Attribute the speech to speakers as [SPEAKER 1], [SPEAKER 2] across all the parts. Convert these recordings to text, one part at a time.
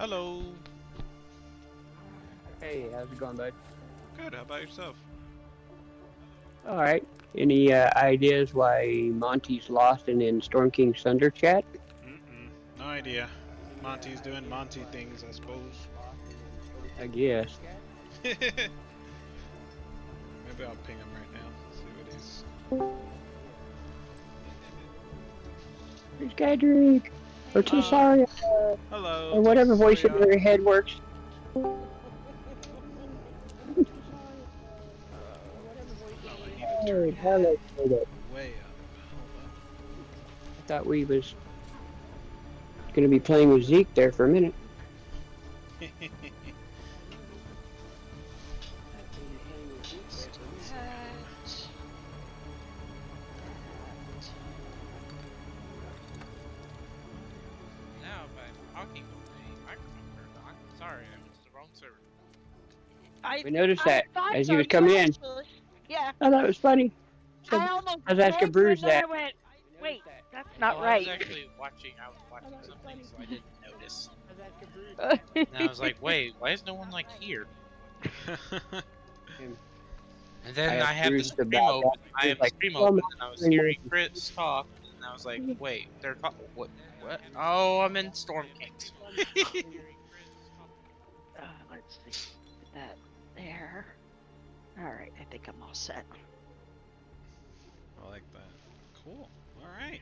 [SPEAKER 1] Hello.
[SPEAKER 2] Hey, how's it going, bud?
[SPEAKER 1] Good. How about yourself?
[SPEAKER 2] All right. Any ideas why Monty's lost and in Storm King's Thunder chat?
[SPEAKER 1] No idea. Monty's doing Monty things, I suppose.
[SPEAKER 2] I guess.
[SPEAKER 1] Maybe I'll ping him right now. See what he's.
[SPEAKER 2] There's Gadrick or Tissaria
[SPEAKER 1] Hello,
[SPEAKER 2] or whatever voice in
[SPEAKER 1] Tissaria.
[SPEAKER 2] your head works.
[SPEAKER 1] Oh, I need to turn
[SPEAKER 2] Hey,
[SPEAKER 1] it
[SPEAKER 2] hello, Gator.
[SPEAKER 1] way up. Hold
[SPEAKER 2] I thought we was going to be playing with Zeke there for a minute.
[SPEAKER 1] up.
[SPEAKER 3] Just do that.
[SPEAKER 4] Now, by talking with the microphone turned on. Sorry, I went to the wrong server.
[SPEAKER 2] We noticed
[SPEAKER 3] I
[SPEAKER 2] that
[SPEAKER 3] thought
[SPEAKER 2] as he
[SPEAKER 3] so
[SPEAKER 2] was
[SPEAKER 3] too,
[SPEAKER 2] coming in.
[SPEAKER 3] actually. Yeah,
[SPEAKER 2] I thought it was funny. So
[SPEAKER 3] I almost
[SPEAKER 2] I was asking
[SPEAKER 3] did, but
[SPEAKER 2] Bruce
[SPEAKER 3] then
[SPEAKER 2] that.
[SPEAKER 3] I went, wait, that's
[SPEAKER 4] Well,
[SPEAKER 3] not
[SPEAKER 4] I was
[SPEAKER 3] right.
[SPEAKER 4] actually watching. I was watching something, so I didn't notice.
[SPEAKER 2] And
[SPEAKER 4] And I was like, "Wait, why is no one like here?" And
[SPEAKER 2] I
[SPEAKER 4] then I
[SPEAKER 2] asked
[SPEAKER 4] have the
[SPEAKER 2] Bruce
[SPEAKER 4] stream
[SPEAKER 2] about that.
[SPEAKER 4] open. I
[SPEAKER 2] He was
[SPEAKER 4] have the
[SPEAKER 2] like,
[SPEAKER 4] stream
[SPEAKER 2] well, I'm
[SPEAKER 4] open,
[SPEAKER 2] not
[SPEAKER 4] and I was
[SPEAKER 2] doing
[SPEAKER 4] hearing
[SPEAKER 2] Monty.
[SPEAKER 4] Chris talk, and I was like, "Wait, they're talking. What? What? Oh, I'm in Storm Kings."
[SPEAKER 3] Let's see. Put that there. All right, I think I'm all set.
[SPEAKER 1] I like that. Cool. All right.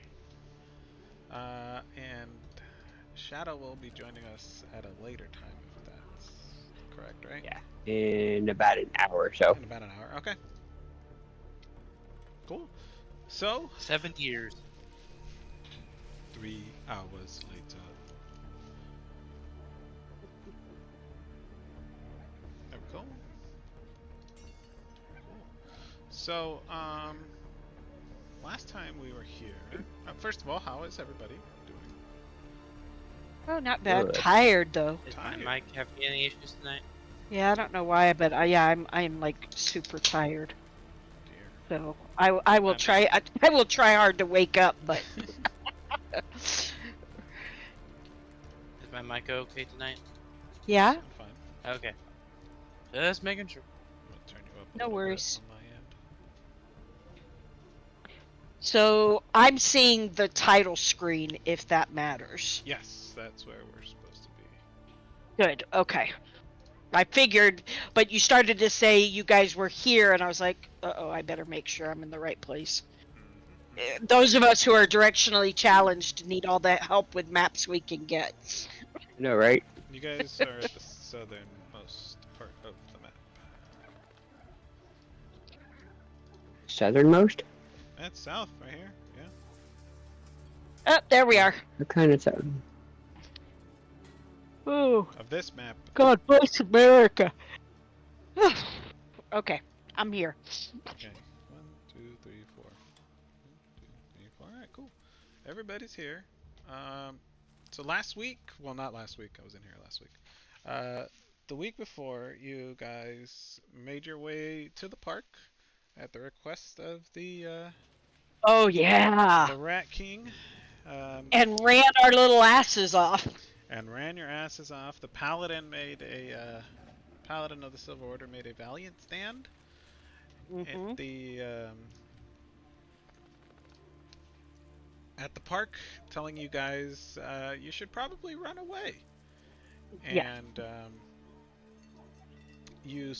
[SPEAKER 1] And Shadow will be joining us at a later time, if that's correct, right?
[SPEAKER 2] Yeah, in about an hour or so.
[SPEAKER 1] In about an hour. Okay. Cool. So,
[SPEAKER 4] 7 years.
[SPEAKER 1] 3 hours later. There we go. Cool. So, last time we were here. First of all, how is everybody doing?
[SPEAKER 3] Oh, not bad.
[SPEAKER 2] Good.
[SPEAKER 3] Tired though.
[SPEAKER 4] Is
[SPEAKER 1] Tired.
[SPEAKER 4] my mic having any issues tonight?
[SPEAKER 3] Yeah, I don't know why, but yeah, I'm like super tired.
[SPEAKER 1] Dear.
[SPEAKER 3] So I will try. I will try hard to wake up, but
[SPEAKER 4] Is my mic okay tonight?
[SPEAKER 3] yeah,
[SPEAKER 1] Sound fine.
[SPEAKER 4] Okay. Just making sure.
[SPEAKER 1] I'm gonna turn you up a
[SPEAKER 3] no
[SPEAKER 1] little
[SPEAKER 3] worries.
[SPEAKER 1] bit on my end.
[SPEAKER 3] So I'm seeing the title screen, if that matters.
[SPEAKER 1] Yes, that's where we're supposed to be.
[SPEAKER 3] Good. Okay. I figured, but you started to say you guys were here, and I was like, uh-oh, I better make sure I'm in the right place. Those of us who are directionally challenged need all that help with maps we can get.
[SPEAKER 2] I know, right?
[SPEAKER 1] You guys are at the southernmost part of the map.
[SPEAKER 2] Southernmost?
[SPEAKER 1] That's south, right here. Yeah.
[SPEAKER 3] Oh, there we are.
[SPEAKER 2] What kind of southern?
[SPEAKER 3] Oh,
[SPEAKER 1] Of this map.
[SPEAKER 3] God bless America. Okay, I'm here.
[SPEAKER 1] Okay. 1, 2, 3, 4. 1, 2, 3, 4. All right, cool. Everybody's here. So last week, well, not last week. I was in here last week. The week before, you guys made your way to the park at the request of
[SPEAKER 3] Oh, yeah.
[SPEAKER 1] the Rat King,
[SPEAKER 3] And ran our little asses off.
[SPEAKER 1] and ran your asses off. The Paladin made a Paladin of the Silver Order made a valiant stand
[SPEAKER 3] Mm-hmm.
[SPEAKER 1] At the park, telling you guys you should probably run away.
[SPEAKER 3] Yeah.
[SPEAKER 1] And you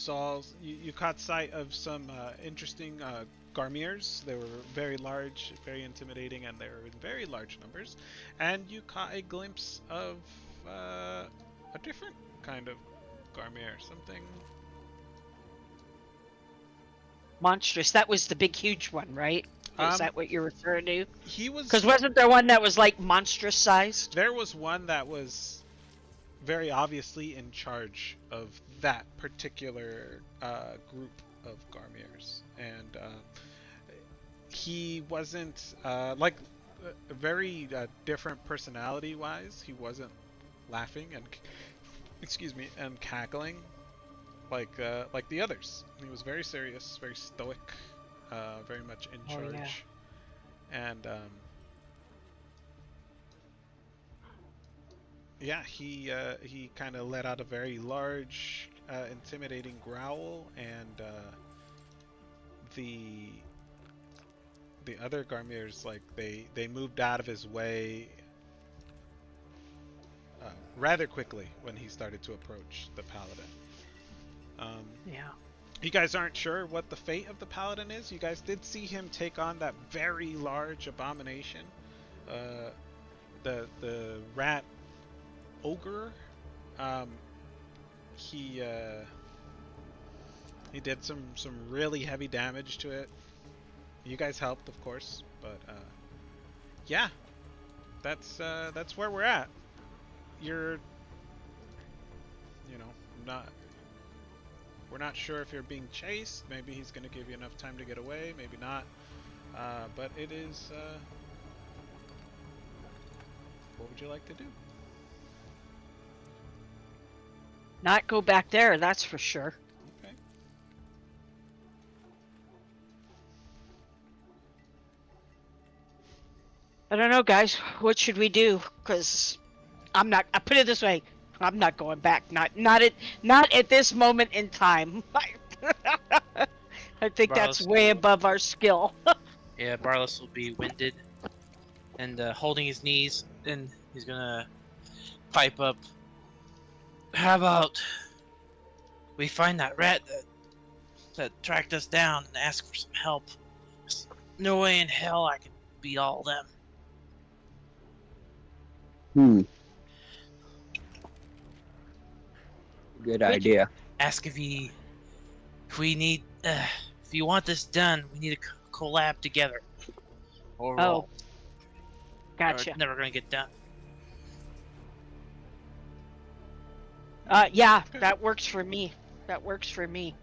[SPEAKER 1] caught sight of some interesting Garmiers. They were very large, very intimidating, and they were in very large numbers. And you caught a glimpse of a different kind of Garmier, something.
[SPEAKER 3] Monstrous. That was the big, huge one, right? Is that what you're referring to?
[SPEAKER 1] He was.
[SPEAKER 3] Because wasn't there one that was like monstrous sized?
[SPEAKER 1] There was one that was very obviously in charge of that particular group of Garmiers, and he wasn't very different personality-wise. He wasn't laughing and excuse me and cackling like the others. He was very serious, very stoic, very much in charge, and yeah, he kind of let out a very large, intimidating growl, and the the other Garmirs, like they moved out of his way rather quickly when he started to approach the paladin. Um,
[SPEAKER 3] Yeah.
[SPEAKER 1] you guys aren't sure what the fate of the paladin is. You guys did see him take on that very large abomination, uh, the rat ogre. Um, he he did some really heavy damage to it. You guys helped, of course, but yeah, that's where we're at. You're, you know, not. We're not sure if you're being chased. Maybe he's going to give you enough time to get away. Maybe not. But it is. What would you like to do?
[SPEAKER 3] Not go back there, that's for sure.
[SPEAKER 1] Okay.
[SPEAKER 3] I don't know, guys. What should we do? Because I'm not. I put it this way. I'm not going back. Not at this moment in time. I think that's
[SPEAKER 4] Barlas,
[SPEAKER 3] way above our skill.
[SPEAKER 4] yeah, Barlas will be winded and holding his knees, and he's gonna pipe up. How about we find that rat that tracked us down and ask for some help? There's no way in hell I can beat all of them.
[SPEAKER 2] Hmm. Good
[SPEAKER 3] Which
[SPEAKER 2] idea.
[SPEAKER 4] Ask if we need, if you want this done, we need to collab together,
[SPEAKER 3] oh,
[SPEAKER 4] or it's
[SPEAKER 3] gotcha.
[SPEAKER 4] never gonna get done.
[SPEAKER 3] Yeah,
[SPEAKER 1] Okay.
[SPEAKER 3] that works for me. That works for me.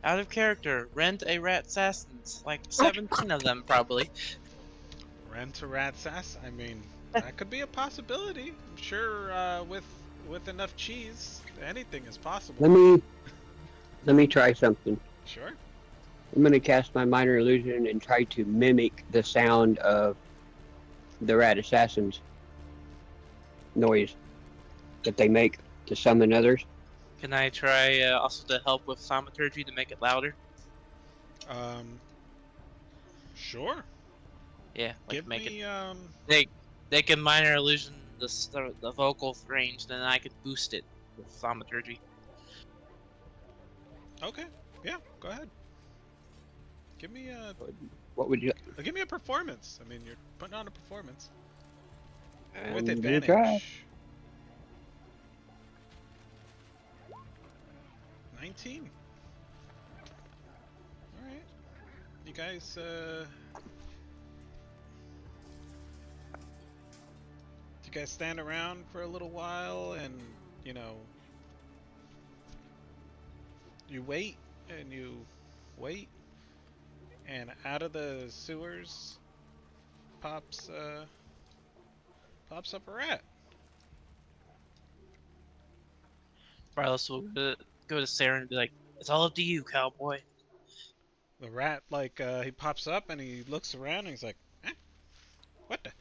[SPEAKER 4] Out of character, rent a rat assassins, like 17 of them probably.
[SPEAKER 1] Rent a rat sass. I mean, that could be a possibility. I'm sure with enough cheese, anything is possible.
[SPEAKER 2] Let me try something.
[SPEAKER 1] Sure.
[SPEAKER 2] I'm gonna cast my minor illusion and try to mimic the sound of the rat assassins noise that they make to summon others.
[SPEAKER 4] Can I try also to help with thaumaturgy to make it louder?
[SPEAKER 1] Um. Sure.
[SPEAKER 4] Yeah, like
[SPEAKER 1] Give
[SPEAKER 4] make it.
[SPEAKER 1] me
[SPEAKER 4] They can minor illusion the vocal range, then I could boost it with thaumaturgy.
[SPEAKER 1] Okay. Yeah. Go ahead. Give me a
[SPEAKER 2] What would you?
[SPEAKER 1] give me a performance. I mean, you're putting on a performance with
[SPEAKER 2] I'm gonna try.
[SPEAKER 1] advantage. 19. All right. You guys you guys stand around for a little while and, you know, you wait and you wait and out of the sewers pops pops up a rat.
[SPEAKER 4] Barlos will go to Sarah and be like, "It's all up to you, cowboy."
[SPEAKER 1] The rat like he pops up and he looks around and he's like, eh, what the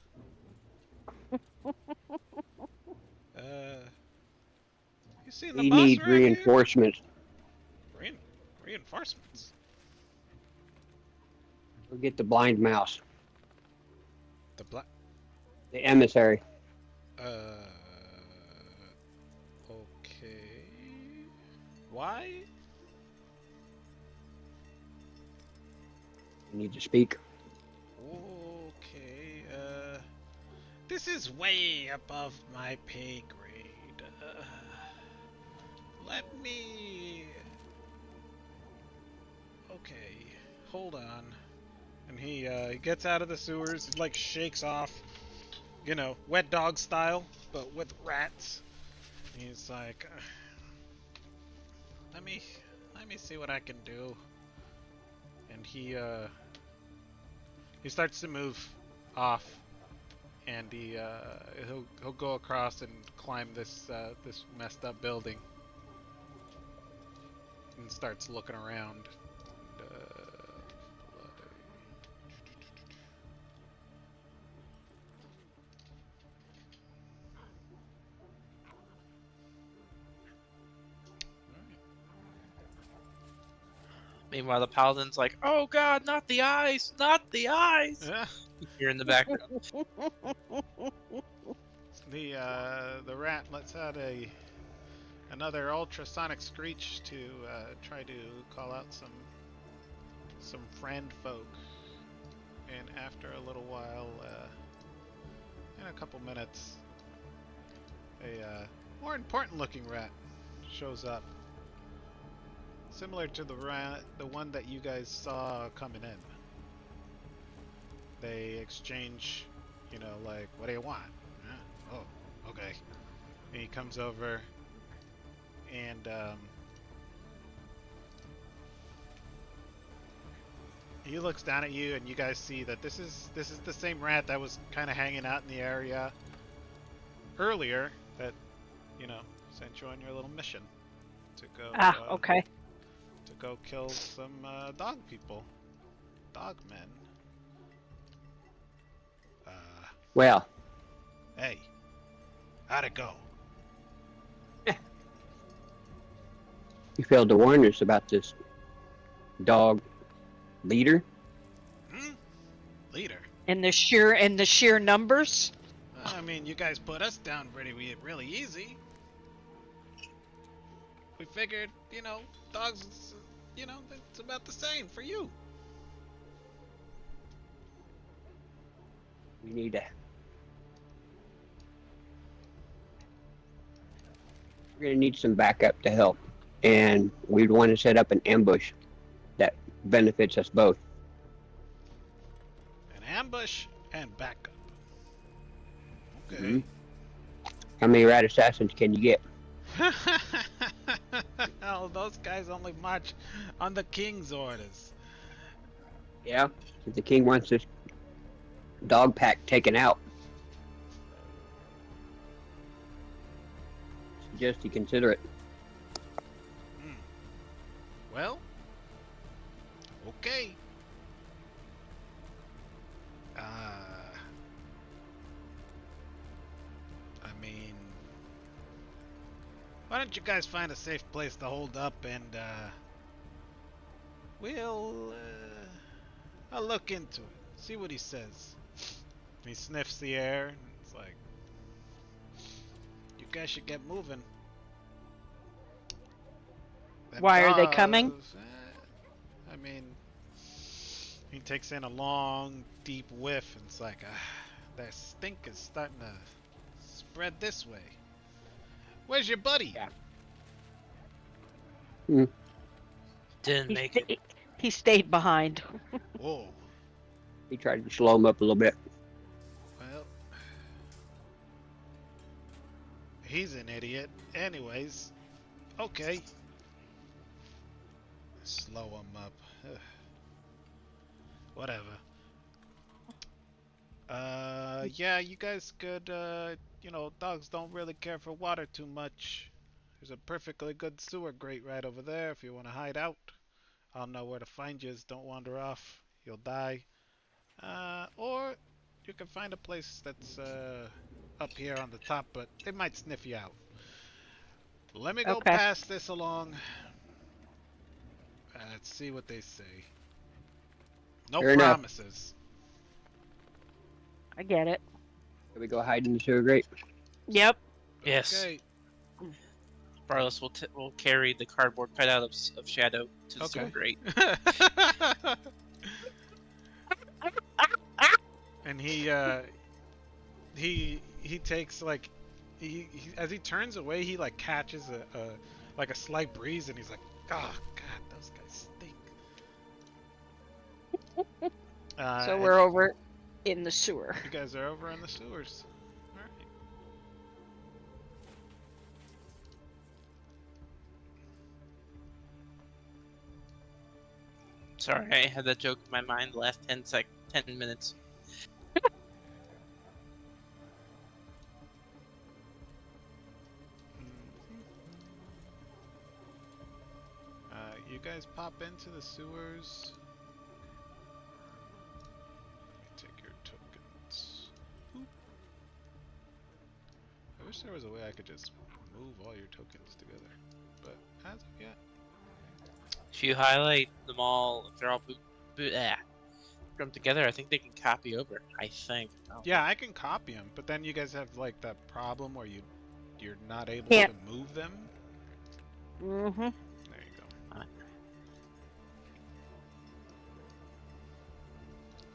[SPEAKER 1] you seeing the
[SPEAKER 2] He
[SPEAKER 1] boss
[SPEAKER 2] needs
[SPEAKER 1] around here?
[SPEAKER 2] reinforcements.
[SPEAKER 1] Rein- Reinforcements.
[SPEAKER 2] We'll get the blind mouse,
[SPEAKER 1] The black
[SPEAKER 2] the emissary.
[SPEAKER 1] uh okay. Why?
[SPEAKER 2] You need to speak.
[SPEAKER 1] Okay, this is way above my pay grade. Let me. Okay, hold on. And he gets out of the sewers. He like shakes off, you know, wet dog style, but with rats. He's like, let me see what I can do. And he starts to move off, and he'll go across and climb this messed up building, and starts looking around.
[SPEAKER 4] Meanwhile, the paladin's like, "Oh God, not the eyes, not the eyes!"
[SPEAKER 1] Yeah.
[SPEAKER 4] You're in the background.
[SPEAKER 1] The rat lets out another ultrasonic screech to try to call out some friend folk. And after a little while, in a couple minutes, a more important looking rat shows up. Similar to the one that you guys saw coming in. They exchange, like, what do you want? Oh, okay. And he comes over and he looks down at you, and you guys see that this is the same rat that was kind of hanging out in the area earlier. That sent you on your little mission to go
[SPEAKER 3] Okay.
[SPEAKER 1] to go kill some dog people, dog men.
[SPEAKER 2] Well,
[SPEAKER 1] Hey, how'd it go?
[SPEAKER 2] you failed to warn us about this dog leader.
[SPEAKER 1] Leader.
[SPEAKER 3] And the sheer numbers.
[SPEAKER 1] I mean, you guys put us down really easy. We figured, dogs, it's about the same for you.
[SPEAKER 2] We need to. We're gonna need some backup to help, and we'd want to set up an ambush that benefits us both.
[SPEAKER 1] An ambush and backup. Okay.
[SPEAKER 2] Mhm. How many rat assassins can you get?
[SPEAKER 1] Oh, those guys only march on the king's orders.
[SPEAKER 2] Yeah. If the king wants this dog pack taken out, suggest you consider it.
[SPEAKER 1] Well, okay. I mean, why don't you guys find a safe place to hold up, and we'll I'll look into it. See what he says. He sniffs the air, and it's like, you guys should get moving. Them
[SPEAKER 3] Why are they coming?
[SPEAKER 1] dogs, I mean, he takes in a long, deep whiff, and it's like, that stink is starting to spread this way. Where's your buddy?
[SPEAKER 2] Yeah.
[SPEAKER 4] Didn't make it.
[SPEAKER 3] He stayed behind.
[SPEAKER 1] Whoa.
[SPEAKER 2] He tried to slow him up a little bit.
[SPEAKER 1] Well, he's an idiot. Anyways, okay. Slow him up. Ugh. Whatever. Yeah, you guys could, dogs don't really care for water too much. There's a perfectly good sewer grate right over there if you want to hide out. I'll know where to find you. Don't wander off. You'll die. Or you can find a place that's up here on the top, but they might sniff you out. Let me go
[SPEAKER 3] Okay.
[SPEAKER 1] pass this along. Let's see what they say. No
[SPEAKER 2] Fair enough.
[SPEAKER 1] promises.
[SPEAKER 3] I get it.
[SPEAKER 2] Here we go hide in the sewer grate.
[SPEAKER 3] Yep.
[SPEAKER 4] Yes.
[SPEAKER 1] Okay.
[SPEAKER 4] Barlos will carry the cardboard cutout of Shadow to the
[SPEAKER 1] Okay.
[SPEAKER 4] sewer grate.
[SPEAKER 1] And he takes like he as he turns away, he like catches a slight breeze, and he's like, oh god, those guys stink.
[SPEAKER 3] So we're over in the sewer.
[SPEAKER 1] You guys are over in the sewers. All right.
[SPEAKER 4] Sorry, I had that joke in my mind the last 10 minutes.
[SPEAKER 1] You guys pop into the sewers. Let me take your tokens. Boop. I wish there was a way I could just move all your tokens together, but as of yet,
[SPEAKER 4] If you highlight them all, if they're all grouped together, I think they can copy over. I think. Oh,
[SPEAKER 1] Yeah, I can copy them, but then you guys have like that problem where you're not able
[SPEAKER 3] Can't.
[SPEAKER 1] to move them.
[SPEAKER 3] Mm-hmm.
[SPEAKER 1] There you go.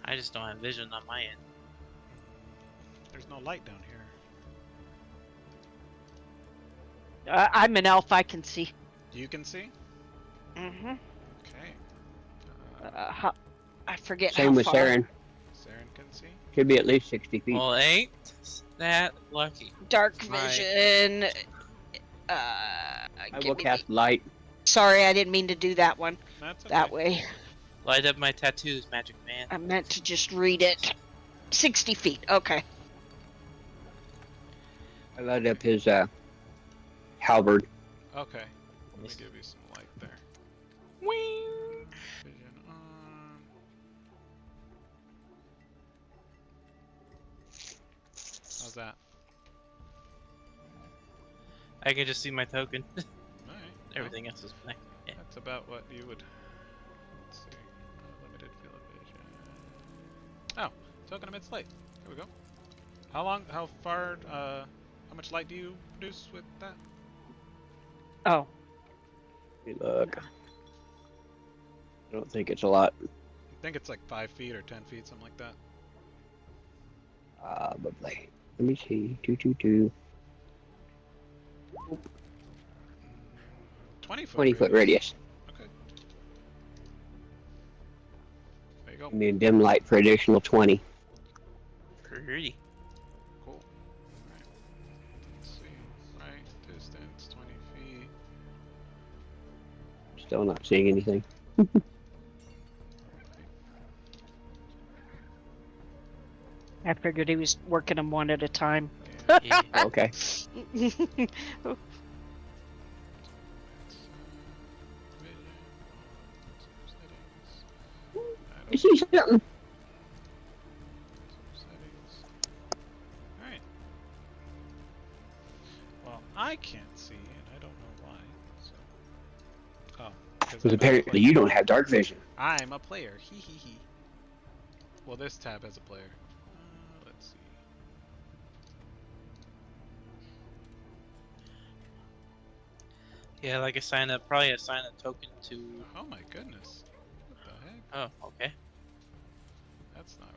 [SPEAKER 4] I just don't have vision on my end.
[SPEAKER 1] There's no light down here.
[SPEAKER 3] I'm an elf. I can see.
[SPEAKER 1] You can see?
[SPEAKER 3] Mm-hmm.
[SPEAKER 1] Okay.
[SPEAKER 3] I forget
[SPEAKER 2] Same
[SPEAKER 3] how
[SPEAKER 2] with
[SPEAKER 3] far.
[SPEAKER 2] Saren.
[SPEAKER 1] Saren can see?
[SPEAKER 2] Should be at least 60 feet.
[SPEAKER 4] Well, ain't that lucky?
[SPEAKER 3] Dark
[SPEAKER 4] My-
[SPEAKER 3] vision.
[SPEAKER 2] I
[SPEAKER 3] Give
[SPEAKER 2] will
[SPEAKER 3] me
[SPEAKER 2] cast light.
[SPEAKER 3] Sorry, I didn't mean to do that one.
[SPEAKER 1] That's okay.
[SPEAKER 3] That way.
[SPEAKER 4] Light up my tattoos, magic man.
[SPEAKER 3] I meant to just read it. 60 feet. Okay.
[SPEAKER 2] I light up his halberd.
[SPEAKER 1] Okay. Let me give you some light there.
[SPEAKER 4] Wing.
[SPEAKER 1] Vision on. How's that?
[SPEAKER 4] I can just see my token.
[SPEAKER 1] Alright.
[SPEAKER 4] Everything else is black. Yeah.
[SPEAKER 1] That's about what you would. Let's see. Limited field of vision. Oh, token emits light. There we go. How far, how much light do you produce with that?
[SPEAKER 3] Oh.
[SPEAKER 2] Hey, look. I don't think it's a lot.
[SPEAKER 1] I think it's like 5 feet or 10 feet, something like that.
[SPEAKER 2] Probably. Let me see. 222.
[SPEAKER 1] 20 foot
[SPEAKER 2] 20 foot radius.
[SPEAKER 1] Okay. There you go.
[SPEAKER 2] I mean, dim light for additional 20.
[SPEAKER 4] Pretty.
[SPEAKER 1] Cool. Alright. Let's see. Right distance, 20 feet.
[SPEAKER 2] Still not seeing anything.
[SPEAKER 3] I figured he was working them one at a time.
[SPEAKER 4] Yeah.
[SPEAKER 2] Okay.
[SPEAKER 1] Vision.
[SPEAKER 2] I see something.
[SPEAKER 1] Settings. Alright. Well, I can't see, and I don't know why. So. Oh.
[SPEAKER 2] Because apparently you don't have dark vision.
[SPEAKER 1] I'm a player. Hee hee hee. Well, this tab has a player. Let's see.
[SPEAKER 4] Yeah, like probably assign a token to.
[SPEAKER 1] Oh my goodness. What the heck?
[SPEAKER 4] Oh, okay.
[SPEAKER 1] That's not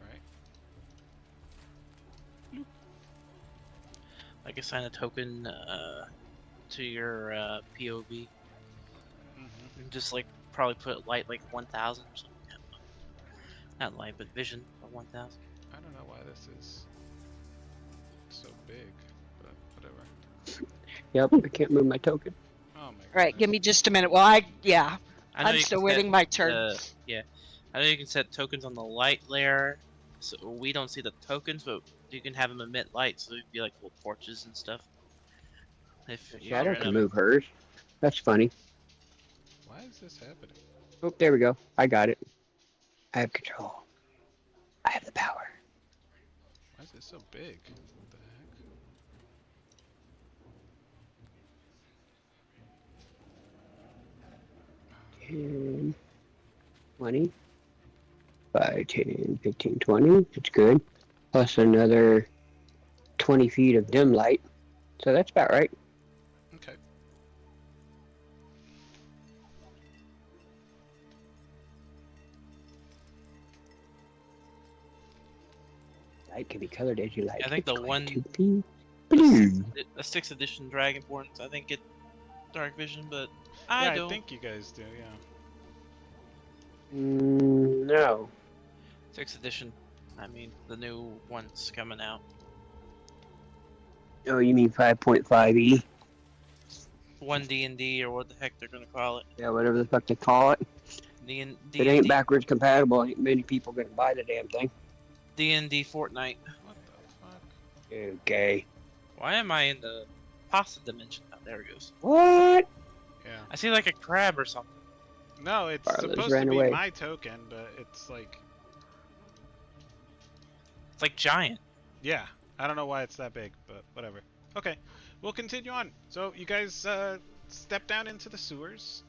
[SPEAKER 1] right.
[SPEAKER 4] Like assign a token to your POV.
[SPEAKER 1] Mm-hmm.
[SPEAKER 4] And just like probably put light like 1000 or something. Not light, but vision of 1000.
[SPEAKER 1] I don't know why this is so big, but whatever.
[SPEAKER 2] Yep, I can't move my token.
[SPEAKER 1] Oh my
[SPEAKER 3] Right, give
[SPEAKER 1] goodness.
[SPEAKER 3] me just a minute. Well, yeah.
[SPEAKER 4] I know
[SPEAKER 3] I'm
[SPEAKER 4] you
[SPEAKER 3] still
[SPEAKER 4] can
[SPEAKER 3] waiting
[SPEAKER 4] set
[SPEAKER 3] my turn.
[SPEAKER 4] Yeah, I know you can set tokens on the light layer, so we don't see the tokens, but you can have them emit light, so it'd be like little torches and stuff. If you
[SPEAKER 2] Shadow
[SPEAKER 4] set
[SPEAKER 2] can
[SPEAKER 4] up.
[SPEAKER 2] move hers. That's funny.
[SPEAKER 1] Why is this happening?
[SPEAKER 2] Oh, there we go. I got it. I have control. I have the power.
[SPEAKER 1] Why is it so big? What the heck?
[SPEAKER 2] Ten, 20. 5, 10, 15, 20. That's good. Plus another 20 feet of dim light. So that's about right.
[SPEAKER 1] Okay.
[SPEAKER 2] Light can be colored as you like.
[SPEAKER 4] I think the
[SPEAKER 2] It's going
[SPEAKER 4] one-
[SPEAKER 2] to be blue.
[SPEAKER 4] A 6th edition Dragonborns, I think, get dark vision, but
[SPEAKER 1] Yeah,
[SPEAKER 4] I don't.
[SPEAKER 1] I think you guys do, yeah.
[SPEAKER 2] No.
[SPEAKER 4] 6th edition. I mean, the new one's coming out.
[SPEAKER 2] Oh, you mean 5.5e?
[SPEAKER 4] 1D&D or what the heck they're gonna call it.
[SPEAKER 2] Yeah, whatever the fuck they call it.
[SPEAKER 4] D&D.
[SPEAKER 2] If it ain't backwards compatible, ain't many people gonna buy the damn thing.
[SPEAKER 4] D&D Fortnite.
[SPEAKER 1] What the fuck?
[SPEAKER 2] Okay.
[SPEAKER 4] Why am I in the pasta dimension? Oh, there it goes.
[SPEAKER 2] What?
[SPEAKER 1] Yeah.
[SPEAKER 4] I see like a crab or something.
[SPEAKER 1] No, it's
[SPEAKER 2] Barlow's
[SPEAKER 1] supposed to
[SPEAKER 2] ran
[SPEAKER 1] be
[SPEAKER 2] away.
[SPEAKER 1] my token, but it's like,
[SPEAKER 4] It's like giant.
[SPEAKER 1] yeah. I don't know why it's that big, but whatever. Okay, we'll continue on. So you guys step down into the sewers.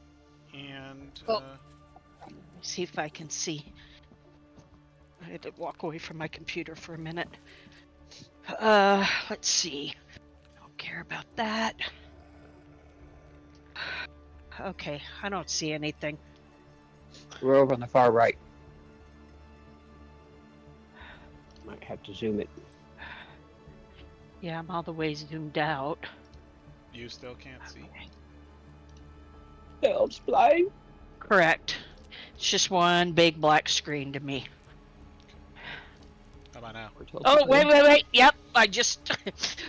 [SPEAKER 1] and
[SPEAKER 3] Well, see if I can see. I had to walk away from my computer for a minute. Let's see. Don't care about that. Okay, I don't see anything.
[SPEAKER 2] We're over on the far right. Might have to zoom it.
[SPEAKER 3] Yeah, I'm all the way zoomed out.
[SPEAKER 1] you still can't see.
[SPEAKER 2] Hell's blind.
[SPEAKER 3] Correct. It's just one big black screen to me.
[SPEAKER 1] How about now?
[SPEAKER 3] Oh, wait. Yep, I just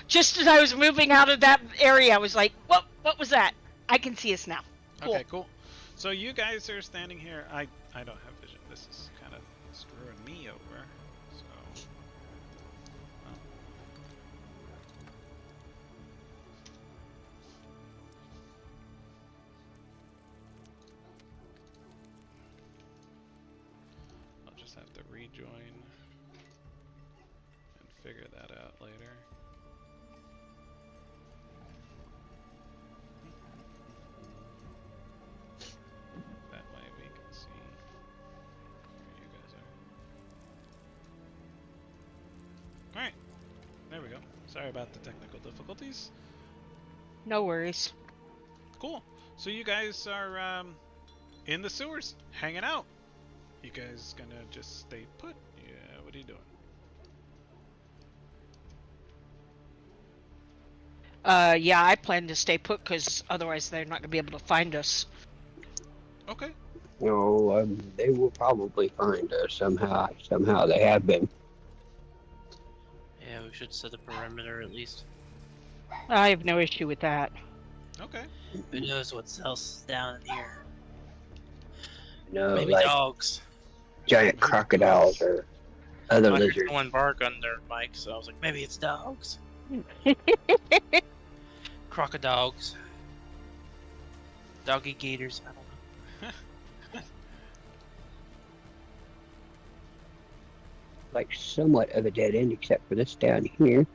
[SPEAKER 3] just as I was moving out of that area, I was like, what was that? I can see us now. Cool.
[SPEAKER 1] Okay, cool. So you guys are standing here. I don't have vision. This is kind of screwing me over. So. Oh. I'll just have to rejoin and figure that out later. That way we can see where you guys are. Alright, there we go. Sorry about the technical difficulties.
[SPEAKER 3] No worries.
[SPEAKER 1] Cool. So you guys are in the sewers, hanging out. You guys gonna just stay put? Yeah, what are you doing?
[SPEAKER 3] Yeah, I plan to stay put because otherwise they're not gonna be able to find us.
[SPEAKER 1] Okay.
[SPEAKER 2] No, they will probably find us somehow. Somehow they have been.
[SPEAKER 4] Yeah, we should set a perimeter at least.
[SPEAKER 3] I have no issue with that.
[SPEAKER 1] Okay.
[SPEAKER 4] Who knows what else is down in here?
[SPEAKER 2] No,
[SPEAKER 4] Maybe
[SPEAKER 2] like
[SPEAKER 4] dogs.
[SPEAKER 2] giant crocodiles or other
[SPEAKER 4] I heard
[SPEAKER 2] lizards.
[SPEAKER 4] someone bark on their mic, so I was like, maybe it's dogs. Crocodiles. Doggy gators. I don't know.
[SPEAKER 2] Like somewhat of a dead end, except for this down here.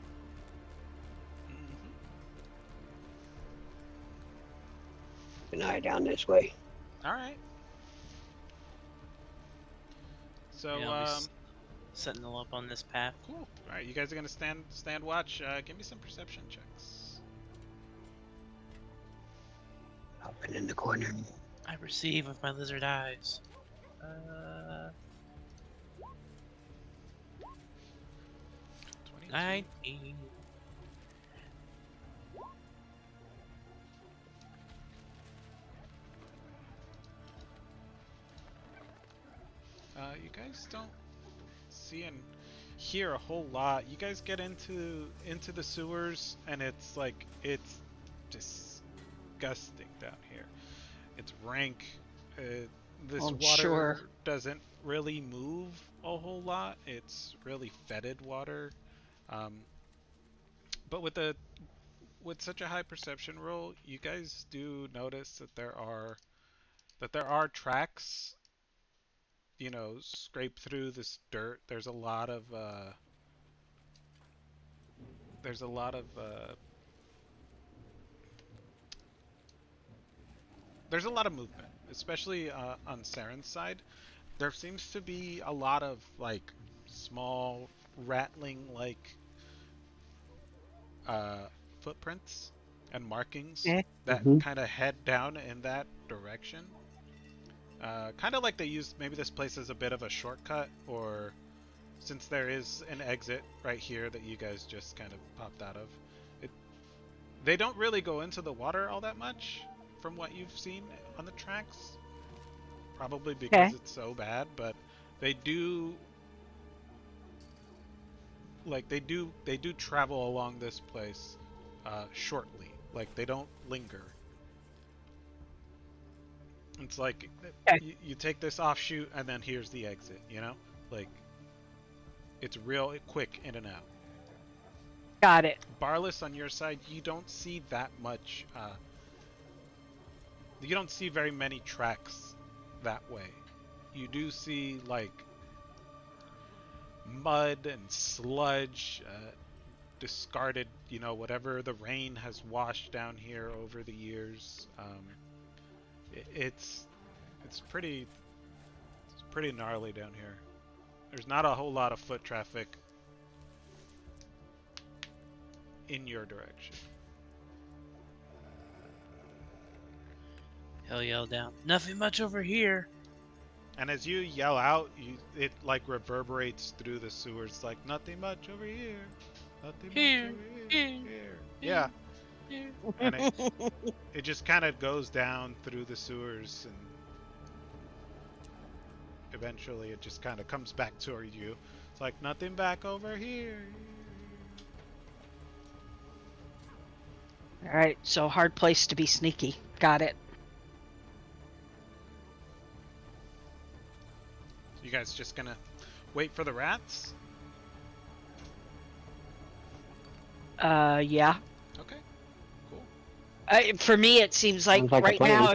[SPEAKER 2] An eye down this way.
[SPEAKER 1] All right. So
[SPEAKER 4] Yeah, I'll be sentinel up on this path.
[SPEAKER 1] cool. All right, you guys are gonna stand watch. Give me some perception checks.
[SPEAKER 2] Up and in the corner.
[SPEAKER 4] I perceive with my lizard eyes.
[SPEAKER 1] 22.
[SPEAKER 4] 19.
[SPEAKER 1] You guys don't see and hear a whole lot. You guys get into the sewers, and it's like it's disgusting down here. It's rank. This
[SPEAKER 3] I'm
[SPEAKER 1] water
[SPEAKER 3] sure.
[SPEAKER 1] doesn't really move a whole lot. It's really fetid water. But with such a high perception roll, you guys do notice that there are tracks, scrape through this dirt. There's a lot of movement, especially on Saren's side. There seems to be a lot of like small rattling like footprints and markings
[SPEAKER 3] Eh.
[SPEAKER 1] that
[SPEAKER 2] Mhm.
[SPEAKER 1] kind of head down in that direction. Kind of like they use maybe this place as a bit of a shortcut, or since there is an exit right here that you guys just kind of popped out of. They don't really go into the water all that much from what you've seen on the tracks. Probably because it's so bad, but they do travel along this place shortly. Like they don't linger. It's like you take this offshoot and then here's the exit, Like it's real quick in and out.
[SPEAKER 3] Got it.
[SPEAKER 1] Barless, on your side, you don't see that much. You don't see very many tracks that way. You do see like mud and sludge, discarded, whatever the rain has washed down here over the years. It's pretty gnarly down here. There's not a whole lot of foot traffic in your direction.
[SPEAKER 4] He'll yell down. Nothing much over here.
[SPEAKER 1] And as you yell out, it like reverberates through the sewers like nothing much over here. Nothing
[SPEAKER 4] Here,
[SPEAKER 1] much over
[SPEAKER 4] here,
[SPEAKER 1] here.
[SPEAKER 4] here.
[SPEAKER 1] Yeah. And it just kind of goes down through the sewers and eventually it just kind of comes back toward you. It's like nothing back over here.
[SPEAKER 3] All right, so hard place to be sneaky. Got it.
[SPEAKER 1] You guys just gonna wait for the rats?
[SPEAKER 3] Yeah.
[SPEAKER 1] Okay, cool.
[SPEAKER 3] For me, it seems like
[SPEAKER 2] Sounds like a
[SPEAKER 3] right
[SPEAKER 2] plan.
[SPEAKER 3] now,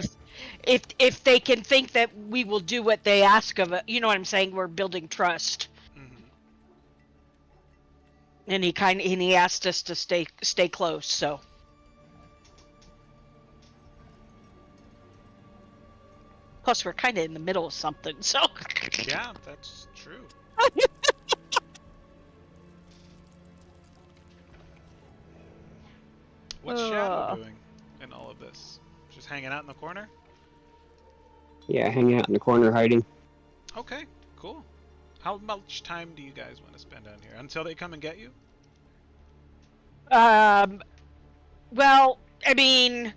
[SPEAKER 3] if they can think that we will do what they ask of it, you know what I'm saying? We're building trust,
[SPEAKER 1] Mm-hmm.
[SPEAKER 3] and he asked us to stay close. So plus we're kind of in the middle of something. So
[SPEAKER 1] Yeah, that's true. What's Shadow doing in all of this? Just hanging out in the corner?
[SPEAKER 2] Yeah, hanging out in the corner hiding.
[SPEAKER 1] Okay, cool. How much time do you guys want to spend down here? Until they come and get you?
[SPEAKER 3] Well, I mean,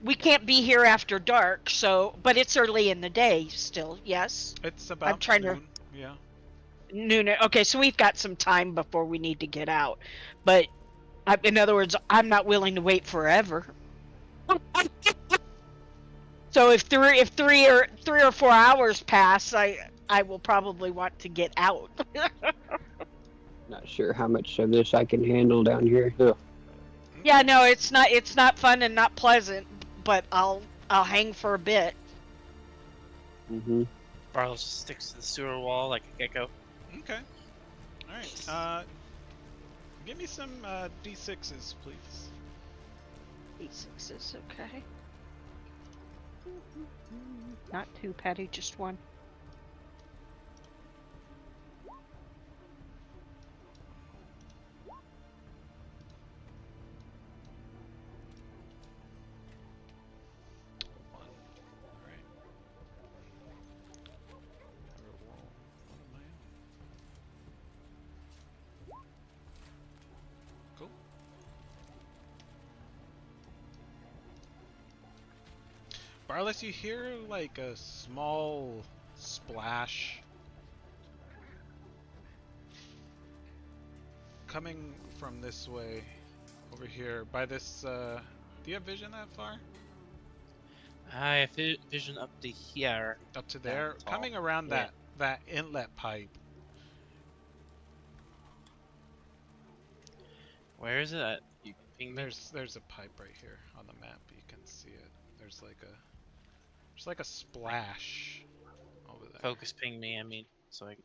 [SPEAKER 3] we can't be here after dark. So, but it's early in the day still. Yes,
[SPEAKER 1] It's
[SPEAKER 3] I'm
[SPEAKER 1] about
[SPEAKER 3] trying to
[SPEAKER 1] noon. Yeah.
[SPEAKER 3] noon. Okay, so we've got some time before we need to get out. But in other words, I'm not willing to wait forever. So if 3 or 4 hours pass, I will probably want to get out.
[SPEAKER 2] Not sure how much of this I can handle down here. Ugh.
[SPEAKER 3] Yeah, no, it's not fun and not pleasant, but I'll hang for a bit.
[SPEAKER 2] Mm-hmm.
[SPEAKER 4] Barlos just sticks to the sewer wall like a gecko.
[SPEAKER 1] Okay. All right. Give me some d6s, please.
[SPEAKER 3] D6s, okay. Not two, Patty, just one.
[SPEAKER 1] One. All right. I will roll one of my own. Cool. Barless, you hear like a small splash coming from this way, over here, by this, do you have vision that far?
[SPEAKER 4] I have vision up to here.
[SPEAKER 1] Up to
[SPEAKER 4] Down
[SPEAKER 1] there?
[SPEAKER 4] tall.
[SPEAKER 1] Coming around
[SPEAKER 4] Yeah.
[SPEAKER 1] that inlet pipe.
[SPEAKER 4] Where is it? You can ping me?
[SPEAKER 1] There's a pipe right here on the map, you can see it. There's like a splash over there.
[SPEAKER 4] Focus ping me, I mean. So I...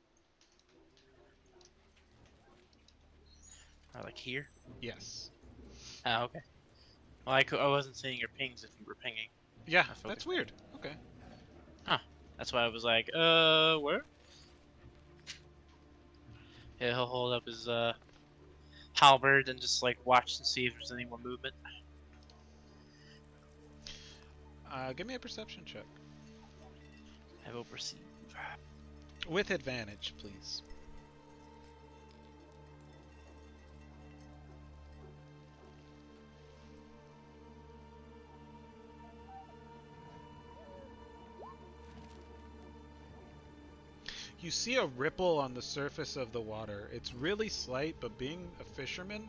[SPEAKER 4] Or like here?
[SPEAKER 1] Yes.
[SPEAKER 4] Oh, okay. Well, I wasn't seeing your pings if you were pinging.
[SPEAKER 1] Yeah,
[SPEAKER 4] I focus
[SPEAKER 1] that's
[SPEAKER 4] ping.
[SPEAKER 1] weird. Okay.
[SPEAKER 4] That's why I was like, where? Yeah, he'll hold up his, halberd and just, like, watch and see if there's any more movement.
[SPEAKER 1] Give me a perception check.
[SPEAKER 4] I will perceive.
[SPEAKER 1] With advantage, please. You see a ripple on the surface of the water. It's really slight, but being a fisherman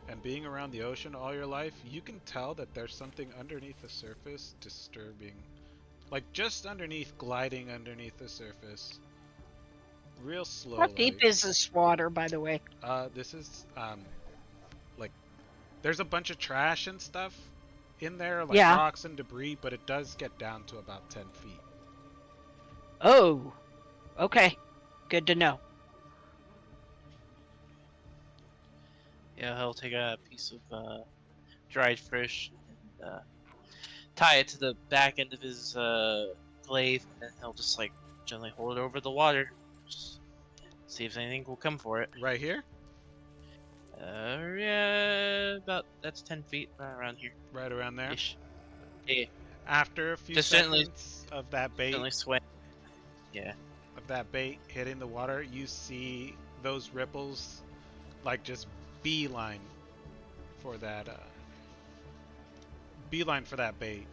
[SPEAKER 1] and being around the ocean all your life, you can tell that there's something underneath the surface disturbing. Like just underneath, gliding underneath the surface. Real slow.
[SPEAKER 3] How deep is this water, by the way?
[SPEAKER 1] This is, like, there's a bunch of trash and stuff in there, like
[SPEAKER 3] Yeah.
[SPEAKER 1] rocks and debris, but it does get down to about 10 feet.
[SPEAKER 3] Oh, okay. Good to know.
[SPEAKER 4] Yeah, he'll take a piece of dried fish and tie it to the back end of his glaive, and he'll just like gently hold it over the water. Just see if anything will come for it.
[SPEAKER 1] Right here?
[SPEAKER 4] Yeah, about that's 10 feet around here.
[SPEAKER 1] Right around there?
[SPEAKER 4] Ish. Yeah,
[SPEAKER 1] After a few
[SPEAKER 4] just
[SPEAKER 1] seconds of that bait,
[SPEAKER 4] gently sway. Yeah.
[SPEAKER 1] hitting the water, you see those ripples like just beeline for that bait.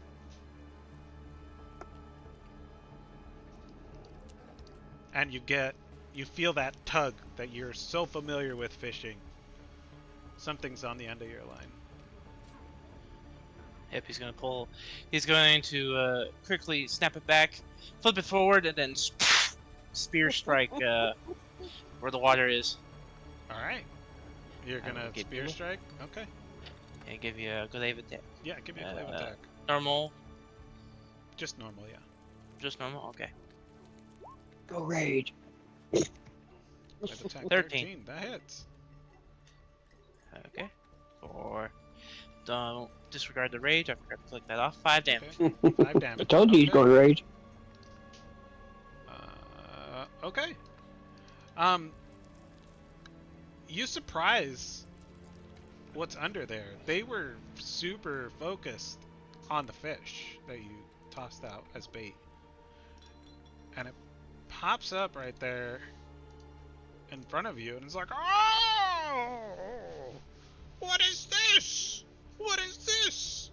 [SPEAKER 1] And you feel that tug that you're so familiar with fishing. Something's on the end of your line.
[SPEAKER 4] Yep, he's gonna pull. He's going to quickly snap it back, flip it forward, and then spear strike where the water is.
[SPEAKER 1] All right. You're gonna
[SPEAKER 4] give
[SPEAKER 1] spear
[SPEAKER 4] you-
[SPEAKER 1] strike? Okay.
[SPEAKER 4] And give you a glaive attack.
[SPEAKER 1] Yeah, give me a glaive attack.
[SPEAKER 4] Normal,
[SPEAKER 1] Just normal, yeah.
[SPEAKER 4] just normal. Okay.
[SPEAKER 2] Go rage.
[SPEAKER 1] Glaive attack
[SPEAKER 4] 13.
[SPEAKER 1] That hits.
[SPEAKER 4] Okay. Don't disregard the rage. I forgot to click that off. 5 damage.
[SPEAKER 1] Okay. 5
[SPEAKER 2] I
[SPEAKER 1] damage.
[SPEAKER 2] told you he's
[SPEAKER 1] Okay.
[SPEAKER 2] going rage.
[SPEAKER 1] Okay. You surprise what's under there. They were super focused on the fish that you tossed out as bait. And it pops up right there in front of you and it's like, "Oh! What is this? What is this?"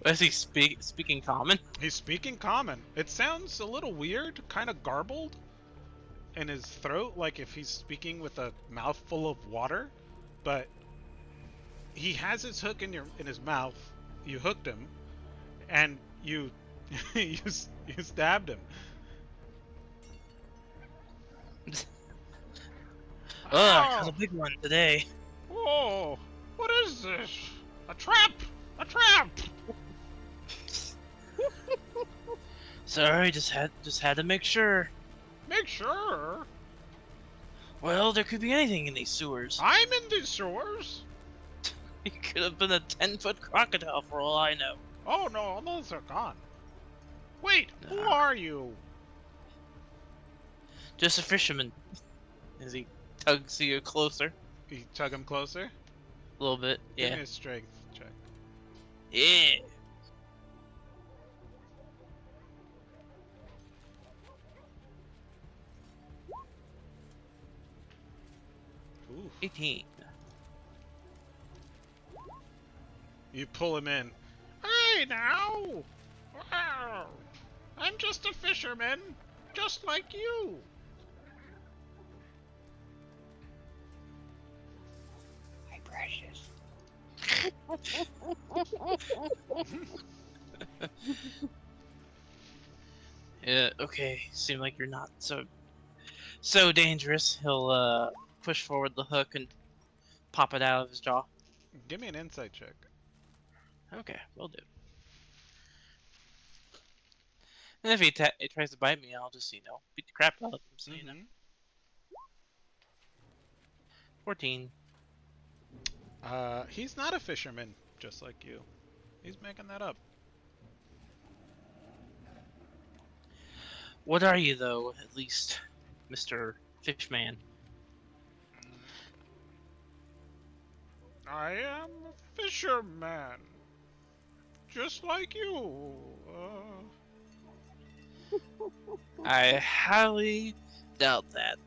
[SPEAKER 4] Was he speaking common?
[SPEAKER 1] He's speaking common. It sounds a little weird, kind of garbled in his throat, like if he's speaking with a mouthful of water. But he has his hook in his mouth. You hooked him, and you you stabbed him.
[SPEAKER 4] I caught a big one today.
[SPEAKER 1] Whoa! What is this? A trap! A trap!
[SPEAKER 4] Sorry, just had to make sure.
[SPEAKER 1] Make sure.
[SPEAKER 4] Well, there could be anything in these sewers.
[SPEAKER 1] I'm in these sewers.
[SPEAKER 4] It could have been a 10-foot crocodile for all I know.
[SPEAKER 1] Oh no, those are gone. Wait, who
[SPEAKER 4] Nah.
[SPEAKER 1] are you?
[SPEAKER 4] Just a fisherman. As he tugs you closer.
[SPEAKER 1] You tug him closer.
[SPEAKER 4] A little bit.
[SPEAKER 1] Give
[SPEAKER 4] Yeah.
[SPEAKER 1] me a strength check.
[SPEAKER 4] Yeah.
[SPEAKER 1] Ooh.
[SPEAKER 4] 18.
[SPEAKER 1] You pull him in. Hey now! Wow. I'm just a fisherman, just like you.
[SPEAKER 2] My precious.
[SPEAKER 4] Yeah, okay. Seem like you're not so dangerous. He'll push forward the hook and pop it out of his jaw.
[SPEAKER 1] Give me an insight check.
[SPEAKER 4] Okay, will do. And if he tries to bite me, I'll just, beat the crap out of him. So, 14.
[SPEAKER 1] He's not a fisherman, just like you. He's making that up.
[SPEAKER 4] What are you, though, at least, Mr. Fishman?
[SPEAKER 1] I am a fisherman, just like you.
[SPEAKER 4] I highly doubt that.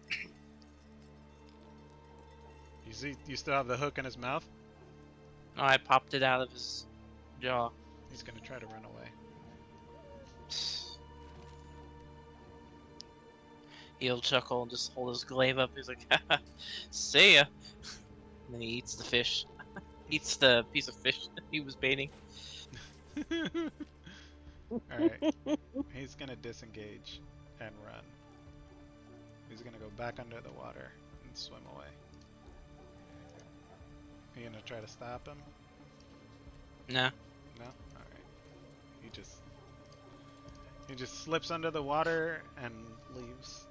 [SPEAKER 1] You still have the hook in his mouth?
[SPEAKER 4] No, I popped it out of his jaw.
[SPEAKER 1] He's gonna try to run away.
[SPEAKER 4] He'll chuckle and just hold his glaive up. He's like, haha, see ya. And then he eats the fish. Eats the piece of fish he was baiting.
[SPEAKER 1] Alright. He's gonna disengage and run. He's gonna go back under the water and swim away. Are you gonna try to stop him?
[SPEAKER 4] No.
[SPEAKER 1] No? Alright. He just slips under the water and leaves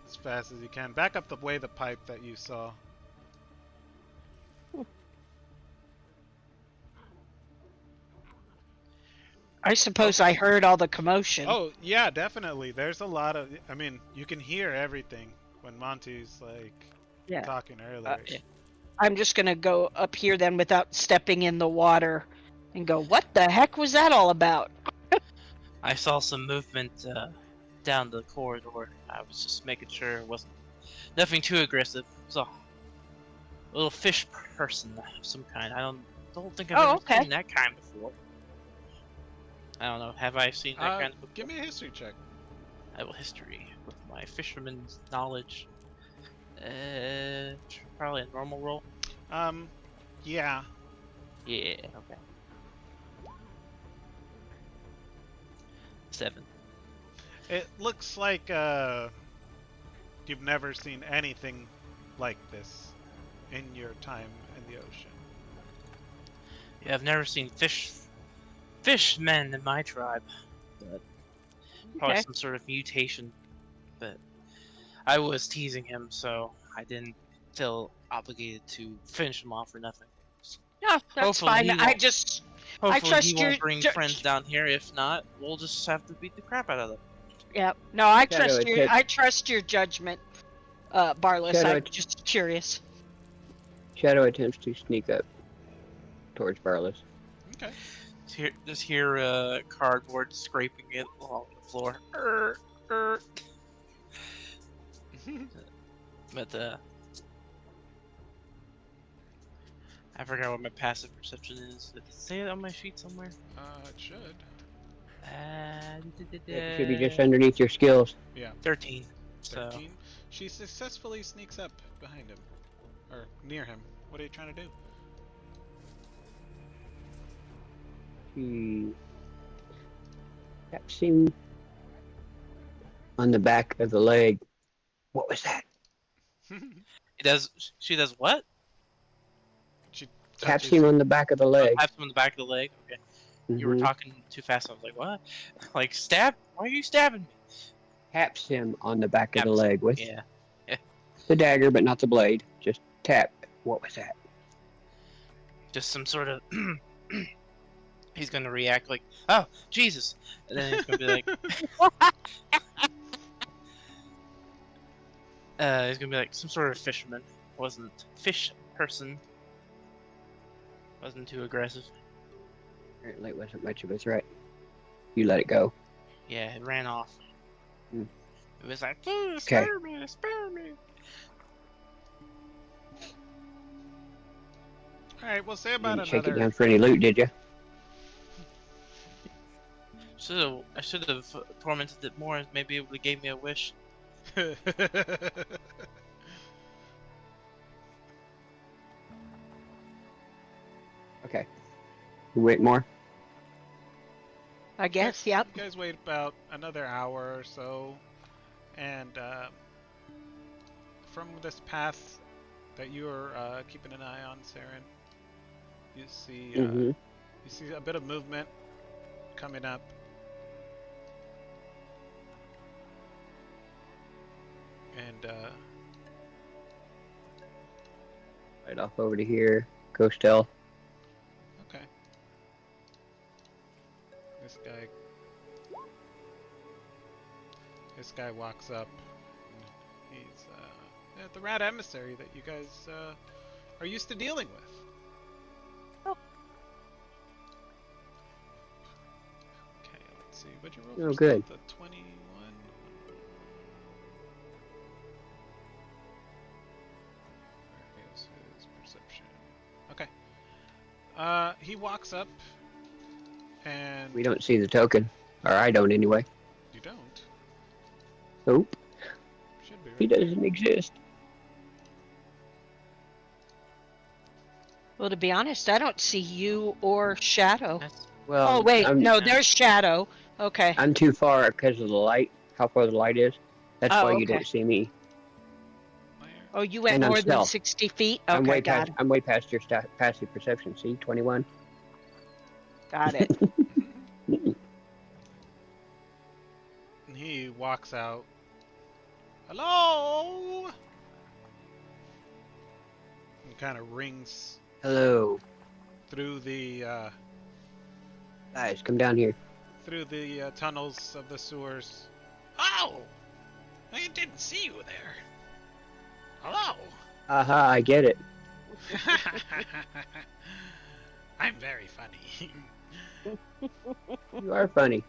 [SPEAKER 1] as fast as he can. Back up the way the pipe that you saw.
[SPEAKER 3] I suppose I heard all the commotion.
[SPEAKER 1] Oh, yeah, definitely. There's a lot of. I mean, you can hear everything when Monty's like
[SPEAKER 3] Yeah.
[SPEAKER 1] talking earlier.
[SPEAKER 3] I'm just gonna go up here then without stepping in the water and go, what the heck was that all about?
[SPEAKER 4] I saw some movement down the corridor. I was just making sure it wasn't nothing too aggressive. It was a little fish person of some kind. I don't think I've
[SPEAKER 3] Oh,
[SPEAKER 4] ever
[SPEAKER 3] okay.
[SPEAKER 4] seen that kind before. I don't know. Have I seen that kind before?
[SPEAKER 1] Give me a history check.
[SPEAKER 4] I will history with my fisherman's knowledge. Probably a normal roll.
[SPEAKER 1] Yeah.
[SPEAKER 4] Yeah. Okay. 7.
[SPEAKER 1] It looks like you've never seen anything like this in your time in the ocean.
[SPEAKER 4] Yeah, I've never seen fishmen in my tribe. But probably
[SPEAKER 3] Okay.
[SPEAKER 4] some sort of mutation. But I was teasing him, so I didn't feel obligated to finish him off or nothing. So
[SPEAKER 3] Yeah, that's
[SPEAKER 4] hopefully
[SPEAKER 3] fine.
[SPEAKER 4] he won't.
[SPEAKER 3] I
[SPEAKER 4] Hopefully he
[SPEAKER 3] trust your
[SPEAKER 4] won't bring friends down here. If not, we'll just have to beat the crap out of them.
[SPEAKER 3] Yeah. No, I
[SPEAKER 2] Shadow
[SPEAKER 3] trust your judgment, Barless.
[SPEAKER 2] Shadow,
[SPEAKER 3] I'm just curious.
[SPEAKER 2] Shadow attempts to sneak up towards Barless.
[SPEAKER 1] Okay.
[SPEAKER 4] Just hear cardboard scraping it along the floor. But I forgot what my passive perception is. Did it say it on my sheet somewhere?
[SPEAKER 1] It should.
[SPEAKER 2] It should be just underneath your skills.
[SPEAKER 1] Yeah.
[SPEAKER 4] 13. So
[SPEAKER 1] 13. She successfully sneaks up behind him. Or near him. What are you trying to do?
[SPEAKER 2] She taps him on the back of the leg. What was that?
[SPEAKER 4] she does what?
[SPEAKER 1] She
[SPEAKER 2] Taps
[SPEAKER 1] touches
[SPEAKER 2] him
[SPEAKER 1] you.
[SPEAKER 2] on the back of the
[SPEAKER 4] Oh,
[SPEAKER 2] leg.
[SPEAKER 4] taps him on the back of the leg. Okay. You were
[SPEAKER 2] Mhm.
[SPEAKER 4] talking too fast. I was like, what? Like, stab? Why are you stabbing me?
[SPEAKER 2] Taps him on the back of the
[SPEAKER 4] Taps him.
[SPEAKER 2] leg with
[SPEAKER 4] Yeah.
[SPEAKER 2] the dagger, but not the blade. Just tap. What was that?
[SPEAKER 4] Just some sort of. He's gonna react like, oh, Jesus. And then he's gonna be like. He's gonna be like some sort of fisherman. Wasn't fish person. Wasn't too aggressive.
[SPEAKER 2] Apparently, it wasn't much of a threat. You let it go.
[SPEAKER 4] Yeah, it ran off.
[SPEAKER 2] Hmm.
[SPEAKER 4] It was like, oh, spare me, spare me.
[SPEAKER 1] Alright, we'll say
[SPEAKER 2] You
[SPEAKER 1] about
[SPEAKER 2] didn't shake it
[SPEAKER 1] another.
[SPEAKER 2] down for any loot, did you?
[SPEAKER 4] I should have tormented it more. Maybe it would have gave me a wish.
[SPEAKER 2] Okay. You wait more?
[SPEAKER 3] I guess. Yep.
[SPEAKER 1] You guys wait about another hour or so, and from this path that you are keeping an eye on, Saren, you see
[SPEAKER 2] Mm-hmm.
[SPEAKER 1] you see a bit of movement coming up. And
[SPEAKER 2] Right off over to here. Coastel.
[SPEAKER 1] okay, this guy walks up. And he's the rat emissary that you guys are used to dealing with.
[SPEAKER 3] Oh.
[SPEAKER 1] Okay, let's see. What'd you roll?
[SPEAKER 2] Oh,
[SPEAKER 1] for
[SPEAKER 2] good.
[SPEAKER 1] stealth? A 21. Where is his perception? Okay. He walks up, and
[SPEAKER 2] We don't see the token. Or I don't anyway.
[SPEAKER 1] you don't.
[SPEAKER 2] Nope.
[SPEAKER 1] Should be
[SPEAKER 2] He
[SPEAKER 1] right.
[SPEAKER 2] doesn't exist.
[SPEAKER 3] Well, to be honest, I don't see you or Shadow.
[SPEAKER 4] That's
[SPEAKER 2] Well,
[SPEAKER 3] Oh wait,
[SPEAKER 2] I'm,
[SPEAKER 3] no, there's Shadow. Okay.
[SPEAKER 2] I'm too far because of the light. How far the light is. That's
[SPEAKER 3] Oh,
[SPEAKER 2] why you
[SPEAKER 3] okay.
[SPEAKER 2] don't see me.
[SPEAKER 1] Where?
[SPEAKER 3] Oh, you went
[SPEAKER 2] And I'm
[SPEAKER 3] more than
[SPEAKER 2] stealth.
[SPEAKER 3] 60 feet.
[SPEAKER 2] I'm
[SPEAKER 3] Okay,
[SPEAKER 2] way
[SPEAKER 3] got
[SPEAKER 2] past.
[SPEAKER 3] it.
[SPEAKER 2] I'm way past your passive perception. See, 21.
[SPEAKER 3] Got it.
[SPEAKER 1] And he walks out. Hello. And kind of rings
[SPEAKER 2] Hello,
[SPEAKER 1] through the
[SPEAKER 2] guys. Come down here.
[SPEAKER 1] through the tunnels of the sewers. Oh! I didn't see you there. Hello!
[SPEAKER 2] Aha, I get it.
[SPEAKER 1] I'm very funny.
[SPEAKER 2] You are funny.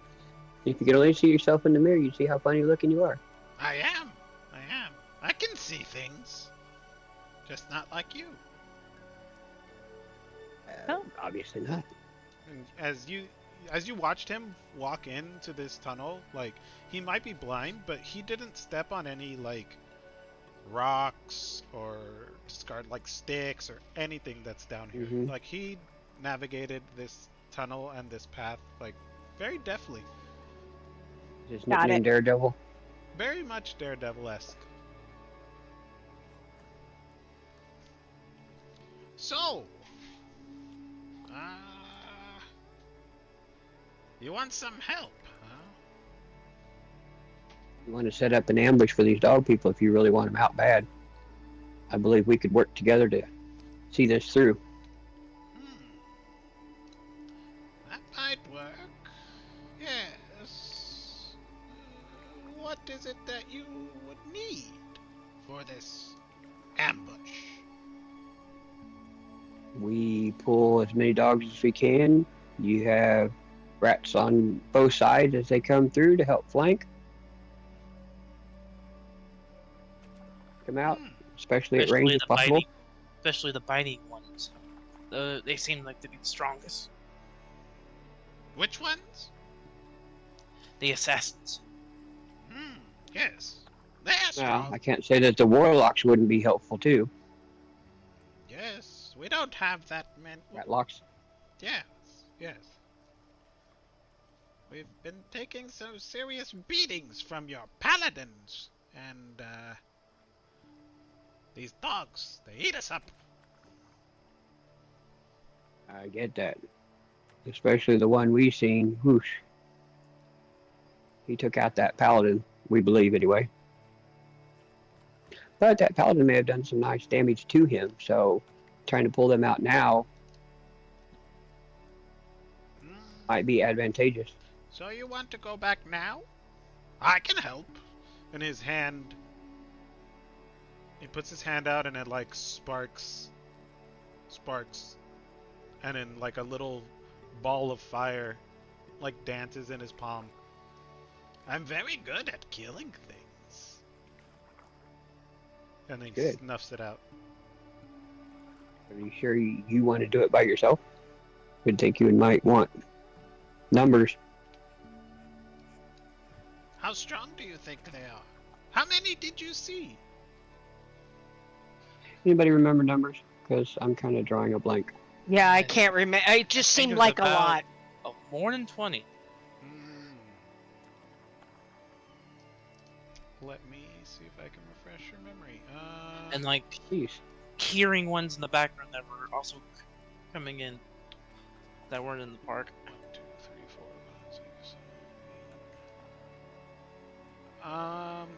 [SPEAKER 2] If you could only see yourself in the mirror, you'd see how funny looking you are.
[SPEAKER 1] I am. I am. I can see things. Just not like you.
[SPEAKER 2] Obviously not.
[SPEAKER 1] And as you watched him walk into this tunnel, like he might be blind, but he didn't step on any like rocks or discard like sticks or anything that's down here.
[SPEAKER 2] Mhm.
[SPEAKER 1] Like he navigated this tunnel and this path like very deftly,
[SPEAKER 2] His
[SPEAKER 3] Got
[SPEAKER 2] nickname
[SPEAKER 3] it.
[SPEAKER 2] Daredevil.
[SPEAKER 1] very much Daredevil-esque. So, you want some help, huh?
[SPEAKER 2] You want to set up an ambush for these dog people if you really want them out bad. I believe we could work together to see this through.
[SPEAKER 1] That might work. Yes. What is it that you would need for this ambush?
[SPEAKER 2] We pull as many dogs as we can. You have rats on both sides as they come through to help flank. Come out, especially at range if possible.
[SPEAKER 4] Especially the biting ones. They seem like to be the strongest.
[SPEAKER 1] Which ones?
[SPEAKER 4] The assassins.
[SPEAKER 1] Yes. They're
[SPEAKER 2] Well,
[SPEAKER 1] strong.
[SPEAKER 2] I can't say that the warlocks wouldn't be helpful too.
[SPEAKER 1] Yes. We don't have that many.
[SPEAKER 2] Ratlocks.
[SPEAKER 1] Yes. Yes. We've been taking some serious beatings from your paladins. And, these dogs, they eat us up.
[SPEAKER 2] I get that. Especially the one we seen. Whoosh. He took out that paladin, we believe anyway. But that paladin may have done some nice damage to him, so trying to pull them out now might be advantageous.
[SPEAKER 1] So you want to go back now? I can help. And his hand... He puts his hand out and it like sparks. And then like a little ball of fire like dances in his palm. I'm very good at killing things. And then he snuffs it out.
[SPEAKER 2] Are you sure you want to do it by yourself? Would think you might want numbers.
[SPEAKER 1] How strong do you think they are? How many did you see?
[SPEAKER 2] Anybody remember numbers? Because I'm kind of drawing a blank.
[SPEAKER 3] Yeah, I can't remember. It just
[SPEAKER 4] I think
[SPEAKER 3] seemed
[SPEAKER 4] it was
[SPEAKER 3] like a
[SPEAKER 4] about-
[SPEAKER 3] lot.
[SPEAKER 4] Oh, more than 20.
[SPEAKER 1] Let me see if I can refresh your memory.
[SPEAKER 4] And like
[SPEAKER 2] Please.
[SPEAKER 4] hearing ones in the background that were also coming in that weren't in the park.
[SPEAKER 1] 1, 2, 3, 4, 5, 6, 7, 8.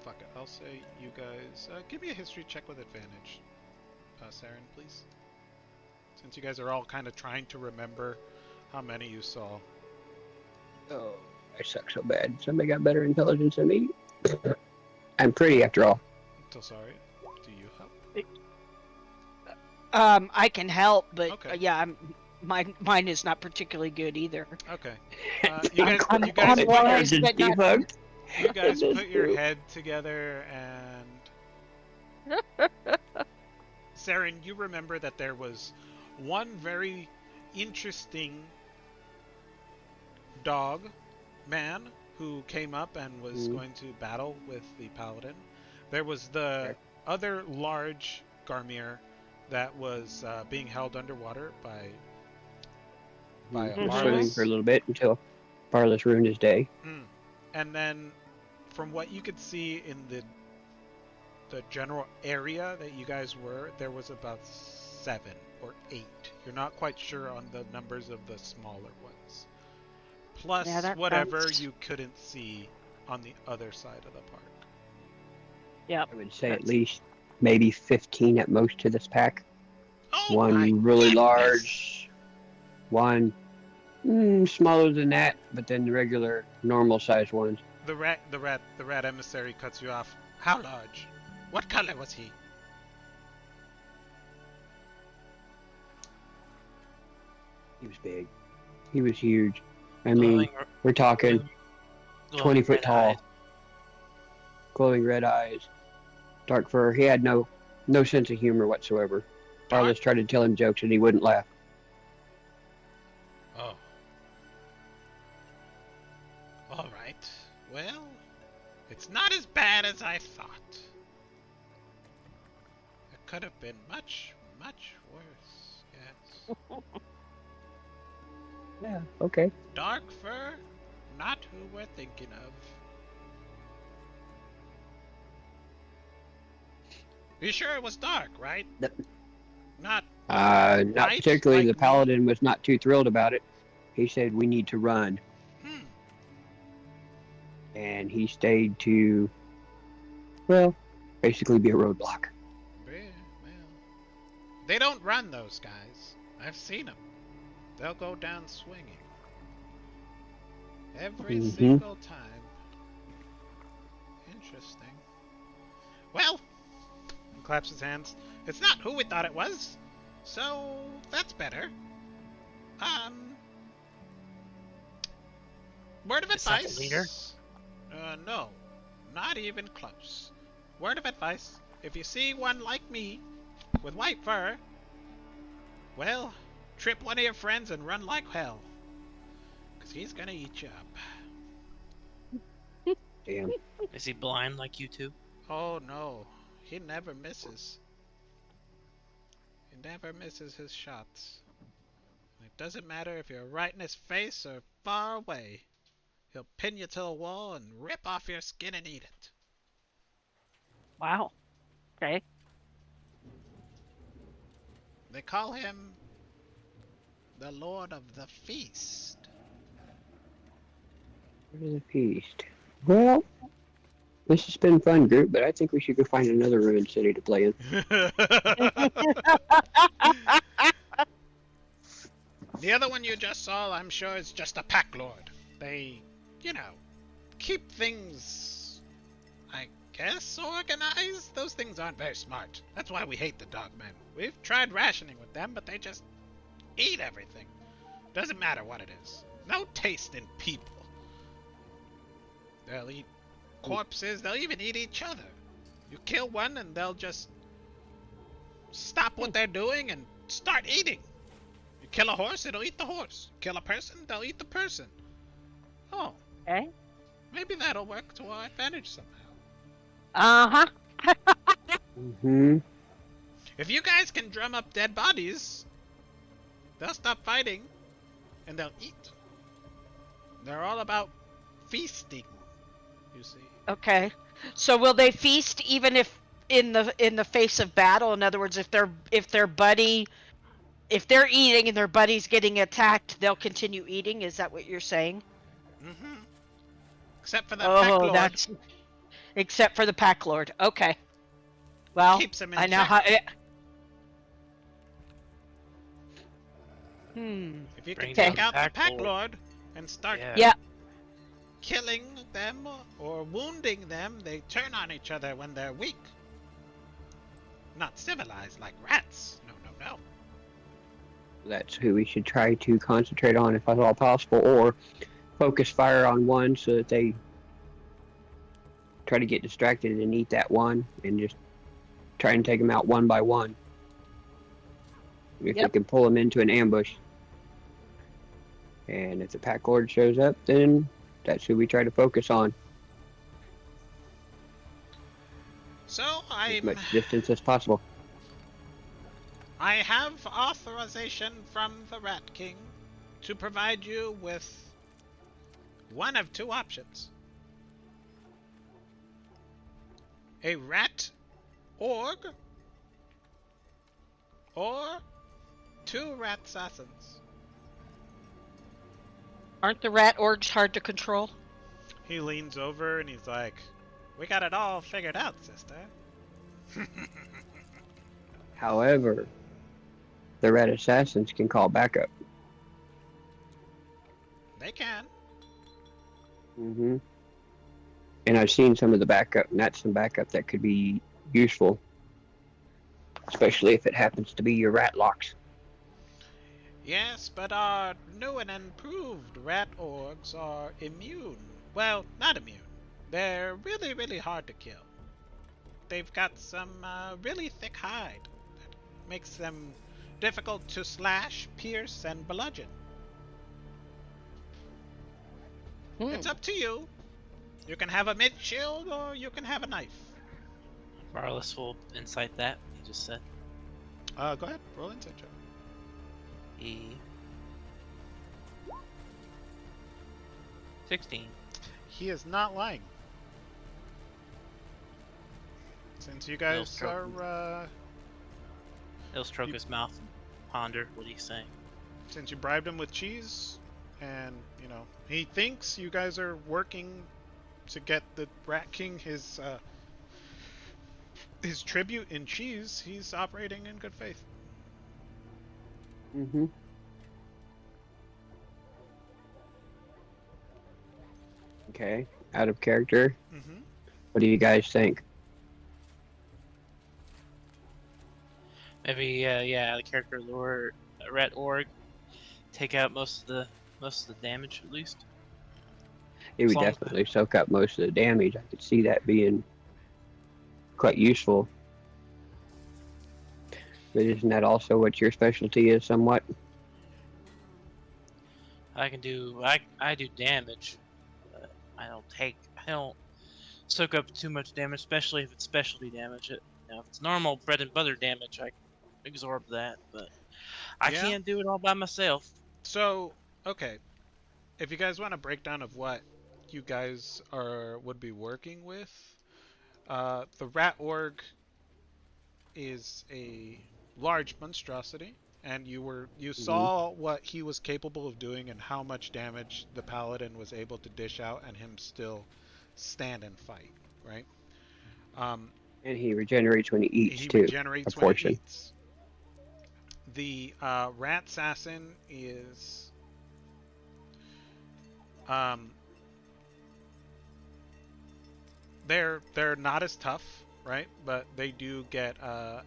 [SPEAKER 1] Fuck it. I'll say you guys. Give me a history check with advantage, Saren, please. Since you guys are all kind of trying to remember how many you saw.
[SPEAKER 2] Oh, I suck so bad. Somebody got better intelligence than me. I'm pretty after all.
[SPEAKER 1] So sorry. Do you help?
[SPEAKER 3] I can help, but
[SPEAKER 1] Okay.
[SPEAKER 3] yeah, mine is not particularly good either.
[SPEAKER 1] Okay. You guys,
[SPEAKER 3] I'm
[SPEAKER 1] you guys,
[SPEAKER 3] wise, but not-
[SPEAKER 1] you guys
[SPEAKER 2] That's
[SPEAKER 1] put your
[SPEAKER 2] true.
[SPEAKER 1] head together and Saren, you remember that there was one very interesting dog man who came up and was going to battle with the paladin. There was the other large Garmir that was being held underwater by a
[SPEAKER 2] Swimming
[SPEAKER 1] Barlas.
[SPEAKER 2] for a little bit until Barlas ruined his day.
[SPEAKER 1] And then from what you could see in the general area that you guys were, there was about 7 or 8. You're not quite sure on the numbers of the smaller ones. Plus
[SPEAKER 3] Yeah,
[SPEAKER 1] whatever
[SPEAKER 3] sounds-
[SPEAKER 1] you couldn't see on the other side of the park.
[SPEAKER 3] Yep.
[SPEAKER 2] I would say at least maybe 15 at most to this pack.
[SPEAKER 1] Oh
[SPEAKER 2] One
[SPEAKER 1] my
[SPEAKER 2] really
[SPEAKER 1] goodness.
[SPEAKER 2] large, One smaller than that, but then the regular normal sized ones.
[SPEAKER 1] The rat emissary cuts you off. How large? What color was he?
[SPEAKER 2] He was big. He was huge. I mean,
[SPEAKER 4] Glowing,
[SPEAKER 2] we're talking
[SPEAKER 4] glowing
[SPEAKER 2] 20 foot
[SPEAKER 4] red
[SPEAKER 2] tall,
[SPEAKER 4] eyes.
[SPEAKER 2] glowing red eyes, dark fur. He had no sense of humor whatsoever.
[SPEAKER 1] Dark?
[SPEAKER 2] Arliss tried to tell him jokes and he wouldn't laugh.
[SPEAKER 1] Oh. All right. Well, it's not as bad as I thought. It could have been much, much worse. Yes.
[SPEAKER 2] Yeah, okay.
[SPEAKER 1] Dark fur? Not who we're thinking of. You sure it was dark, right?
[SPEAKER 2] Yep.
[SPEAKER 1] Not
[SPEAKER 2] Not
[SPEAKER 1] white
[SPEAKER 2] particularly.
[SPEAKER 1] like
[SPEAKER 2] The
[SPEAKER 1] me?
[SPEAKER 2] paladin was not too thrilled about it. He said, "We need to run,"
[SPEAKER 1] Hmm.
[SPEAKER 2] and he stayed to, well, basically be a roadblock.
[SPEAKER 1] Well, they don't run, those guys. I've seen them. They'll go down swinging. Every single time. Interesting. Well, he claps his hands. It's not who we thought it was. So, that's better. Word of
[SPEAKER 4] It's not
[SPEAKER 1] advice.
[SPEAKER 4] the leader?
[SPEAKER 1] No. Not even close. Word of advice. If you see one like me, with white fur, well, trip one of your friends and run like hell. Because he's gonna eat you up.
[SPEAKER 2] Damn.
[SPEAKER 4] Is he blind like you two?
[SPEAKER 1] Oh no, he never misses. He never misses his shots. It doesn't matter if you're right in his face or far away. He'll pin you to the wall and rip off your skin and eat it.
[SPEAKER 3] Wow. Okay.
[SPEAKER 1] They call him the Lord of the Feast.
[SPEAKER 2] Where's the feast? Well, this has been fun, group, but I think we should go find another ruined city to play in.
[SPEAKER 1] The other one you just saw, I'm sure, is just a pack lord. They, you know, keep things, I guess, organized. Those things aren't very smart. That's why we hate the dogmen. We've tried rationing with them, but they just eat everything. Doesn't matter what it is. No taste in people. They'll eat corpses. They'll even eat each other. You kill one and they'll just stop what they're doing and start eating. You kill a horse, it'll eat the horse. Kill a person, they'll eat the person. Oh,
[SPEAKER 3] Okay.
[SPEAKER 1] maybe that'll work to our advantage somehow.
[SPEAKER 3] Uh-huh.
[SPEAKER 2] Hmm.
[SPEAKER 1] If you guys can drum up dead bodies, they'll stop fighting and they'll eat. They're all about feasting, you see.
[SPEAKER 3] Okay. So will they feast even if in the face of battle? In other words, if they're eating and their buddy's getting attacked, they'll continue eating. Is that what you're saying?
[SPEAKER 1] Mm-hmm. Except for that pack lord.
[SPEAKER 3] That's except for the pack lord. Okay. Well,
[SPEAKER 1] Keeps him in
[SPEAKER 3] I know
[SPEAKER 1] check.
[SPEAKER 3] how.
[SPEAKER 1] If you
[SPEAKER 4] Bring
[SPEAKER 1] can
[SPEAKER 4] down
[SPEAKER 1] take out the
[SPEAKER 4] pack
[SPEAKER 1] pack
[SPEAKER 4] lord.
[SPEAKER 1] lord and start
[SPEAKER 3] Yeah.
[SPEAKER 1] killing them or wounding them, they turn on each other when they're weak. Not civilized like rats. No, no, no.
[SPEAKER 2] That's who we should try to concentrate on if at all possible, or focus fire on one so that they try to get distracted and eat that one and just try and take them out one by one. If we
[SPEAKER 3] Yep.
[SPEAKER 2] can pull them into an ambush. And if the pack lord shows up, then that's who we try to focus on.
[SPEAKER 1] So
[SPEAKER 2] As much distance as possible.
[SPEAKER 1] I have authorization from the Rat King to provide you with one of two options. A rat org or 2 rat assassins.
[SPEAKER 3] Aren't the rat orgs hard to control?
[SPEAKER 1] He leans over and he's like, "We got it all figured out, sister."
[SPEAKER 2] However, the red assassins can call backup.
[SPEAKER 1] They can.
[SPEAKER 2] Mm-hmm. And I've seen some of the backup, and that's some backup that could be useful, especially if it happens to be your rat locks.
[SPEAKER 1] Yes, but our new and improved rat orgs are immune. Well, not immune. They're really, really hard to kill. They've got some really thick hide that makes them difficult to slash, pierce, and bludgeon. It's up to you. You can have a mid shield or you can have a knife.
[SPEAKER 4] Marlis will incite that. He just said.
[SPEAKER 1] Go ahead, roll insight check.
[SPEAKER 4] E. 16.
[SPEAKER 1] He is not lying. Since you guys are,
[SPEAKER 4] He'll stroke his mouth and ponder what he's saying.
[SPEAKER 1] since you bribed him with cheese, and he thinks you guys are working to get the Rat King his tribute in cheese, he's operating in good faith.
[SPEAKER 2] Mm-hmm. Okay, out of character.
[SPEAKER 1] Mm-hmm.
[SPEAKER 2] What do you guys think?
[SPEAKER 4] Maybe, the character lure rat org take out most of the damage at least.
[SPEAKER 2] It would
[SPEAKER 4] As long-
[SPEAKER 2] definitely soak up most of the damage. I could see that being quite useful. But isn't that also what your specialty is, somewhat?
[SPEAKER 4] I can do I do damage. But I don't soak up too much damage, especially if it's specialty damage. If it's normal bread and butter damage, I can absorb that, but I
[SPEAKER 1] Yeah.
[SPEAKER 4] can't do it all by myself.
[SPEAKER 1] So, okay, if you guys want a breakdown of what you guys would be working with, the Rat Org is a large monstrosity, and you saw what he was capable of doing and how much damage the Paladin was able to dish out, and him still stand and fight, right?
[SPEAKER 2] And he regenerates when he eats,
[SPEAKER 1] He
[SPEAKER 2] too.
[SPEAKER 1] regenerates
[SPEAKER 2] a
[SPEAKER 1] when he
[SPEAKER 2] portion.
[SPEAKER 1] eats. The Rat Assassin is they're not as tough, right? But they do get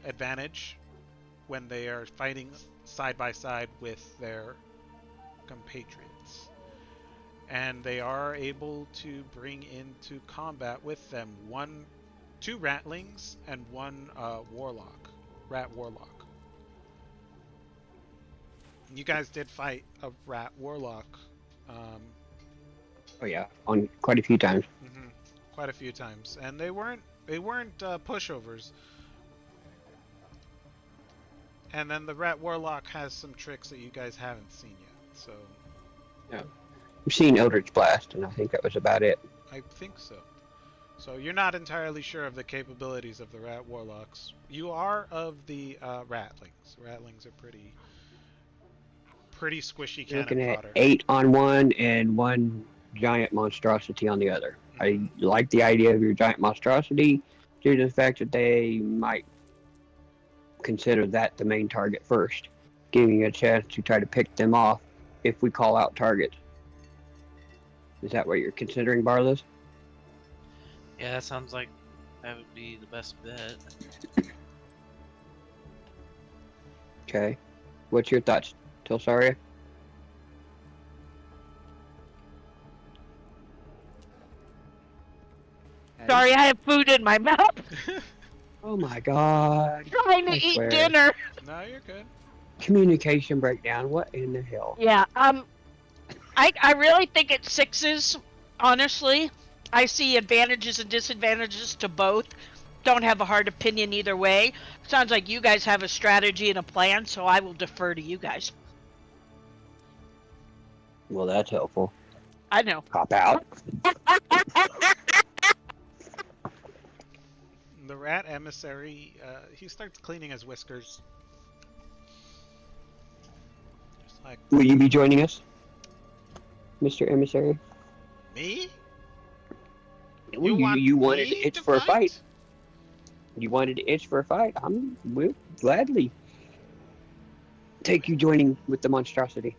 [SPEAKER 1] advantage when they are fighting side by side with their compatriots, and they are able to bring into combat with them two ratlings and one rat warlock. You guys did fight a rat warlock.
[SPEAKER 2] Oh yeah, on quite a few times.
[SPEAKER 1] Mm-hmm. Quite a few times, and they weren't pushovers. And then the Rat Warlock has some tricks that you guys haven't seen yet, so
[SPEAKER 2] We've seen Eldritch Blast, and I think that was about it.
[SPEAKER 1] I think so. So you're not entirely sure of the capabilities of the Rat Warlocks. You are of the Ratlings. Ratlings are pretty squishy
[SPEAKER 2] You're looking
[SPEAKER 1] cannon
[SPEAKER 2] at
[SPEAKER 1] fodder.
[SPEAKER 2] 8 on one and one giant monstrosity on the other.
[SPEAKER 1] Mhm.
[SPEAKER 2] I like the idea of your giant monstrosity due to the fact that they might consider that the main target first, giving you a chance to try to pick them off if we call out targets. Is that what you're considering, Barlos?
[SPEAKER 4] Yeah, that sounds like that would be the best bet.
[SPEAKER 2] Okay. What's your thoughts, Tilsaria?
[SPEAKER 3] Sorry, I have food in my mouth.
[SPEAKER 2] Oh my god.
[SPEAKER 3] Trying to
[SPEAKER 2] I
[SPEAKER 3] eat
[SPEAKER 2] swear.
[SPEAKER 3] dinner.
[SPEAKER 1] No, you're good.
[SPEAKER 2] Communication breakdown. What in the hell?
[SPEAKER 3] Yeah. I really think it's sixes. Honestly, I see advantages and disadvantages to both. Don't have a hard opinion either way. Sounds like you guys have a strategy and a plan, so I will defer to you guys.
[SPEAKER 2] Well, that's helpful.
[SPEAKER 3] I know.
[SPEAKER 2] Cop out.
[SPEAKER 1] The Rat Emissary, he starts cleaning his whiskers. Just like,
[SPEAKER 2] Will you be joining us, Mr. Emissary?
[SPEAKER 1] me?
[SPEAKER 2] Well,
[SPEAKER 1] want
[SPEAKER 2] you wanted
[SPEAKER 1] me
[SPEAKER 2] to itch
[SPEAKER 1] to
[SPEAKER 2] for a
[SPEAKER 1] fight?
[SPEAKER 2] fight. You wanted to itch for a fight. We'll gladly take you joining with the monstrosity.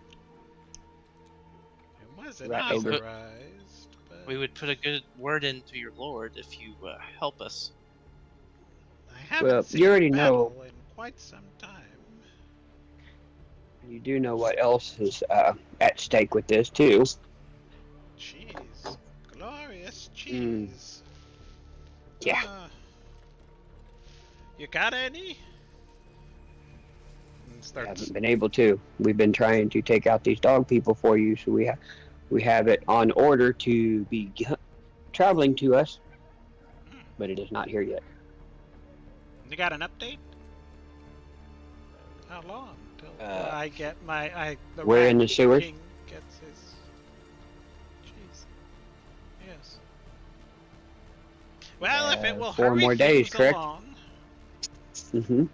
[SPEAKER 1] It was wasn't
[SPEAKER 2] rat ogre.
[SPEAKER 1] authorized, but
[SPEAKER 4] We would put a good word into your lord if you help us.
[SPEAKER 1] I haven't
[SPEAKER 2] Well,
[SPEAKER 1] seen
[SPEAKER 2] you
[SPEAKER 1] a
[SPEAKER 2] already know.
[SPEAKER 1] battle in quite some time.
[SPEAKER 2] You do know what else is at stake with this too.
[SPEAKER 1] Cheese. Glorious
[SPEAKER 2] Mm,
[SPEAKER 1] cheese.
[SPEAKER 2] yeah.
[SPEAKER 1] You got any? And
[SPEAKER 2] We
[SPEAKER 1] starts.
[SPEAKER 2] haven't been able to. We've been trying to take out these dog people for you, so we have it on order to be traveling to us,
[SPEAKER 1] Hmm,
[SPEAKER 2] but it is not here yet.
[SPEAKER 1] you got an update? How long till
[SPEAKER 2] Uh,
[SPEAKER 1] I get the
[SPEAKER 2] we're
[SPEAKER 1] Rat
[SPEAKER 2] in the sewers.
[SPEAKER 1] King gets his cheese? Yes.
[SPEAKER 2] We
[SPEAKER 1] Well, if it
[SPEAKER 2] have
[SPEAKER 1] will
[SPEAKER 2] 4 more
[SPEAKER 1] hurry
[SPEAKER 2] days,
[SPEAKER 1] things
[SPEAKER 2] correct?
[SPEAKER 1] along,
[SPEAKER 2] Mm-hmm.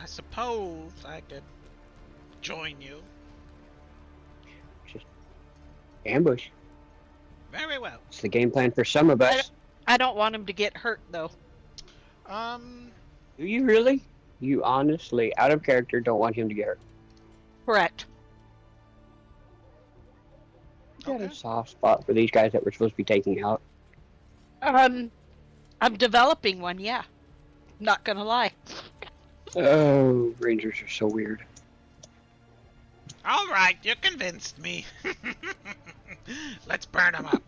[SPEAKER 1] I suppose I could join you.
[SPEAKER 2] Just ambush.
[SPEAKER 1] Very well.
[SPEAKER 2] It's the game plan for some of us.
[SPEAKER 3] I don't want him to get hurt though.
[SPEAKER 1] Um,
[SPEAKER 2] Do you really? You honestly, out of character, don't want him to get hurt.
[SPEAKER 3] Correct.
[SPEAKER 2] You got
[SPEAKER 1] okay.
[SPEAKER 2] a soft spot for these guys that we're supposed to be taking out.
[SPEAKER 3] I'm developing one. Yeah, not gonna lie.
[SPEAKER 2] Oh, Rangers are so weird.
[SPEAKER 1] All right, you convinced me. Let's burn them up.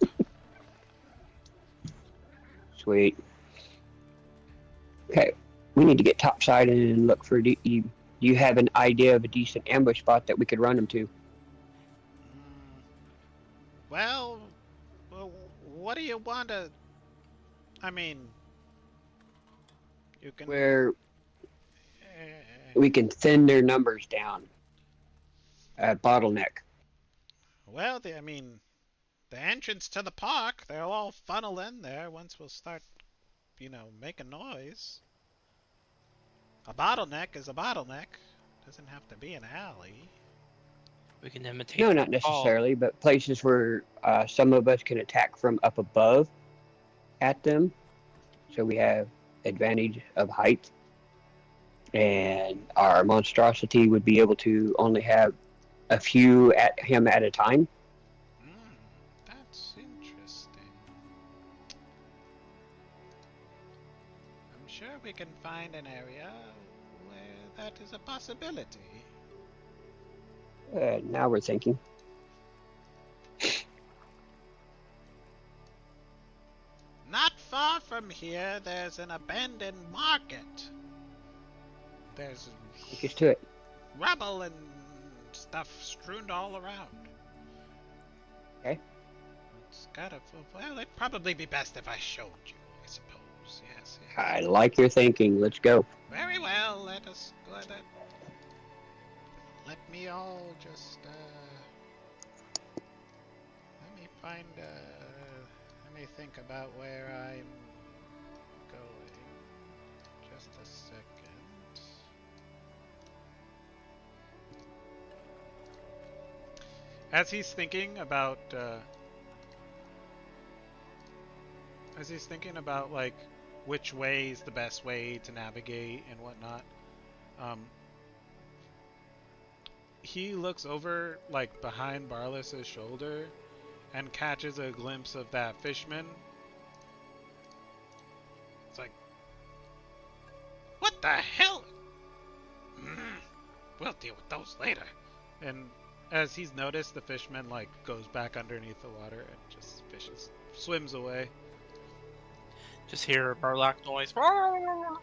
[SPEAKER 2] Sweet. Okay, we need to get topside and look for. You have an idea of a decent ambush spot that we could run them to?
[SPEAKER 1] Mm, well, what do you want to? I mean, you can.
[SPEAKER 2] Where
[SPEAKER 1] Uh,
[SPEAKER 2] we can thin their numbers down at bottleneck.
[SPEAKER 1] well, I mean, the entrance to the park, they'll all funnel in there once we'll start, making noise. A bottleneck is a bottleneck. Doesn't have to be an alley.
[SPEAKER 4] We can imitate
[SPEAKER 2] No,
[SPEAKER 4] their
[SPEAKER 2] not
[SPEAKER 4] call.
[SPEAKER 2] necessarily, but places where some of us can attack from up above at them, so we have advantage of height, and our monstrosity would be able to only have a few at him at a time.
[SPEAKER 1] Hmm, that's interesting. I'm sure we can find an area where that is a possibility.
[SPEAKER 2] Now we're thinking.
[SPEAKER 1] Not far from here, there's an abandoned market. There's
[SPEAKER 2] Take us to it.
[SPEAKER 1] rubble and stuff strewn all around.
[SPEAKER 2] Okay.
[SPEAKER 1] It's gotta. Well, it'd probably be best if I showed you, I suppose. Yes, yes.
[SPEAKER 2] I like your thinking. Let's go.
[SPEAKER 1] Very well, let us go ahead. Let me all just, let me find, let me think about where I'm going. Just a second. As he's thinking about, like, which way is the best way to navigate and whatnot, um, he looks over, like, behind Barlas's shoulder and catches a glimpse of that fishman. It's like, what the hell? We'll deal with those later. And as he's noticed, the fishman, like, goes back underneath the water and just swims away.
[SPEAKER 4] Just hear a Murloc noise.
[SPEAKER 1] Oh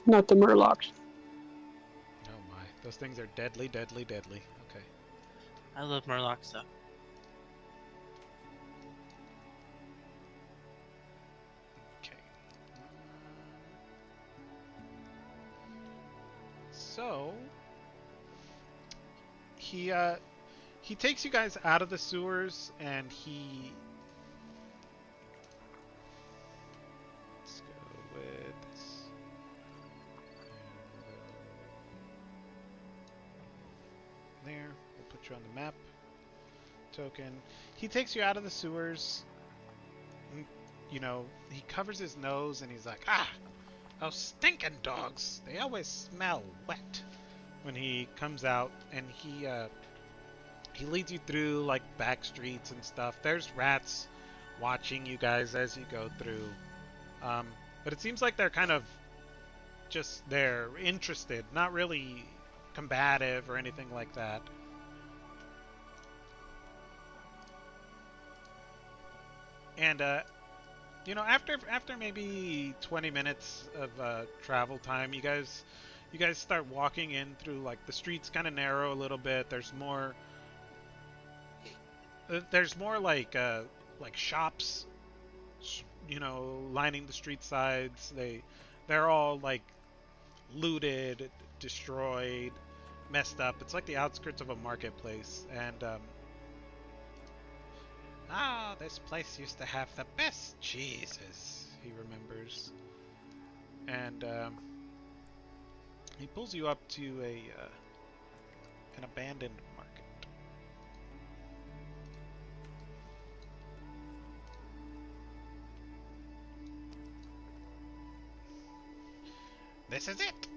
[SPEAKER 2] Not the Murlocs.
[SPEAKER 1] my, those things are deadly, deadly, deadly. Okay.
[SPEAKER 4] I love Murloc stuff.
[SPEAKER 1] Okay. So he takes you guys out of the sewers and let's go with this. There, we'll put you on the map. Token. He takes you out of the sewers. He covers his nose and he's like, ah, those stinking dogs. They always smell wet. when he comes out and he leads you through like back streets and stuff. There's rats watching you guys as you go through, um, but it seems like they're kind of just they're interested, not really combative or anything like that. And after maybe 20 minutes of travel time, you guys start walking in through like the streets kind of narrow a little bit. There's more like shops, lining the street sides. They're all like looted, destroyed, messed up. It's like the outskirts of a marketplace. And this place used to have the best cheeses, he remembers. And he pulls you up to an abandoned market. This is it.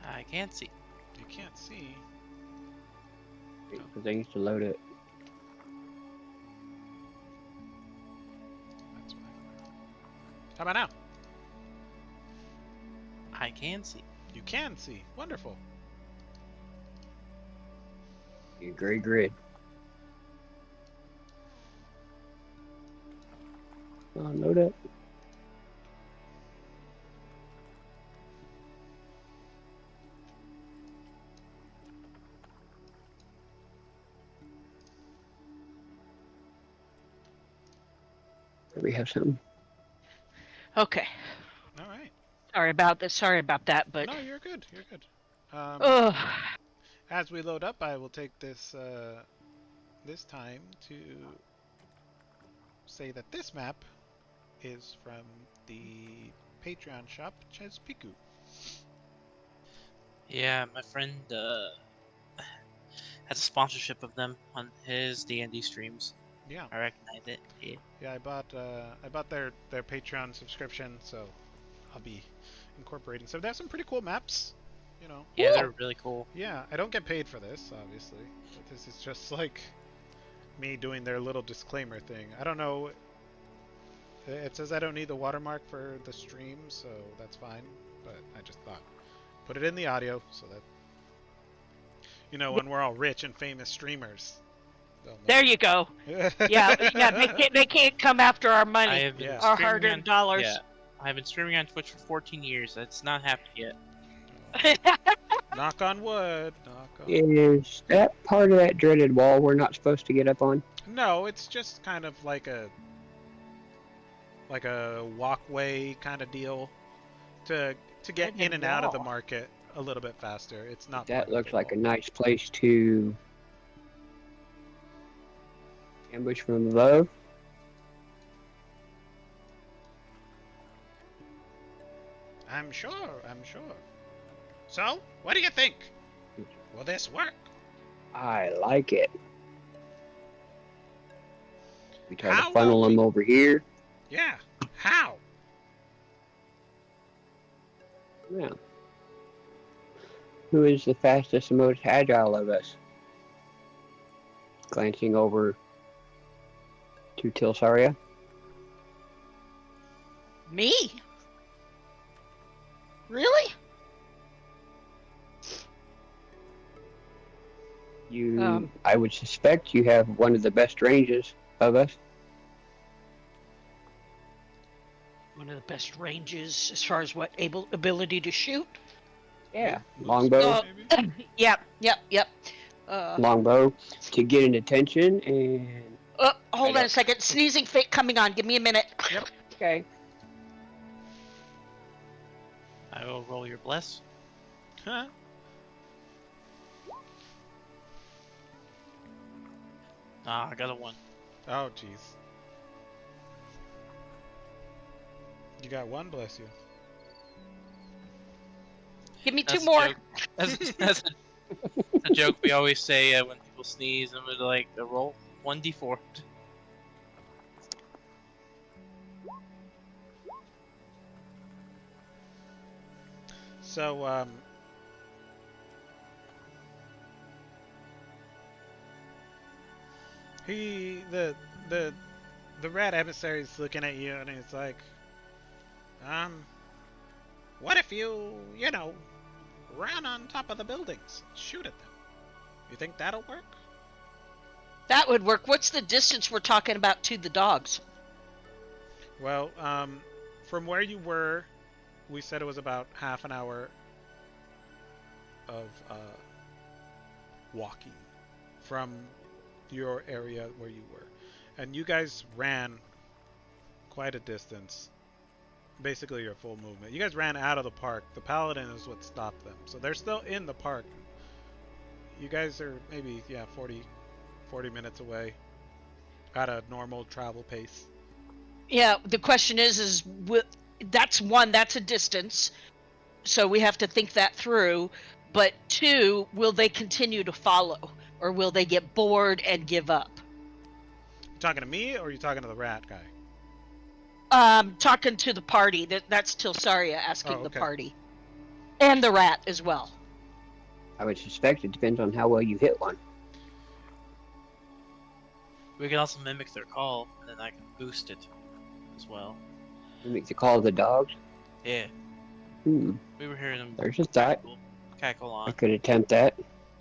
[SPEAKER 4] I can't see.
[SPEAKER 1] You can't see.
[SPEAKER 2] Wait for things to load it.
[SPEAKER 1] That's what How about now?
[SPEAKER 4] I can see.
[SPEAKER 1] You can see. Wonderful.
[SPEAKER 2] Your gray grid. Load up. We have something.
[SPEAKER 3] Okay.
[SPEAKER 1] All right.
[SPEAKER 3] Sorry about this. Sorry about that, but
[SPEAKER 1] No, you're good. You're good.
[SPEAKER 3] ugh.
[SPEAKER 1] As we load up, I will take this time to say that this map is from the Patreon shop Chespiku.
[SPEAKER 4] Yeah, my friend has a sponsorship of them on his D&D streams.
[SPEAKER 1] Yeah.
[SPEAKER 4] I recognize it. Yeah.
[SPEAKER 1] Yeah, I bought their Patreon subscription, so I'll be incorporating. So they have some pretty cool maps,
[SPEAKER 4] Yeah,
[SPEAKER 3] Cool.
[SPEAKER 4] they're really cool.
[SPEAKER 1] Yeah, I don't get paid for this, obviously. But this is just like me doing their little disclaimer thing. I don't know. It says I don't need the watermark for the stream, so that's fine. But I just thought put it in the audio so that when we're all rich and famous streamers.
[SPEAKER 3] There you go. Yeah, they can't come after our
[SPEAKER 4] I
[SPEAKER 3] money,
[SPEAKER 4] have been
[SPEAKER 1] Yeah.
[SPEAKER 3] our
[SPEAKER 4] streaming
[SPEAKER 3] hard-earned
[SPEAKER 4] on,
[SPEAKER 3] dollars.
[SPEAKER 4] Yeah, I've been streaming on Twitch for 14 years. That's not happened yet.
[SPEAKER 1] Knock on wood. Knock on.
[SPEAKER 2] Is that part of that dreaded wall we're not supposed to get up on?
[SPEAKER 1] No, it's just kind of like a walkway kind of deal to get
[SPEAKER 3] Dreaded
[SPEAKER 1] in and out of the
[SPEAKER 3] wall.
[SPEAKER 1] market a little bit faster. It's not.
[SPEAKER 2] That
[SPEAKER 1] part of
[SPEAKER 2] looks
[SPEAKER 1] the
[SPEAKER 2] like a
[SPEAKER 1] wall.
[SPEAKER 2] nice place to ambush from above.
[SPEAKER 1] I'm sure. So, what do you think? Will this work?
[SPEAKER 2] I like it. We try
[SPEAKER 1] How
[SPEAKER 2] to funnel
[SPEAKER 1] will
[SPEAKER 2] them
[SPEAKER 1] we-
[SPEAKER 2] over here.
[SPEAKER 1] Yeah. How?
[SPEAKER 2] Yeah. Who is the fastest and most agile of us? Glancing over to Tilsaria.
[SPEAKER 3] Me? Really?
[SPEAKER 2] You, I would suspect you have one of the best ranges of us.
[SPEAKER 3] One of the best ranges as far as what ability to shoot.
[SPEAKER 2] Yeah,
[SPEAKER 1] Movement
[SPEAKER 2] longbow,
[SPEAKER 1] speed, maybe?
[SPEAKER 3] Yep.
[SPEAKER 2] longbow to get an attention and
[SPEAKER 3] Hold on a second. Sneezing fit coming on. Give me a minute.
[SPEAKER 2] okay.
[SPEAKER 4] I will roll your bless.
[SPEAKER 1] Huh?
[SPEAKER 4] Ah, I got a 1.
[SPEAKER 1] Oh, jeez. You got one, bless you.
[SPEAKER 3] Give me
[SPEAKER 4] That's
[SPEAKER 3] two
[SPEAKER 4] a
[SPEAKER 3] more.
[SPEAKER 4] joke. That's a joke we always say when people sneeze, and we're like, roll 1d4.
[SPEAKER 1] So, he the the rat emissary's looking at you and he's like, um, what if you know, ran on top of the buildings, shoot at them? You think that'll work?
[SPEAKER 3] That would work. What's the distance we're talking about to the dogs?
[SPEAKER 1] Well, from where you were, we said it was about half an hour of walking from your area where you were. And you guys ran quite a distance, basically your full movement. You guys ran out of the park. The paladin is what stopped them. So they're still in the park. You guys are maybe, yeah, 40 minutes away at a normal travel pace.
[SPEAKER 3] Yeah, the question is that's one, that's a distance. So we have to think that through. But two, will they continue to follow? Or will they get bored and give up?
[SPEAKER 1] You talking to me or are you talking to the rat guy?
[SPEAKER 3] Talking to the party. That's Tilsaria asking
[SPEAKER 1] Oh,
[SPEAKER 3] the
[SPEAKER 1] okay.
[SPEAKER 3] party. And the rat as well.
[SPEAKER 2] I would suspect it depends on how well you hit one.
[SPEAKER 4] We can also mimic their call, and then I can boost it as well.
[SPEAKER 2] Mimic the call of the dogs.
[SPEAKER 4] Yeah,
[SPEAKER 2] Hmm.
[SPEAKER 4] we were hearing them
[SPEAKER 2] There's a thought.
[SPEAKER 4] cackle
[SPEAKER 2] I
[SPEAKER 4] on.
[SPEAKER 2] could attempt that.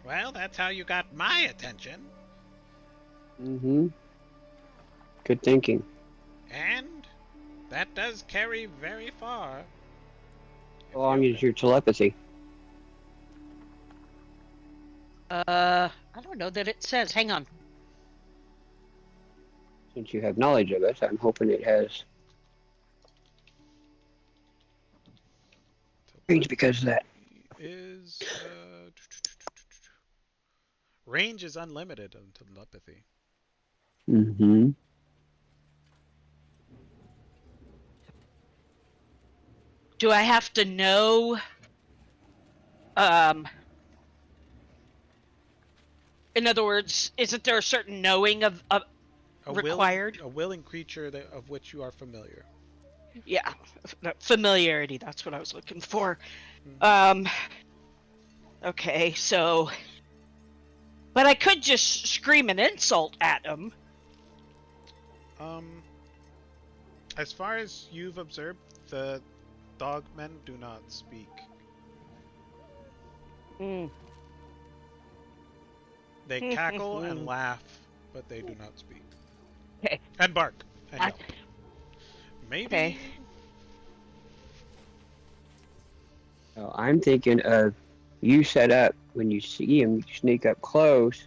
[SPEAKER 1] Well, that's how you got my attention.
[SPEAKER 2] Mm-hmm. Good thinking.
[SPEAKER 1] And that does carry very far.
[SPEAKER 2] How long is your telepathy?
[SPEAKER 3] I don't know that it says. Hang on.
[SPEAKER 2] Since you have knowledge of it, I'm hoping it has range because of that.
[SPEAKER 1] Is range is unlimited on telepathy.
[SPEAKER 2] Mm-hmm.
[SPEAKER 3] Do I have to know? In other words, isn't there a certain knowing of required?
[SPEAKER 1] A willing creature of which you are familiar.
[SPEAKER 3] Yeah, familiarity. That's what I was looking for.
[SPEAKER 1] Mm-hmm.
[SPEAKER 3] Okay, so, but I could just scream an insult at him.
[SPEAKER 1] As far as you've observed, the dogmen do not speak.
[SPEAKER 3] Mm.
[SPEAKER 1] They cackle and laugh, but they do not speak.
[SPEAKER 3] Okay.
[SPEAKER 1] And bark and yell. Maybe.
[SPEAKER 3] Okay.
[SPEAKER 2] So I'm thinking of you set up when you see him, you sneak up close.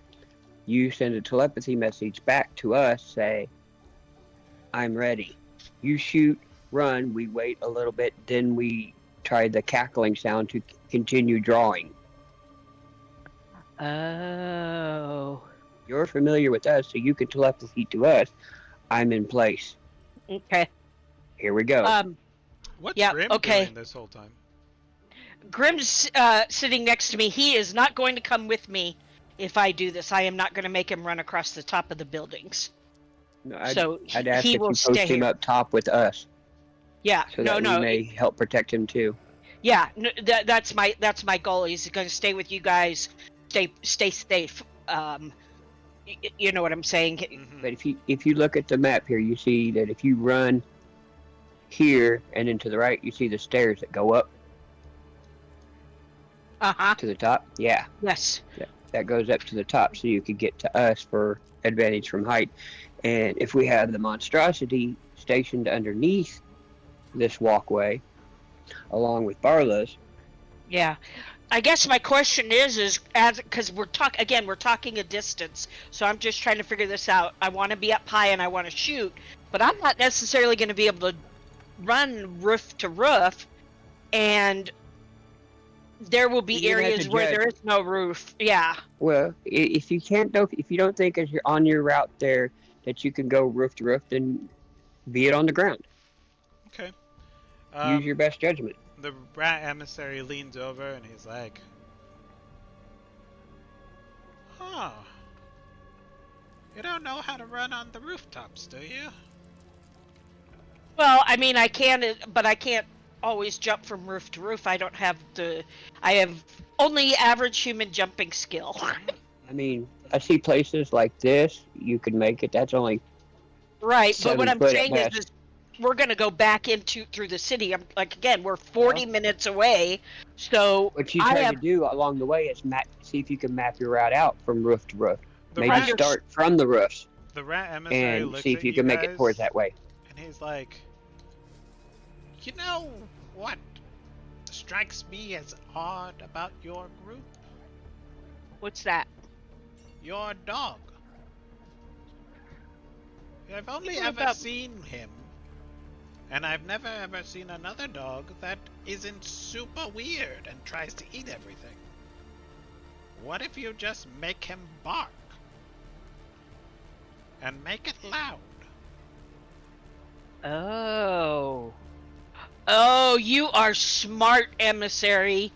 [SPEAKER 2] You send a telepathy message back to us, say, "I'm ready." You shoot, run. We wait a little bit, then we try the cackling sound to continue drawing.
[SPEAKER 3] Oh.
[SPEAKER 2] You're familiar with us, so you can telepathy to us. I'm in place.
[SPEAKER 3] Okay.
[SPEAKER 2] Here we go.
[SPEAKER 1] What's
[SPEAKER 3] yeah,
[SPEAKER 1] Grim
[SPEAKER 3] okay.
[SPEAKER 1] doing this whole time?
[SPEAKER 3] Grim's sitting next to me. He is not going to come with me if I do this. I am not going to make him run across the top of the buildings.
[SPEAKER 2] No, I'd ask
[SPEAKER 3] he
[SPEAKER 2] if
[SPEAKER 3] will
[SPEAKER 2] you
[SPEAKER 3] stay
[SPEAKER 2] post him
[SPEAKER 3] here.
[SPEAKER 2] up top with us,
[SPEAKER 3] Yeah.
[SPEAKER 2] so
[SPEAKER 3] no,
[SPEAKER 2] that
[SPEAKER 3] no.
[SPEAKER 2] we may help protect him too.
[SPEAKER 3] Yeah. No, that's my goal. He's going to stay with you guys. Stay safe. You know what I'm saying?
[SPEAKER 1] Mm-hmm.
[SPEAKER 2] But if you look at the map here, you see that if you run here and then to the right, you see the stairs that go up to the top. Yeah,
[SPEAKER 3] Yes.
[SPEAKER 2] that goes up to the top, so you could get to us for advantage from height. And if we have the monstrosity stationed underneath this walkway, along with Barla's.
[SPEAKER 3] Yeah. I guess my question is because we're talking a distance, so I'm just trying to figure this out. I want to be up high and I want to shoot, but I'm not necessarily going to be able to run roof to roof, and there will be areas where there is no roof. Yeah.
[SPEAKER 2] Well, if you don't think as you're on your route there that you can go roof to roof, then be it on the ground.
[SPEAKER 1] Okay.
[SPEAKER 2] Use your best judgment.
[SPEAKER 1] The rat emissary leans over and he's like, "Huh. You don't know how to run on the rooftops, do you?"
[SPEAKER 3] Well, I mean, I can, but I can't always jump from roof to roof. I don't have the. I have only average human jumping skill.
[SPEAKER 2] I mean, I see places like this. You could make it. That's only
[SPEAKER 3] Right, but what
[SPEAKER 2] 7
[SPEAKER 3] I'm
[SPEAKER 2] foot at
[SPEAKER 3] saying is,
[SPEAKER 2] best.
[SPEAKER 3] we're gonna go back into through the city. I'm like again, we're
[SPEAKER 2] Well,
[SPEAKER 3] 40 minutes away, so
[SPEAKER 2] what you
[SPEAKER 3] I
[SPEAKER 2] try to
[SPEAKER 3] have
[SPEAKER 2] do along the way is see if you can map your route out from roof to roof.
[SPEAKER 1] The
[SPEAKER 2] Maybe
[SPEAKER 1] rat,
[SPEAKER 3] under.
[SPEAKER 2] start from the roofs
[SPEAKER 1] the rat emissary
[SPEAKER 2] and
[SPEAKER 1] looks
[SPEAKER 2] see if
[SPEAKER 1] at
[SPEAKER 2] you
[SPEAKER 1] you
[SPEAKER 2] can make it towards
[SPEAKER 1] guys,
[SPEAKER 2] that way.
[SPEAKER 1] and he's like, "You know what strikes me as odd about your group?
[SPEAKER 3] What's that?
[SPEAKER 1] Your dog. I've only
[SPEAKER 3] What
[SPEAKER 1] ever
[SPEAKER 3] about-
[SPEAKER 1] seen him, and I've never ever seen another dog that isn't super weird and tries to eat everything. What if you just make him bark? And make it loud?"
[SPEAKER 3] Oh. Oh, you are smart, emissary.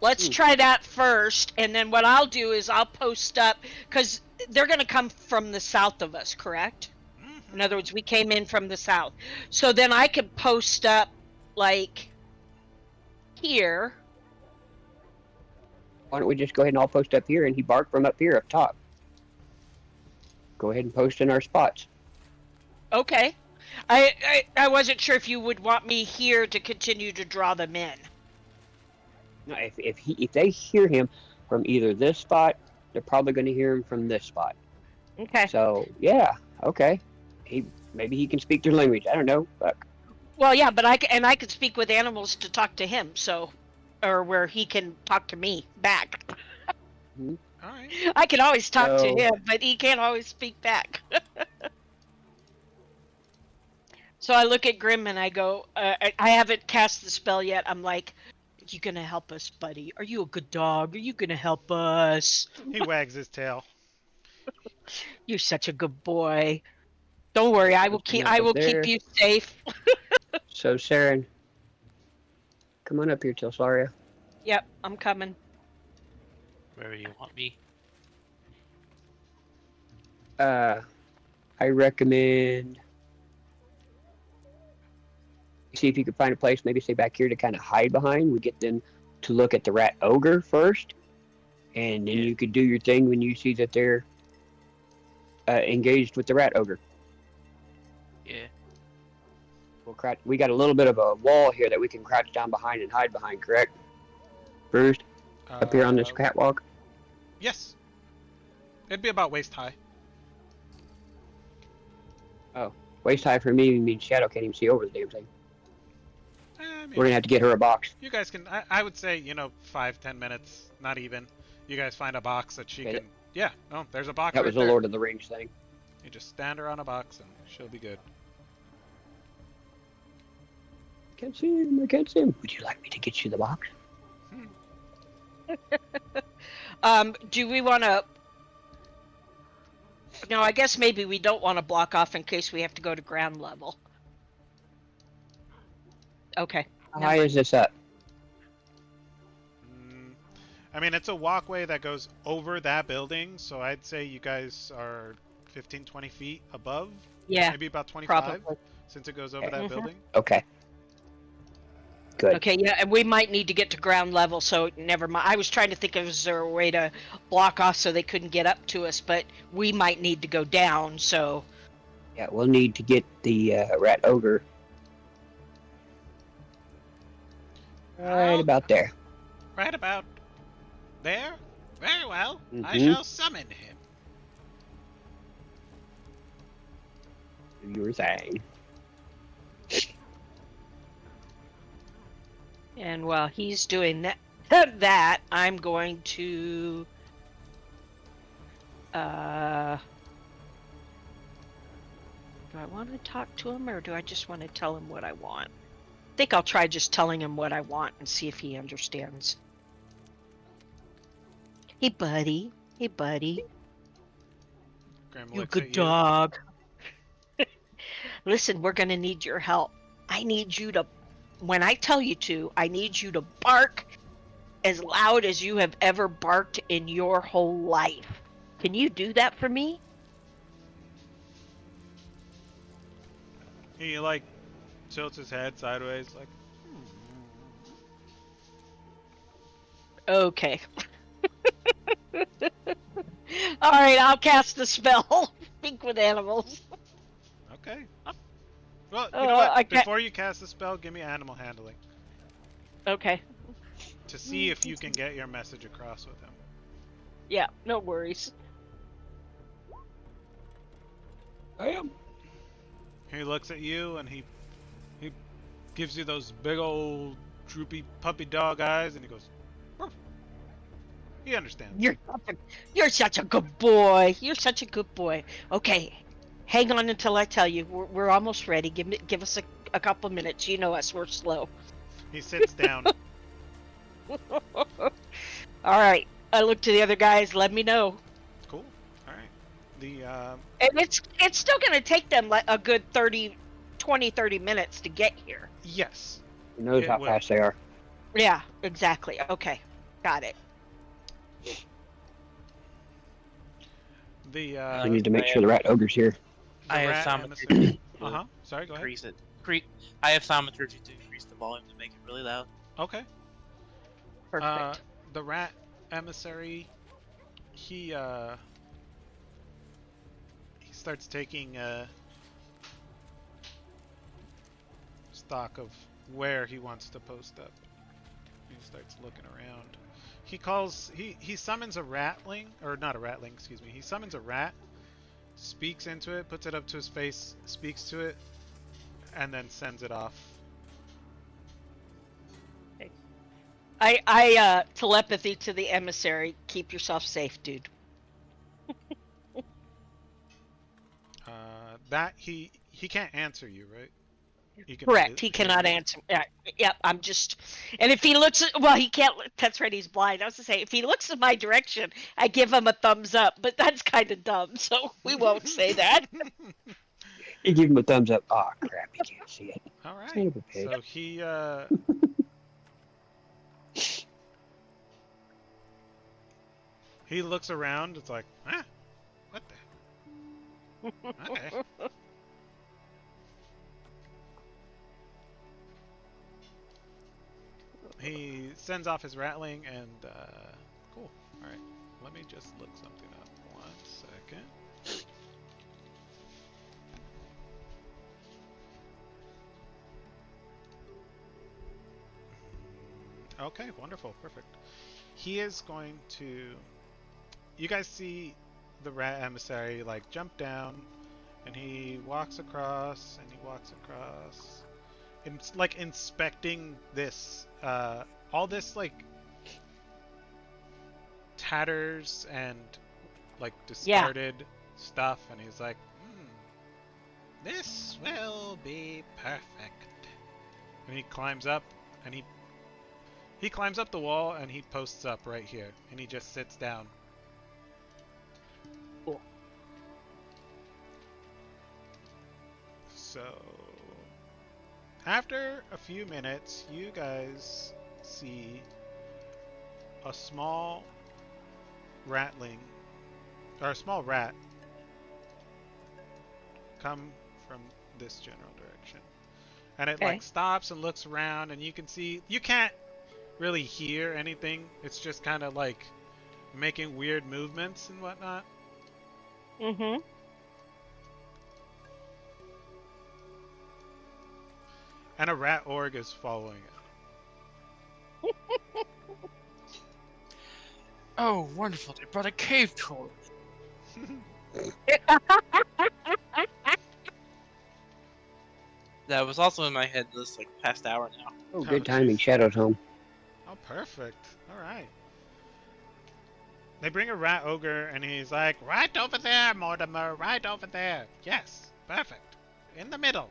[SPEAKER 3] Let's
[SPEAKER 2] Ooh.
[SPEAKER 3] try that first, and then what I'll do is I'll post up, because they're going to come from the south of us, correct? In other words, we came in from the south. So then I could post up, like, here.
[SPEAKER 2] Why don't we just go ahead and all post up here and he bark from up here up top? Go ahead and post in our spots.
[SPEAKER 3] Okay. I wasn't sure if you would want me here to continue to draw them in.
[SPEAKER 2] No, if they hear him from either this spot, they're probably going to hear him from this spot.
[SPEAKER 3] Okay.
[SPEAKER 2] So yeah, okay. Maybe he can speak their language. I don't know. Fuck.
[SPEAKER 3] Well, yeah, but I could speak with animals to talk to him, so, or where he can talk to me back.
[SPEAKER 1] Alright.
[SPEAKER 3] I can always talk to
[SPEAKER 2] So-
[SPEAKER 3] him, but he can't always speak back. So I look at Grim and I go, I haven't cast the spell yet. I'm like, "Are you gonna help us, buddy? Are you a good dog? Are you gonna help us?
[SPEAKER 1] He wags his tail.
[SPEAKER 3] You're such a good boy. Don't worry, I will
[SPEAKER 2] Posting
[SPEAKER 3] keep
[SPEAKER 2] up
[SPEAKER 3] I
[SPEAKER 2] up
[SPEAKER 3] will
[SPEAKER 2] there.
[SPEAKER 3] keep you safe."
[SPEAKER 2] So Saren, come on up here, Tilsaria.
[SPEAKER 3] Yep, I'm coming.
[SPEAKER 4] Where you want me?
[SPEAKER 2] I recommend see if you can find a place, maybe stay back here to kind of hide behind. We get them to look at the rat ogre first, and then you could do your thing when you see that they're engaged with the rat ogre.
[SPEAKER 4] Yeah.
[SPEAKER 2] We got a little bit of a wall here that we can crouch down behind and hide behind, correct? Bruised up here on this catwalk.
[SPEAKER 1] Yes. It'd be about waist high.
[SPEAKER 2] Waist high for me means Shadow can't even see over the damn thing.
[SPEAKER 1] I mean,
[SPEAKER 2] We're gonna have to get her a box.
[SPEAKER 1] you guys can. I would say 5-10 minutes, not even. You guys find a box that she
[SPEAKER 2] Okay,
[SPEAKER 1] can. Yeah. No, there's a box.
[SPEAKER 2] That
[SPEAKER 1] right
[SPEAKER 2] was a
[SPEAKER 1] there.
[SPEAKER 2] Lord of the Rings thing.
[SPEAKER 1] You just stand her on a box and she'll be good.
[SPEAKER 2] Can't see him. I can't see him. Would you like me to get you the box?
[SPEAKER 3] Do we want to? No, I guess maybe we don't want to block off in case we have to go to ground level. Okay.
[SPEAKER 2] How
[SPEAKER 3] never
[SPEAKER 2] high
[SPEAKER 3] mind.
[SPEAKER 2] is this up?
[SPEAKER 1] I mean, it's a walkway that goes over that building, so I'd say you guys are 15-20 feet above.
[SPEAKER 3] Yeah.
[SPEAKER 1] Maybe about 25,
[SPEAKER 3] Probably.
[SPEAKER 1] since it goes over
[SPEAKER 2] Okay.
[SPEAKER 1] that
[SPEAKER 3] Mhm.
[SPEAKER 1] building.
[SPEAKER 2] Okay. Good.
[SPEAKER 3] Okay, yeah, and we might need to get to ground level, so never mind. I was trying to think of is there a way to block off so they couldn't get up to us, but we might need to go down, so
[SPEAKER 2] Yeah, we'll need to get the rat ogre right
[SPEAKER 1] Oh.
[SPEAKER 2] about there.
[SPEAKER 1] Right about there? Very well. I
[SPEAKER 2] Mhm.
[SPEAKER 1] shall summon him.
[SPEAKER 2] Do your thing.
[SPEAKER 3] and while he's doing that I'm going to do I want to talk to him or do I just want to tell him what I want? I think I'll try just telling him what I want and see if he understands. Hey buddy. Hey buddy.
[SPEAKER 1] Grim
[SPEAKER 3] You
[SPEAKER 1] looks
[SPEAKER 3] good
[SPEAKER 1] at
[SPEAKER 3] dog. Listen, we're gonna need your help. I need you to, when I tell you to, I need you to bark as loud as you have ever barked in your whole life. Can you do that for me?
[SPEAKER 1] He tilts his head sideways, like,
[SPEAKER 3] Okay. All right, I'll cast the spell. Speak with animals.
[SPEAKER 1] okay. Well, you know what?
[SPEAKER 3] I can't.
[SPEAKER 1] Before you cast the spell, give me animal handling
[SPEAKER 3] Okay.
[SPEAKER 1] to see if you can get your message across with him.
[SPEAKER 3] Yeah, no worries.
[SPEAKER 2] I am.
[SPEAKER 1] He looks at you and he gives you those big old droopy puppy dog eyes, and he goes, "Ruff." He understands.
[SPEAKER 3] You're such a good boy. You're such a good boy. Okay, hang on until I tell you. We're almost ready. Give us a couple minutes. You know us. We're slow.
[SPEAKER 1] He sits down.
[SPEAKER 3] All right. I look to the other guys. Let me know.
[SPEAKER 1] Cool. All right. The
[SPEAKER 3] And it's still gonna take them like a good 30 minutes to get here.
[SPEAKER 1] yes,
[SPEAKER 2] Who knows
[SPEAKER 1] it
[SPEAKER 2] how
[SPEAKER 1] will.
[SPEAKER 2] fast they are?
[SPEAKER 3] Yeah, exactly. Okay, got it.
[SPEAKER 1] The
[SPEAKER 2] I need to make sure the rat ogre's here.
[SPEAKER 4] I have
[SPEAKER 1] rat
[SPEAKER 4] thaumaturgy
[SPEAKER 1] emissary.
[SPEAKER 4] to
[SPEAKER 1] Uh huh. Sorry. Go ahead.
[SPEAKER 4] increase it. I have thaumaturgy to increase the volume to make it really loud.
[SPEAKER 1] Okay.
[SPEAKER 3] Perfect.
[SPEAKER 1] The rat emissary. He starts taking stock of where he wants to post up. He starts looking around. He summons a ratling, or not a ratling, excuse me. He summons a rat, speaks into it, puts it up to his face, speaks to it, and then sends it off.
[SPEAKER 3] I telepathy to the emissary. Keep yourself safe, dude.
[SPEAKER 1] That he can't answer you, right? He can
[SPEAKER 3] Correct. He
[SPEAKER 1] hear
[SPEAKER 3] cannot
[SPEAKER 1] you.
[SPEAKER 3] answer. Yeah, yep. I'm just. And if he looks, well, he can't. That's right. He's blind. I was to say, if he looks in my direction, I give him a thumbs up. But that's kind of dumb, so we won't say that.
[SPEAKER 2] You give him a thumbs up. Oh crap, you can't see it.
[SPEAKER 1] All
[SPEAKER 2] Son
[SPEAKER 1] right.
[SPEAKER 2] of a pig.
[SPEAKER 1] So he looks around. It's like, ah, what the? Okay. He sends off his rattling and cool. All right. Let me just look something up. 1 second. Okay, wonderful, perfect. He is going to. You guys see the rat emissary like jump down, and he walks across, and he walks across, and like inspecting this, all this like tatters and like
[SPEAKER 3] Yeah.
[SPEAKER 1] discarded stuff, and he's like, "This will be perfect." And he climbs up, and he climbs up the wall, and he posts up right here, and he just sits down.
[SPEAKER 3] Cool.
[SPEAKER 1] So, after a few minutes, you guys see a small ratling, or a small rat, come from this general direction. And it like stops and looks around, and you can see, you can't really hear anything. It's just kind of like making weird movements and whatnot.
[SPEAKER 3] Mm-hmm.
[SPEAKER 1] And a rat org is following it.
[SPEAKER 4] Oh, wonderful! They brought a cave troll. That was also in my head this like past hour now.
[SPEAKER 2] Oh, good timing. Shadow's home.
[SPEAKER 1] Oh, perfect. All right. They bring a rat ogre, and he's like, "Right over there, Mortimer. Right over there. Yes, perfect. In the middle.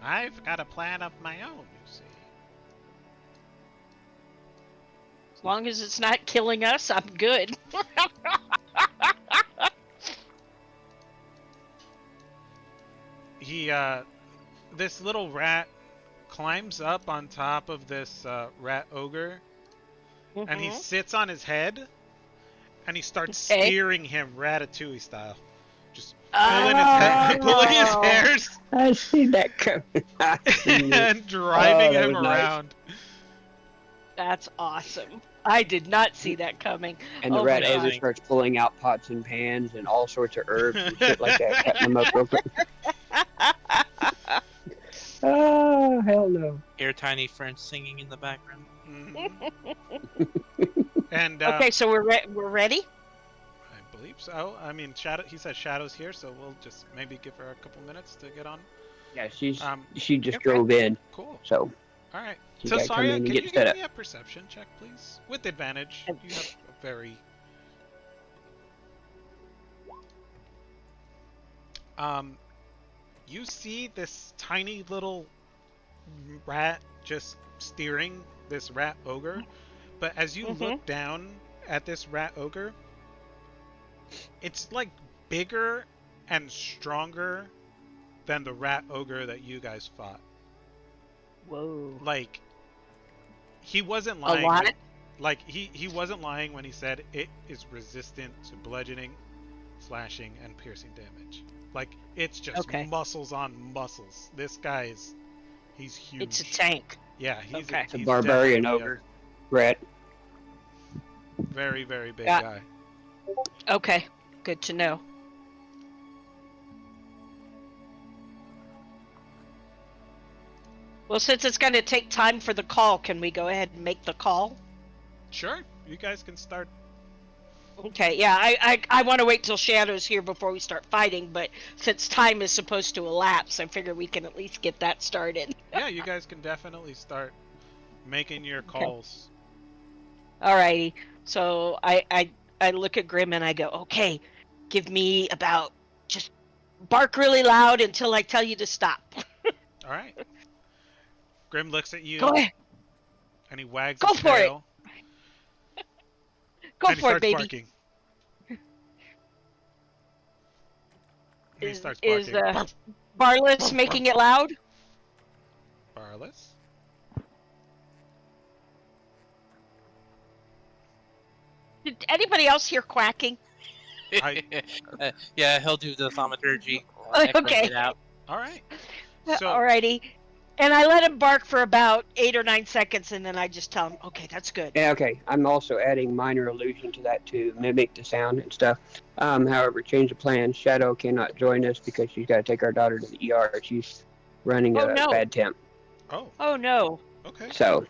[SPEAKER 1] I've got a plan of my own, you see."
[SPEAKER 3] As long as it's not killing us, I'm good.
[SPEAKER 1] He, this little rat climbs up on top of this rat ogre, and he sits on his head, and he starts
[SPEAKER 3] Okay.
[SPEAKER 1] spearing him Ratatouille style. Just pulling his
[SPEAKER 3] Oh,
[SPEAKER 1] hairs
[SPEAKER 2] I see that coming. I seen it.
[SPEAKER 1] and driving
[SPEAKER 2] that
[SPEAKER 1] him
[SPEAKER 2] was nice.
[SPEAKER 1] around.
[SPEAKER 3] that's awesome. I did not see that coming.
[SPEAKER 2] And the
[SPEAKER 3] Oh my
[SPEAKER 2] rat
[SPEAKER 4] Yeah,
[SPEAKER 2] ogre
[SPEAKER 3] god.
[SPEAKER 4] I-
[SPEAKER 2] starts pulling out pots and pans and all sorts of herbs and shit like that, cutting them up real quick. Oh, hell no.
[SPEAKER 4] hear tiny French singing in the background.
[SPEAKER 1] Mhm. And
[SPEAKER 3] Okay, so we're ready.
[SPEAKER 1] I believe so. I mean, Shadow. He said Shadow's here, so we'll just maybe give her a couple minutes to get on.
[SPEAKER 2] Yeah,
[SPEAKER 1] Um,
[SPEAKER 2] she just
[SPEAKER 3] Okay.
[SPEAKER 2] drove in,
[SPEAKER 1] cool.
[SPEAKER 2] so
[SPEAKER 1] All right.
[SPEAKER 2] she's
[SPEAKER 1] So
[SPEAKER 2] got to come in
[SPEAKER 1] Saria,
[SPEAKER 2] and
[SPEAKER 1] can
[SPEAKER 2] get
[SPEAKER 1] you
[SPEAKER 2] set
[SPEAKER 1] give
[SPEAKER 2] up.
[SPEAKER 1] me a perception check, please, with advantage? You have a very you see this tiny little rat just steering this rat ogre, but as you look down at this rat ogre, it's like bigger and stronger than the rat ogre that you guys fought.
[SPEAKER 3] Whoa.
[SPEAKER 1] Like he wasn't
[SPEAKER 3] A
[SPEAKER 1] lying.
[SPEAKER 3] lot?
[SPEAKER 1] Like he wasn't lying when he said it is resistant to bludgeoning, slashing, and piercing damage. Like it's just
[SPEAKER 3] Okay.
[SPEAKER 1] muscles on muscles. This guy he's huge.
[SPEAKER 3] It's a tank.
[SPEAKER 1] Yeah, he's
[SPEAKER 3] Okay.
[SPEAKER 2] It's a
[SPEAKER 1] he's
[SPEAKER 2] barbarian
[SPEAKER 1] definitely
[SPEAKER 2] ogre rat.
[SPEAKER 1] a very very big
[SPEAKER 3] Yeah.
[SPEAKER 1] guy.
[SPEAKER 3] Okay, good to know. Well, since it's going to take time for the call, can we go ahead and make the call?
[SPEAKER 1] Sure, you guys can start.
[SPEAKER 3] Okay, yeah, I want to wait till Shadow's here before we start fighting, but since time is supposed to elapse, I figure we can at least get that started.
[SPEAKER 1] Yeah, you guys can definitely start making your calls.
[SPEAKER 3] Alrighty, so I look at Grim and I go, okay, give me about, just bark really loud until I tell you to stop.
[SPEAKER 1] All right. Grim looks at you
[SPEAKER 3] Go ahead,
[SPEAKER 1] and he wags
[SPEAKER 3] Go
[SPEAKER 1] his
[SPEAKER 3] for it.
[SPEAKER 1] tail
[SPEAKER 3] go
[SPEAKER 1] and he
[SPEAKER 3] for it,
[SPEAKER 1] starts
[SPEAKER 3] baby.
[SPEAKER 1] barking. And he starts
[SPEAKER 3] Is
[SPEAKER 1] barking.
[SPEAKER 3] Barless making it loud?
[SPEAKER 1] Barless.
[SPEAKER 3] Did anybody else hear quacking?
[SPEAKER 4] Yeah, he'll do the thaumaturgy.
[SPEAKER 3] Okay.
[SPEAKER 4] It out.
[SPEAKER 1] All right. So
[SPEAKER 3] Alrighty. And I let him bark for about 8 or 9 seconds, and then I just tell him, okay, that's good.
[SPEAKER 2] Yeah, okay. I'm also adding minor illusion to that to mimic the sound and stuff. However, change of plans. Shadow cannot join us because she's got to take our daughter to the ER. She's running
[SPEAKER 3] Oh,
[SPEAKER 2] a
[SPEAKER 3] no.
[SPEAKER 2] bad temp.
[SPEAKER 3] Oh, no.
[SPEAKER 1] okay.
[SPEAKER 2] So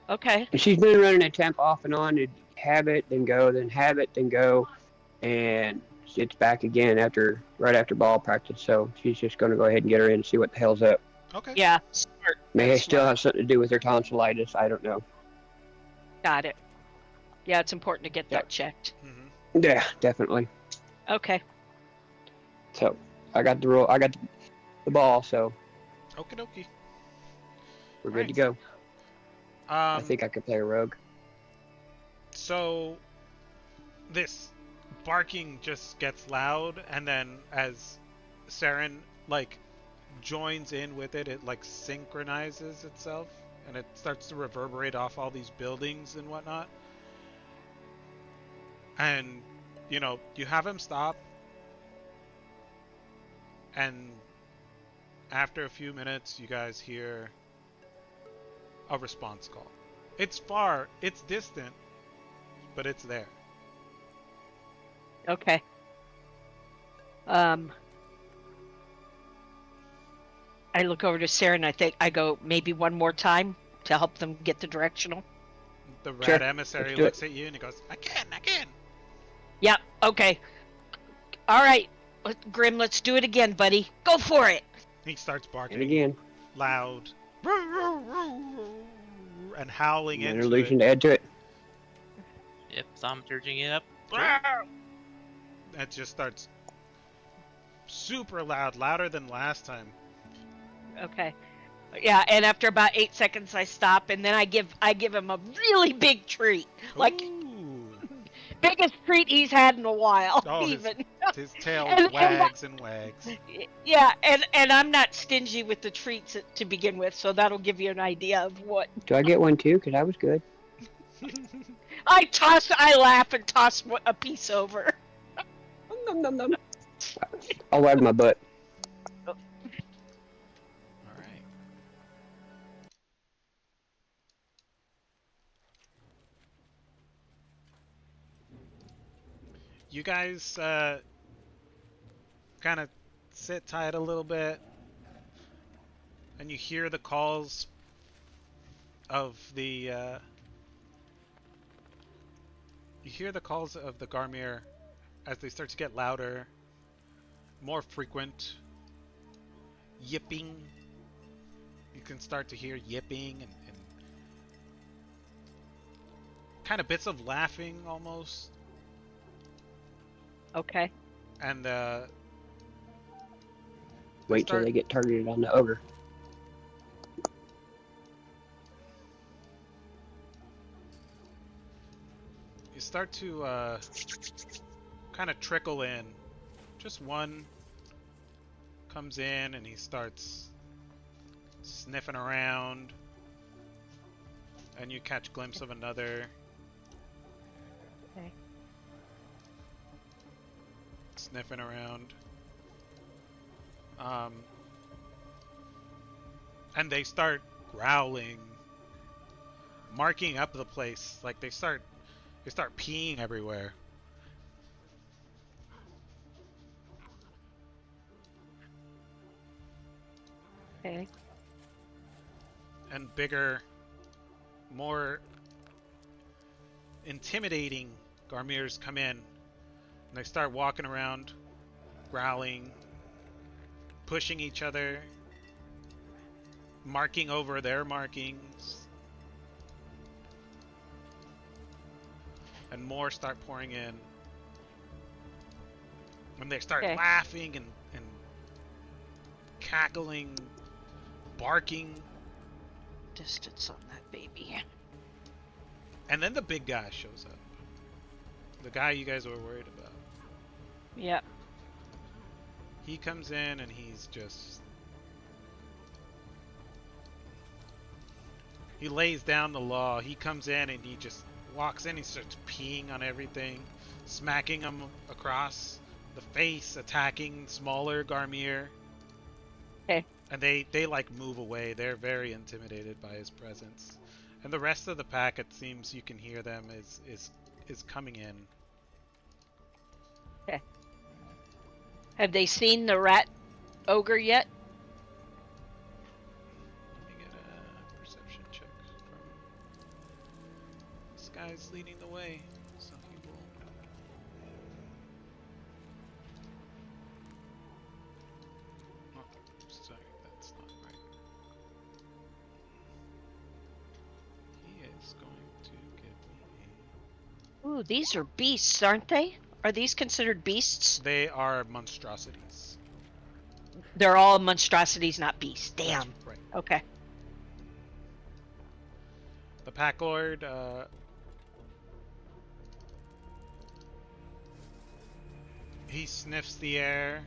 [SPEAKER 3] Okay.
[SPEAKER 2] she's been running a temp off and on. To have it, then go, then have it, then go, and it's back again right after ball practice. So she's just going to go ahead and get her in and see what the hell's up.
[SPEAKER 1] Okay.
[SPEAKER 3] Yeah. Smart.
[SPEAKER 2] May
[SPEAKER 3] That's
[SPEAKER 2] still
[SPEAKER 3] smart.
[SPEAKER 2] have something to do with her tonsillitis. I don't know.
[SPEAKER 3] Got it. Yeah, it's important to get
[SPEAKER 2] Yep.
[SPEAKER 3] that checked.
[SPEAKER 1] Mm-hmm.
[SPEAKER 2] Yeah, definitely.
[SPEAKER 3] Okay.
[SPEAKER 2] So I got the roll. I got the ball. So
[SPEAKER 1] Okie dokie.
[SPEAKER 2] we're
[SPEAKER 1] Right.
[SPEAKER 2] good to go. I
[SPEAKER 1] Um,
[SPEAKER 2] think I could play a rogue.
[SPEAKER 1] so this barking just gets loud, and then as Saren like joins in with it, it like synchronizes itself, and it starts to reverberate off all these buildings and whatnot. And you have him stop, and after a few minutes, you guys hear a response call. It's far, it's distant, but it's there.
[SPEAKER 3] Okay. I look over to Sarah and I go, maybe one more time to help them get the directional.
[SPEAKER 1] The rat
[SPEAKER 2] Sure,
[SPEAKER 1] emissary
[SPEAKER 2] let's do it.
[SPEAKER 1] looks at you and he goes, "Again."
[SPEAKER 3] Yep. Okay. All right. Grim, let's do it again, buddy. Go for it.
[SPEAKER 1] He starts barking
[SPEAKER 2] And again,
[SPEAKER 1] loud and howling
[SPEAKER 2] minor
[SPEAKER 1] into
[SPEAKER 2] illusion
[SPEAKER 1] it.
[SPEAKER 2] to add to it.
[SPEAKER 4] Yep, thaumaturging it up.
[SPEAKER 1] It just starts super loud, louder than last time.
[SPEAKER 3] Okay. Yeah, and after about 8 seconds, I stop, and then I give him a really big treat, like
[SPEAKER 1] Ooh.
[SPEAKER 3] biggest treat he's had in a while,
[SPEAKER 1] Oh,
[SPEAKER 3] even.
[SPEAKER 1] His tail
[SPEAKER 3] And-
[SPEAKER 1] wags and wags.
[SPEAKER 3] Yeah, and I'm not stingy with the treats to begin with, so that'll give you an idea of what
[SPEAKER 2] Do I get one too? Because I was good.
[SPEAKER 3] I laugh and toss a piece over.
[SPEAKER 2] Nom, nom, nom. I'll wag my butt.
[SPEAKER 1] All right. You guys kind of sit tight a little bit, and you hear the calls of the Garmir as they start to get louder, more frequent. Yipping. You can start to hear yipping and kind of bits of laughing almost.
[SPEAKER 3] Okay.
[SPEAKER 1] And
[SPEAKER 2] Wait till they get targeted on the ogre.
[SPEAKER 1] you start to kind of trickle in. Just one comes in and he starts sniffing around, and you catch a glimpse of another.
[SPEAKER 3] Okay.
[SPEAKER 1] Sniffing around. And they start growling, marking up the place. Like they start peeing everywhere.
[SPEAKER 3] Okay.
[SPEAKER 1] And bigger, more intimidating Garmirs come in. And they start walking around, growling, pushing each other, marking over their markings. And more start pouring in. And they start laughing and cackling, barking.
[SPEAKER 3] Distance on that baby.
[SPEAKER 1] And then the big guy shows up. The guy you guys were worried about.
[SPEAKER 3] Yep.
[SPEAKER 1] He comes in and he's just... He lays down the law. He comes in and he just walks in. He starts peeing on everything, smacking them across the face, attacking smaller Garmir.
[SPEAKER 3] Okay.
[SPEAKER 1] And they like move away. They're very intimidated by his presence. And the rest of the pack, it seems you can hear them is coming in.
[SPEAKER 3] Okay. Have they seen the rat ogre yet?
[SPEAKER 1] Let me get a perception check from this guy's leading the way. So he will. Oh, sorry, that's not right. He is going to give me
[SPEAKER 3] Ooh, these are beasts, aren't they? Are these considered beasts?
[SPEAKER 1] They are monstrosities.
[SPEAKER 3] They're all monstrosities, not beasts.
[SPEAKER 1] That's
[SPEAKER 3] Damn.
[SPEAKER 1] right.
[SPEAKER 3] Okay.
[SPEAKER 1] The Pack Lord, he sniffs the air,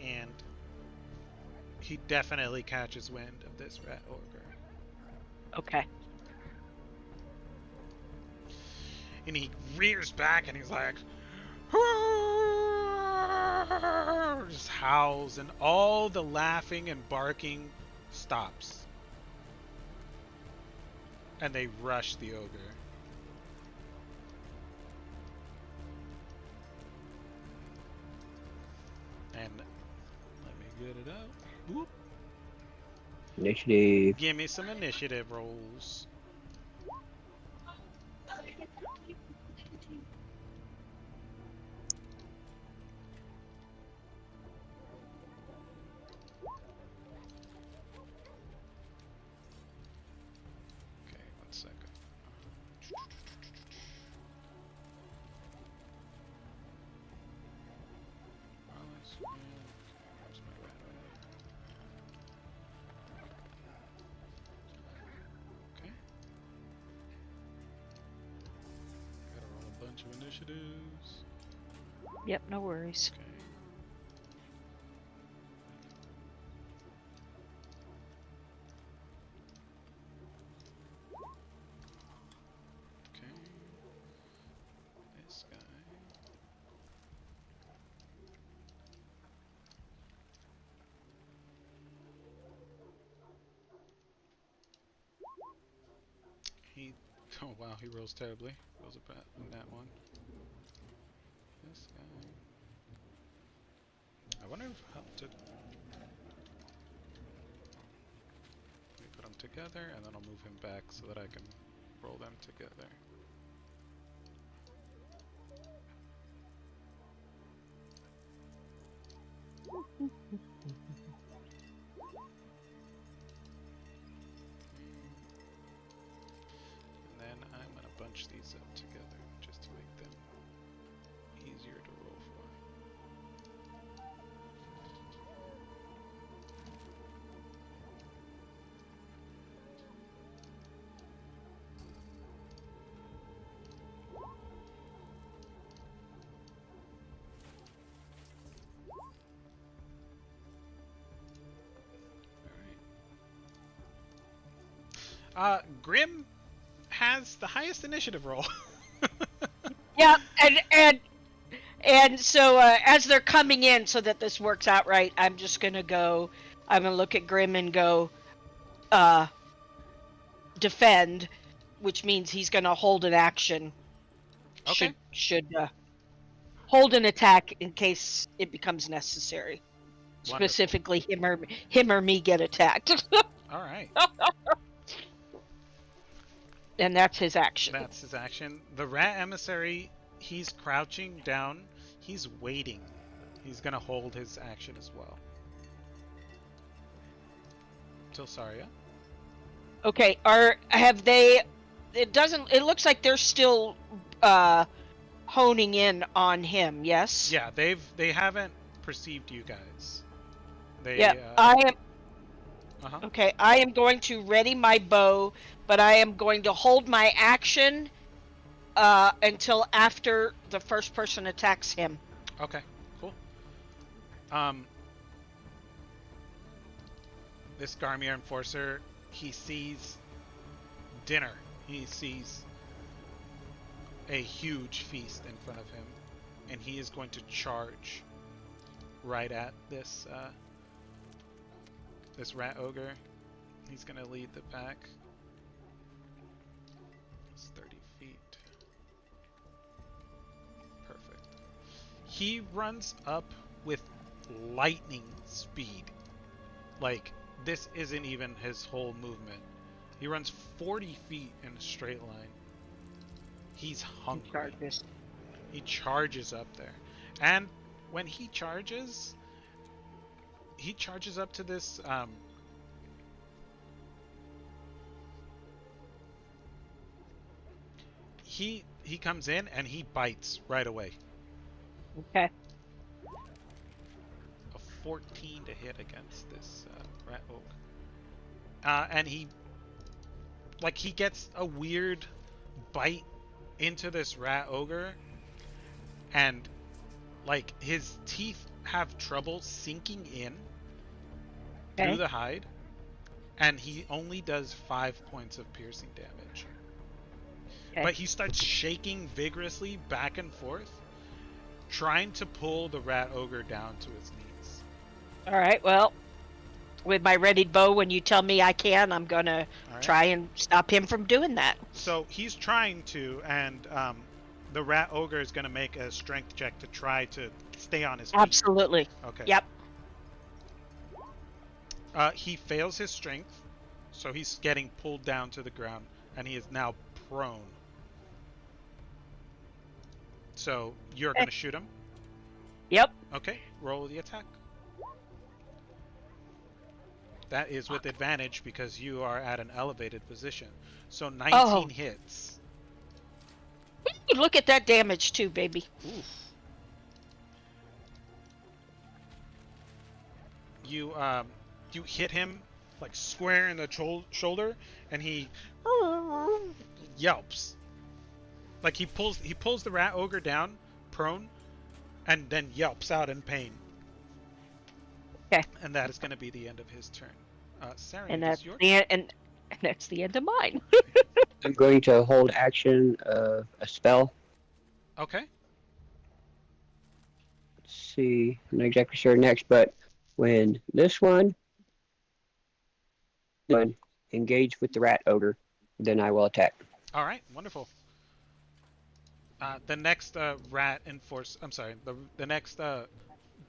[SPEAKER 1] and he definitely catches wind of this rat ogre.
[SPEAKER 3] Okay.
[SPEAKER 1] And he rears back and he's like, just howls, and all the laughing and barking stops. And they rush the ogre. And let me get it up. Whoop.
[SPEAKER 2] Initiative.
[SPEAKER 1] Give me some initiative rolls. Okay, 1 second. Where's my rat over there? Okay. Gotta roll a bunch of initiatives.
[SPEAKER 3] Yep, no worries.
[SPEAKER 1] Okay. Okay. This guy. Oh wow, he rolls terribly. Rolls a nat one. This guy. I wonder how to. Let me put them together, and then I'll move him back so that I can roll them together. And then I'm gonna bunch these up together just to make them easier to roll for. Grim has the highest initiative roll.
[SPEAKER 3] Yeah, and so as they're coming in, so that this works out right, I'm just gonna go. I'm gonna look at Grim and go, defend, which means he's gonna hold an action.
[SPEAKER 1] Okay.
[SPEAKER 3] Should hold an attack in case it becomes necessary.
[SPEAKER 1] Wonderful.
[SPEAKER 3] Specifically, him or me get attacked,
[SPEAKER 1] All right.
[SPEAKER 3] and that's his action.
[SPEAKER 1] That's his action. The rat emissary, he's crouching down. He's waiting. He's gonna hold his action as well. Tilsaria.
[SPEAKER 3] Okay, have they? It doesn't. It looks like they're still honing in on him. Yes.
[SPEAKER 1] Yeah, they haven't perceived you guys. They.
[SPEAKER 3] Yeah, I am.
[SPEAKER 1] Uh-huh.
[SPEAKER 3] Okay, I am going to ready my bow, but I am going to hold my action until after the first person attacks him.
[SPEAKER 1] Okay. Cool. This Garmier enforcer, he sees dinner. He sees a huge feast in front of him, and he is going to charge right at this this rat ogre. He's gonna lead the pack. It's 30 feet. Perfect. He runs up with lightning speed. Like, this isn't even his whole movement. He runs 40 feet in a straight line. He's hungry. He charges up there. And when he charges up to this he comes in and he bites right away.
[SPEAKER 3] Okay.
[SPEAKER 1] A 14 to hit against this rat oak. And he gets a weird bite into this rat ogre, and like his teeth have trouble sinking in through the hide, and he only does 5 points of piercing damage.
[SPEAKER 3] Okay.
[SPEAKER 1] But he starts shaking vigorously back and forth, trying to pull the rat ogre down to his knees.
[SPEAKER 3] All right. Well, with my readied bow, when you tell me I can, I'm gonna try and stop him from doing that.
[SPEAKER 1] So he's trying to, and the rat ogre is gonna make a strength check to try to stay on his feet.
[SPEAKER 3] Absolutely.
[SPEAKER 1] Okay.
[SPEAKER 3] Yep.
[SPEAKER 1] He fails his strength, so he's getting pulled down to the ground, and he is now prone. So you're gonna shoot him?
[SPEAKER 3] Yep.
[SPEAKER 1] Okay, roll the attack. That is with advantage because you are at an elevated position. So 19 hits.
[SPEAKER 3] Look at that damage too, baby.
[SPEAKER 1] Oof. You hit him like square in the shoulder, and he yelps. Like he pulls the rat ogre down, prone, and then yelps out in pain.
[SPEAKER 3] Okay.
[SPEAKER 1] And that is going to be the end of his turn. Sarah,
[SPEAKER 3] And
[SPEAKER 1] it's
[SPEAKER 3] that's
[SPEAKER 1] your
[SPEAKER 3] and that's the end of mine.
[SPEAKER 2] I'm going to hold action of a spell.
[SPEAKER 1] Okay.
[SPEAKER 2] Let's see, I'm not exactly sure next, but when this one engage with the rat ogre, then I will attack.
[SPEAKER 1] All right, wonderful. The next rat enforcer, I'm sorry, the next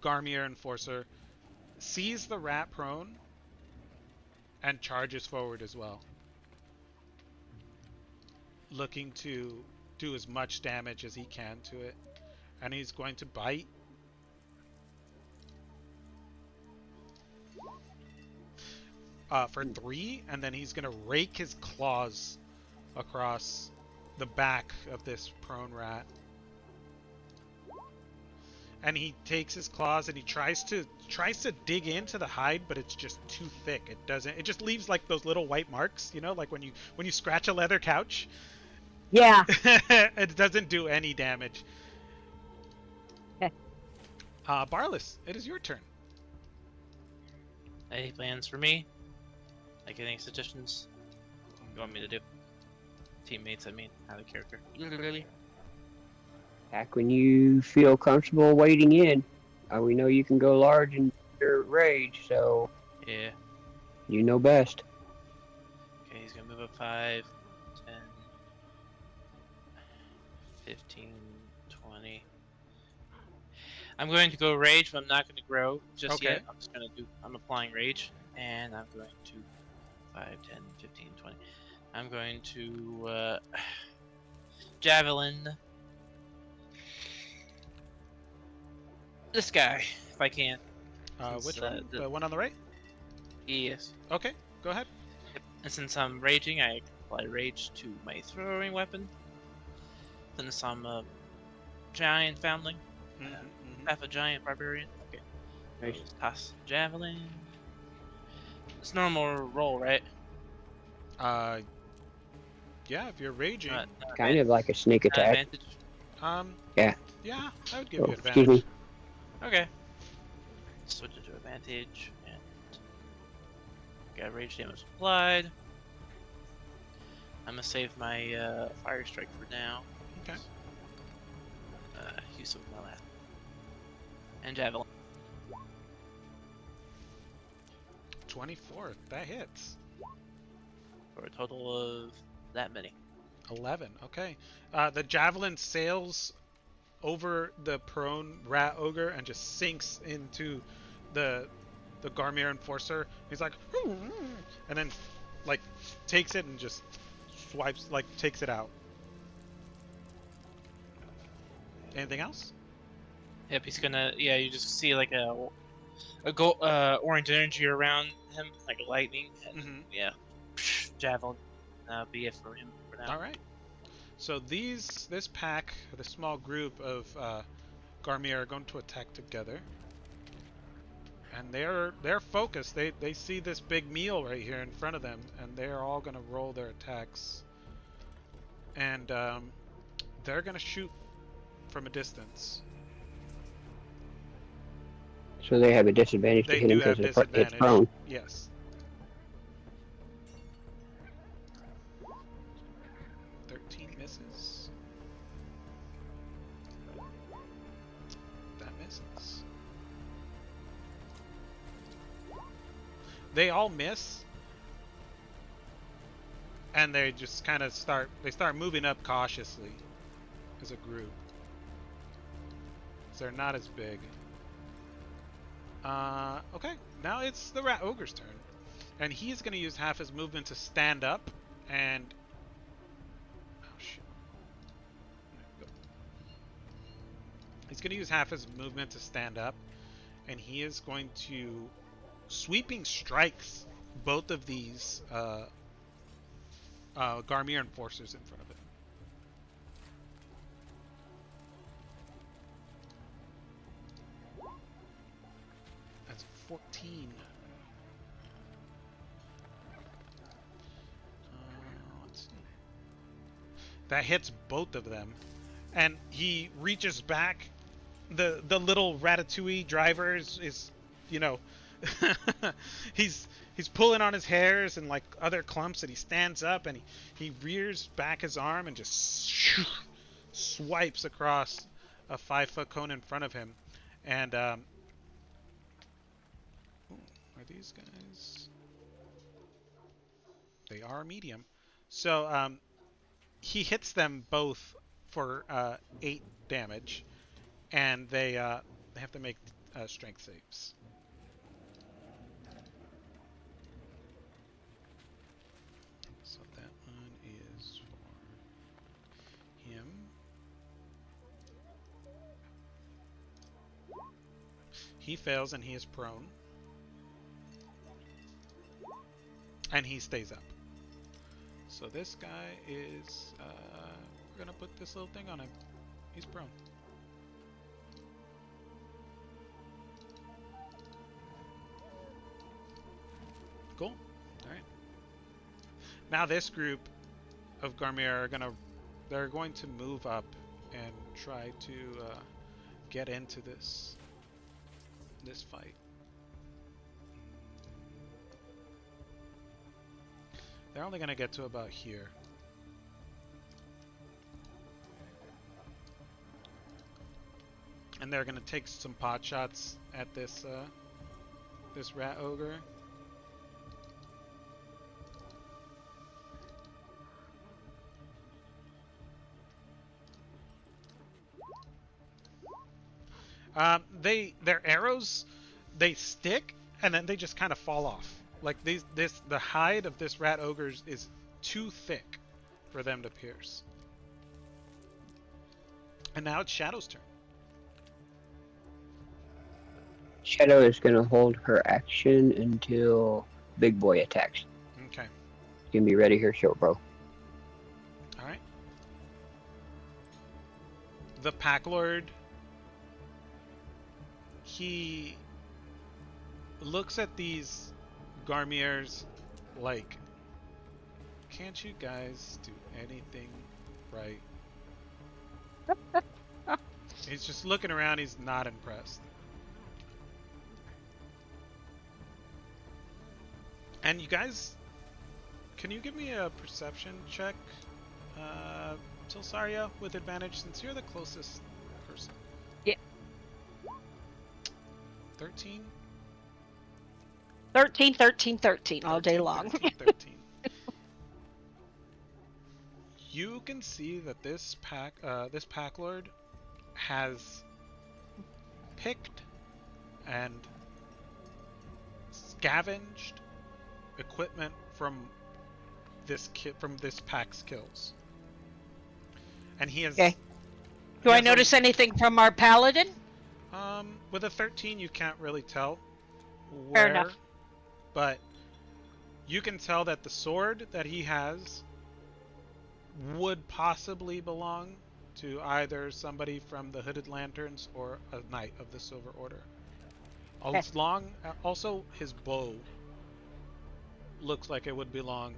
[SPEAKER 1] Garmier enforcer sees the rat prone and charges forward as well, looking to do as much damage as he can to it. And he's going to bite. For 3, and then he's going to rake his claws across the back of this prone rat. And he takes his claws and he tries to dig into the hide, but it's just too thick. It doesn't. It just leaves like those little white marks, you know, like when you scratch a leather couch.
[SPEAKER 3] Yeah.
[SPEAKER 1] It doesn't do any damage. Barless, it is your turn.
[SPEAKER 4] Any plans for me? Like any suggestions you want me to do? Teammates, I mean, out of character. Literally.
[SPEAKER 2] Back when you feel comfortable wading in, we know you can go large in your rage, so
[SPEAKER 4] Yeah.
[SPEAKER 2] you know best.
[SPEAKER 4] Okay, he's gonna move up 5, 10, 15, 20. I'm going to go rage, but I'm not going to grow just
[SPEAKER 1] Okay.
[SPEAKER 4] yet. I'm applying rage, and I'm going to 5, 10, 15, 20. I'm going to javelin this guy if I can.
[SPEAKER 1] Which one? The one on the right?
[SPEAKER 4] Yes.
[SPEAKER 1] Okay, go ahead.
[SPEAKER 4] And since I'm raging, I apply rage to my throwing weapon. Since I'm a giant foundling, half a giant barbarian. Okay.
[SPEAKER 2] Nice.
[SPEAKER 4] Let's toss javelin. It's normal roll, right?
[SPEAKER 1] Yeah, if you're raging.
[SPEAKER 4] Not
[SPEAKER 2] Kind of like a sneak attack.
[SPEAKER 4] advantage.
[SPEAKER 2] Yeah.
[SPEAKER 1] Yeah, I would give you
[SPEAKER 2] Excuse
[SPEAKER 1] advantage.
[SPEAKER 2] me.
[SPEAKER 4] Okay. Switch it to advantage and got rage damage applied. I'm gonna save my fire strike for now.
[SPEAKER 1] Okay.
[SPEAKER 4] Use some of my last. And javelin.
[SPEAKER 1] 24, that hits.
[SPEAKER 4] For a total of that many.
[SPEAKER 1] 11, okay. The javelin sails over the prone rat ogre and just sinks into the Garmier enforcer. He's like, and then like takes it and just swipes, like takes it out. Anything else?
[SPEAKER 4] Yep, he's gonna. Yeah, you just see like a orange energy around him, like lightning, and yeah, javelin. That'll be it for him for now.
[SPEAKER 1] All right. So this pack, the small group of Garmier are going to attack together, and they're focused. They see this big meal right here in front of them, and they're all going to roll their attacks, and they're going to shoot from a distance.
[SPEAKER 2] So they have a disadvantage to
[SPEAKER 1] They
[SPEAKER 2] hit
[SPEAKER 1] do
[SPEAKER 2] him
[SPEAKER 1] have
[SPEAKER 2] because it's
[SPEAKER 1] disadvantage.
[SPEAKER 2] prone.
[SPEAKER 1] Yes. 13 misses. That misses. They all miss, and they just kind of start moving up cautiously as a group. So they're not as big. Okay, now it's the rat ogre's turn, and he's going to use half his movement to stand up and he's going to use half his movement to stand up, and he is going to sweeping strikes both of these Garmier enforcers in front of him. That's 14. Let's see. That hits both of them, and he reaches back. The little Ratatouille driver is you know, he's pulling on his hairs and like other clumps, and he stands up and he rears back his arm and just swipes across a 5-foot cone in front of him. And are these guys? They are medium. So he hits them both for 8 damage, and they have to make strength saves. So that one is for him. He fails and he is prone. And he stays up. So this guy is... we're going to put this little thing on him. He's prone. Cool. Alright. Now this group of Garmir are going to... They're going to move up and try to get into this fight. They're only going to get to about here. And they're going to take some pot shots at this this rat ogre. Their arrows, they stick and then they just kind of fall off. Like the hide of this rat ogre is too thick for them to pierce. And now it's Shadow's turn.
[SPEAKER 2] Shadow is going to hold her action until Big Boy attacks.
[SPEAKER 1] Okay.
[SPEAKER 2] You can be ready here, short bro.
[SPEAKER 1] All right. The Pack Lord, he looks at these Garmiers like, can't you guys do anything right? He's just looking around, he's not impressed. And you guys, can you give me a perception check, Tilsaria, with advantage, since you're the closest person?
[SPEAKER 3] Yeah.
[SPEAKER 1] 13?
[SPEAKER 3] 13, 13, 13 all day long.
[SPEAKER 1] 13, 13. You can see that this pack lord has picked and scavenged equipment from this pack's kills, and he has.
[SPEAKER 3] Okay. Do I notice anything from our paladin?
[SPEAKER 1] With a 13, you can't really tell
[SPEAKER 3] Fair
[SPEAKER 1] where,
[SPEAKER 3] enough.
[SPEAKER 1] but you can tell that the sword that he has would possibly belong to either somebody from the Hooded Lanterns or a knight of the Silver Order.
[SPEAKER 3] Okay.
[SPEAKER 1] Also, his bow looks like it would belong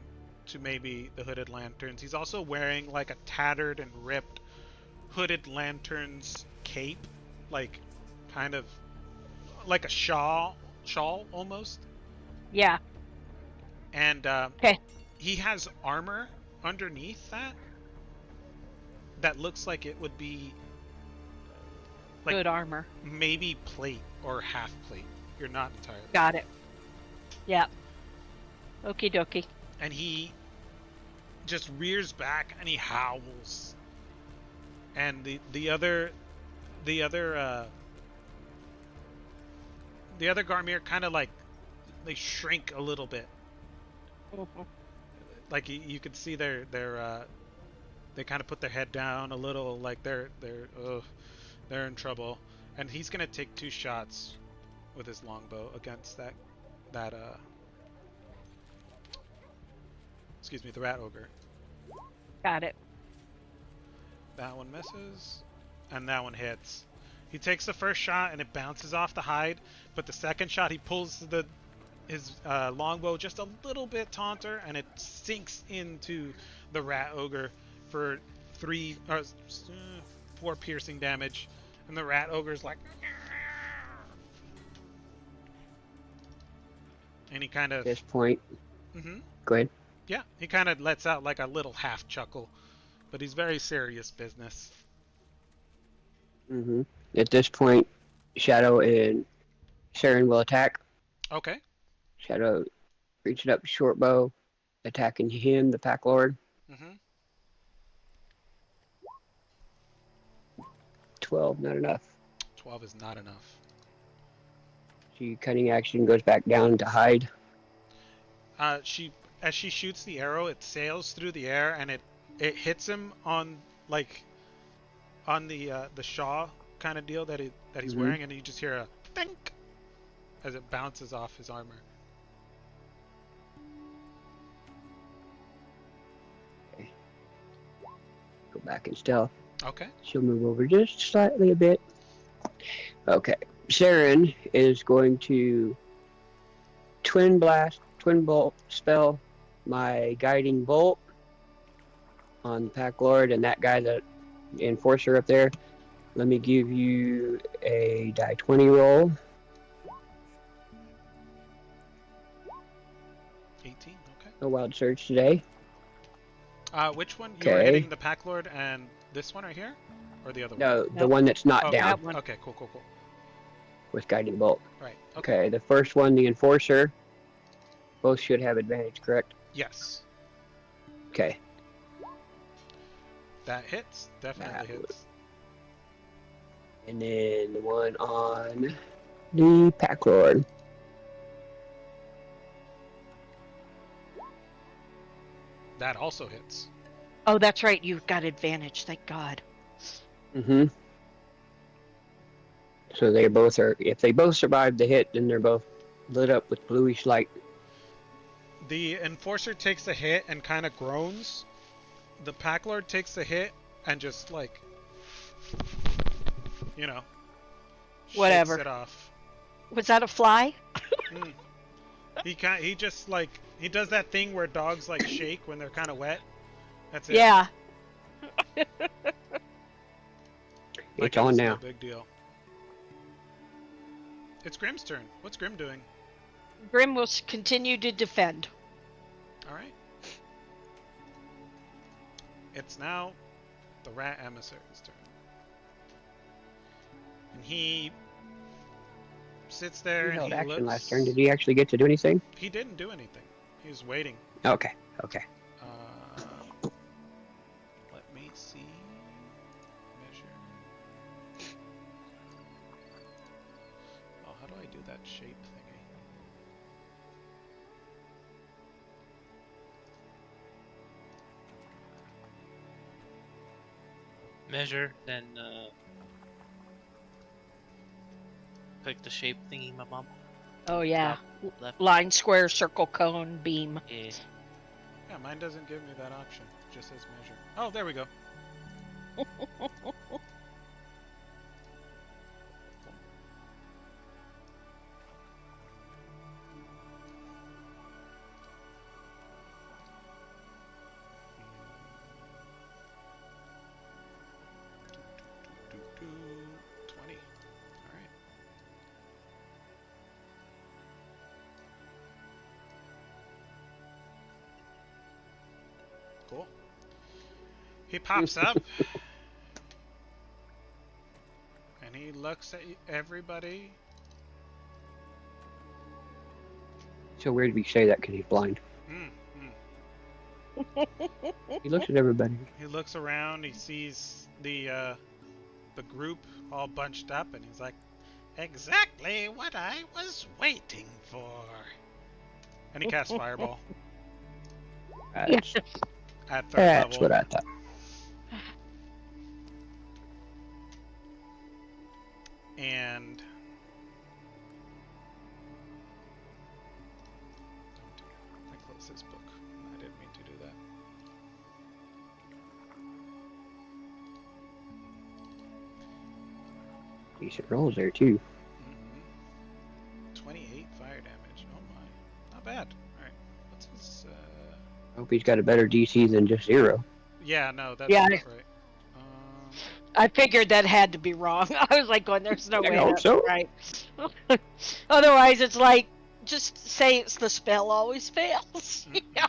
[SPEAKER 1] to maybe the Hooded Lanterns. He's also wearing like a tattered and ripped Hooded Lanterns cape, like kind of like a shawl almost.
[SPEAKER 3] Yeah.
[SPEAKER 1] And
[SPEAKER 3] Okay.
[SPEAKER 1] he has armor underneath that looks like it would be like
[SPEAKER 3] Good armor.
[SPEAKER 1] maybe plate or half plate. You're not entirely.
[SPEAKER 3] Got it. Yeah. Okie dokie.
[SPEAKER 1] And he just rears back and he howls. And the other Garmir kind of like they shrink a little bit. Like you could see they kind of put their head down a little, like they're in trouble. And he's gonna take 2 shots with his longbow against the rat ogre.
[SPEAKER 3] Got it.
[SPEAKER 1] That one misses, and that one hits. He takes the first shot and it bounces off the hide, but the second shot he pulls his longbow just a little bit taunter, and it sinks into the rat ogre for 4 piercing damage, and the rat ogre's like, and he kind of
[SPEAKER 2] At this point,
[SPEAKER 1] mm-hmm.
[SPEAKER 2] Go ahead.
[SPEAKER 1] Yeah, he kind of lets out like a little half chuckle, but he's very serious business.
[SPEAKER 2] Mm-hmm. At this point, Shadow and Saren will attack.
[SPEAKER 1] Okay.
[SPEAKER 2] Shadow reaching up short bow, attacking him, the Pack Lord.
[SPEAKER 1] Mm-hmm.
[SPEAKER 2] 12 not enough.
[SPEAKER 1] 12 is not enough.
[SPEAKER 2] She cunning action goes back down to hide.
[SPEAKER 1] As she shoots the arrow, it sails through the air and it hits him on like on the shaw kind of deal that he's wearing, and you just hear a think as it bounces off his armor.
[SPEAKER 2] Okay. Go back in stealth.
[SPEAKER 1] Okay.
[SPEAKER 2] She'll move over just slightly a bit. Okay. Saren is going to twin bolt spell my guiding bolt on the Pack Lord and that guy, the enforcer up there. Let me give you a die 20 roll.
[SPEAKER 1] 18. Okay.
[SPEAKER 2] No wild surge today.
[SPEAKER 1] Which one? You were
[SPEAKER 2] Okay.
[SPEAKER 1] hitting the Pack Lord and this one right here, or the other one?
[SPEAKER 2] No, the
[SPEAKER 3] Nope.
[SPEAKER 2] one that's not
[SPEAKER 1] Okay.
[SPEAKER 2] down
[SPEAKER 3] That one.
[SPEAKER 1] Okay. Cool.
[SPEAKER 2] with guiding bolt.
[SPEAKER 1] Right.
[SPEAKER 2] Okay, the first one, the enforcer. Both should have advantage, correct?
[SPEAKER 1] Yes.
[SPEAKER 2] Okay.
[SPEAKER 1] That hits. Definitely hits.
[SPEAKER 2] And then the one on the Pack Lord.
[SPEAKER 1] That also hits.
[SPEAKER 3] Oh, that's right. You've got advantage. Thank God.
[SPEAKER 2] Mm-hmm. So they both are. If they both survive the hit, then they're both lit up with bluish light.
[SPEAKER 1] The enforcer takes a hit and kind of groans. The Pack Lord takes a hit and just like, you know,
[SPEAKER 3] Whatever.
[SPEAKER 1] shakes it off.
[SPEAKER 3] Was that a fly?
[SPEAKER 1] Mm. He just like he does that thing where dogs like shake when they're kind of wet. That's it.
[SPEAKER 3] Yeah.
[SPEAKER 1] Like
[SPEAKER 2] It's
[SPEAKER 1] it
[SPEAKER 2] on
[SPEAKER 1] was
[SPEAKER 2] now.
[SPEAKER 1] No big deal. It's Grim's turn. What's Grim doing?
[SPEAKER 3] Grim will continue to defend.
[SPEAKER 1] All right. It's now the rat emissary's turn. And he sits there
[SPEAKER 2] He
[SPEAKER 1] and
[SPEAKER 2] held
[SPEAKER 1] he
[SPEAKER 2] action
[SPEAKER 1] looks.
[SPEAKER 2] last turn. Did he actually get to do anything?
[SPEAKER 1] He didn't do anything. He was waiting.
[SPEAKER 2] Okay.
[SPEAKER 1] Let me see. Measure. Oh, how do I do that shape thingy?
[SPEAKER 4] Measure, then click the shape thingy, my mom.
[SPEAKER 3] Oh, yeah.
[SPEAKER 4] Top left.
[SPEAKER 3] Line, square, circle, cone, beam.
[SPEAKER 4] Yeah.
[SPEAKER 1] Yeah, mine doesn't give me that option. It just says measure. Oh, there we go. Do, do, do, do. 20. All right. Cool. He pops up and he looks at everybody.
[SPEAKER 2] So weird if you say that because he's blind. He looks at everybody.
[SPEAKER 1] He looks around. He sees the group all bunched up, and he's like, "Exactly what I was waiting for." And he casts Fireball
[SPEAKER 2] That's,
[SPEAKER 1] at third
[SPEAKER 2] that's
[SPEAKER 1] level.
[SPEAKER 2] what I thought.
[SPEAKER 1] And I close this book. I didn't mean to do that.
[SPEAKER 2] Decent rolls there too.
[SPEAKER 1] 28 fire damage. Oh my, not bad. All right, what's his?
[SPEAKER 2] Hope he's got a better DC than just 0.
[SPEAKER 1] Yeah, no, that's
[SPEAKER 3] Yeah.
[SPEAKER 1] not right.
[SPEAKER 3] I figured that had to be wrong. I was like going, there's no
[SPEAKER 2] I
[SPEAKER 3] way
[SPEAKER 2] hope
[SPEAKER 3] that's
[SPEAKER 2] so.
[SPEAKER 3] right. Otherwise, it's like, just say it's the spell always fails. Yeah.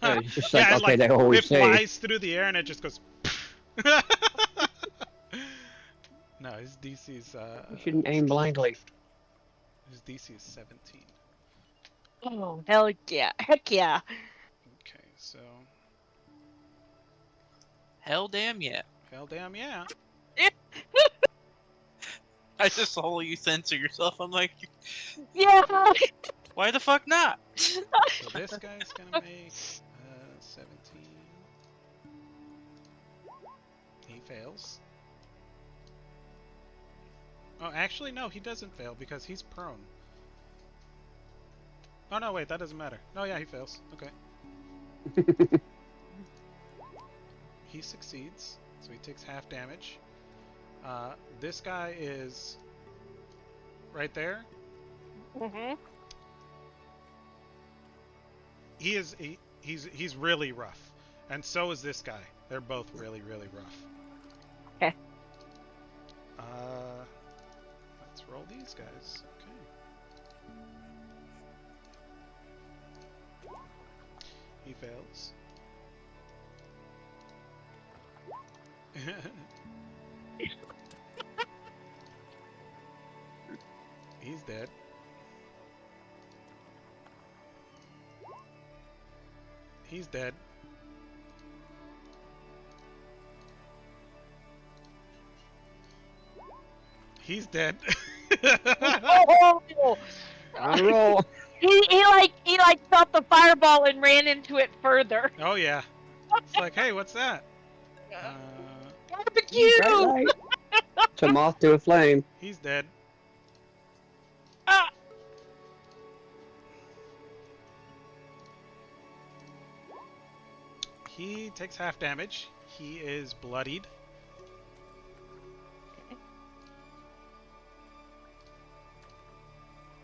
[SPEAKER 2] It's just like,
[SPEAKER 1] Yeah,
[SPEAKER 2] okay, they always
[SPEAKER 1] it
[SPEAKER 2] say.
[SPEAKER 1] flies through the air and it just goes. No, his DC's.
[SPEAKER 2] You shouldn't aim blindly.
[SPEAKER 1] His DC is 17.
[SPEAKER 3] Oh, hell yeah. Heck yeah.
[SPEAKER 1] Okay, so
[SPEAKER 4] Hell damn yeah.
[SPEAKER 1] hell damn yeah.
[SPEAKER 4] I just saw you censor yourself. I'm like,
[SPEAKER 3] Yeah.
[SPEAKER 4] why the fuck not?
[SPEAKER 1] So this guy's gonna make 17. He fails. Oh, actually, no, he doesn't fail because he's prone. Oh, no, wait, that doesn't matter. Oh, yeah, he fails. Okay. He succeeds, so he takes half damage. This guy is right there.
[SPEAKER 3] Mhm.
[SPEAKER 1] He's really rough, and so is this guy. They're both really rough.
[SPEAKER 3] Okay.
[SPEAKER 1] Let's roll these guys. Okay. He fails. He's dead. He's dead. He's dead.
[SPEAKER 3] Oh,
[SPEAKER 2] On a roll.
[SPEAKER 3] he felt the fireball and ran into it further.
[SPEAKER 1] Oh yeah. It's like, hey, what's that? Uh,
[SPEAKER 2] Bright
[SPEAKER 3] Barbecue.
[SPEAKER 2] light. It's a moth to a flame.
[SPEAKER 1] he's dead.
[SPEAKER 3] Ah.
[SPEAKER 1] He takes half damage. He is bloodied.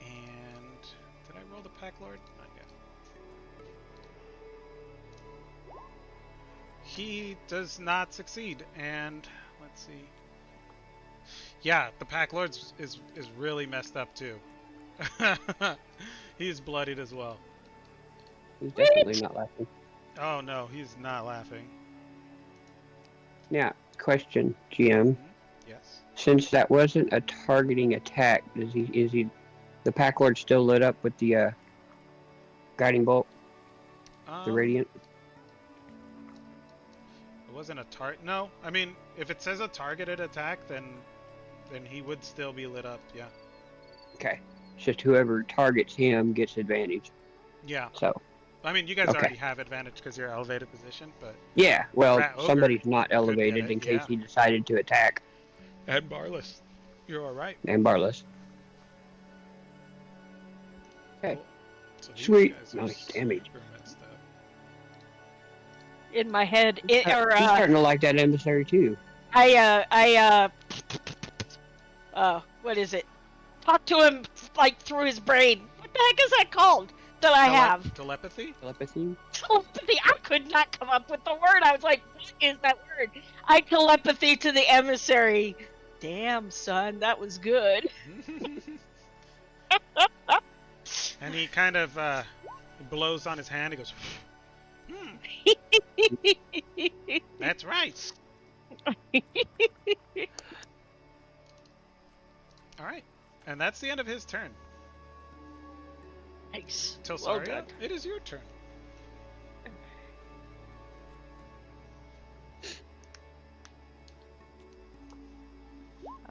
[SPEAKER 1] And did I roll the Pack Lord? Not yet. He does not succeed. And let's see. Yeah, the Pack Lord is really messed up too. He's bloodied as well.
[SPEAKER 2] He's definitely not laughing.
[SPEAKER 1] Oh no, he's not laughing.
[SPEAKER 2] Now, question, GM.
[SPEAKER 1] Yes.
[SPEAKER 2] Since that wasn't a targeting attack, is the Pack Lord still lit up with the guiding bolt, the radiant?
[SPEAKER 1] It wasn't a target. No, I mean, if it says a targeted attack, then he would still be lit up. Yeah.
[SPEAKER 2] Okay. It's just whoever targets him gets advantage.
[SPEAKER 1] Yeah.
[SPEAKER 2] So.
[SPEAKER 1] I mean, you guys
[SPEAKER 2] Okay.
[SPEAKER 1] already have advantage because you're elevated position, but
[SPEAKER 2] Yeah, well,
[SPEAKER 1] Rat Ogre
[SPEAKER 2] somebody's not
[SPEAKER 1] could get
[SPEAKER 2] elevated
[SPEAKER 1] it,
[SPEAKER 2] in case
[SPEAKER 1] yeah.
[SPEAKER 2] he decided to attack.
[SPEAKER 1] And Barless, you're all right.
[SPEAKER 2] And Barless. Okay.
[SPEAKER 1] Cool. So these
[SPEAKER 2] Sweet.
[SPEAKER 1] guys are
[SPEAKER 2] Nice damage.
[SPEAKER 1] super messed up.
[SPEAKER 3] In my head,
[SPEAKER 2] He's starting to like that emissary too.
[SPEAKER 3] what is it? Talk to him like through his brain. What the heck is that called? That I have
[SPEAKER 1] Telepathy?
[SPEAKER 2] Telepathy?
[SPEAKER 3] telepathy. I could not come up with the word. I was like, what is that word? I telepathy to the emissary. Damn, son, that was good.
[SPEAKER 1] And he kind of blows on his hand. He goes, that's right. All right. And that's the end of his turn.
[SPEAKER 3] Nice.
[SPEAKER 1] Tilsaria,
[SPEAKER 3] Well done.
[SPEAKER 1] it is your turn.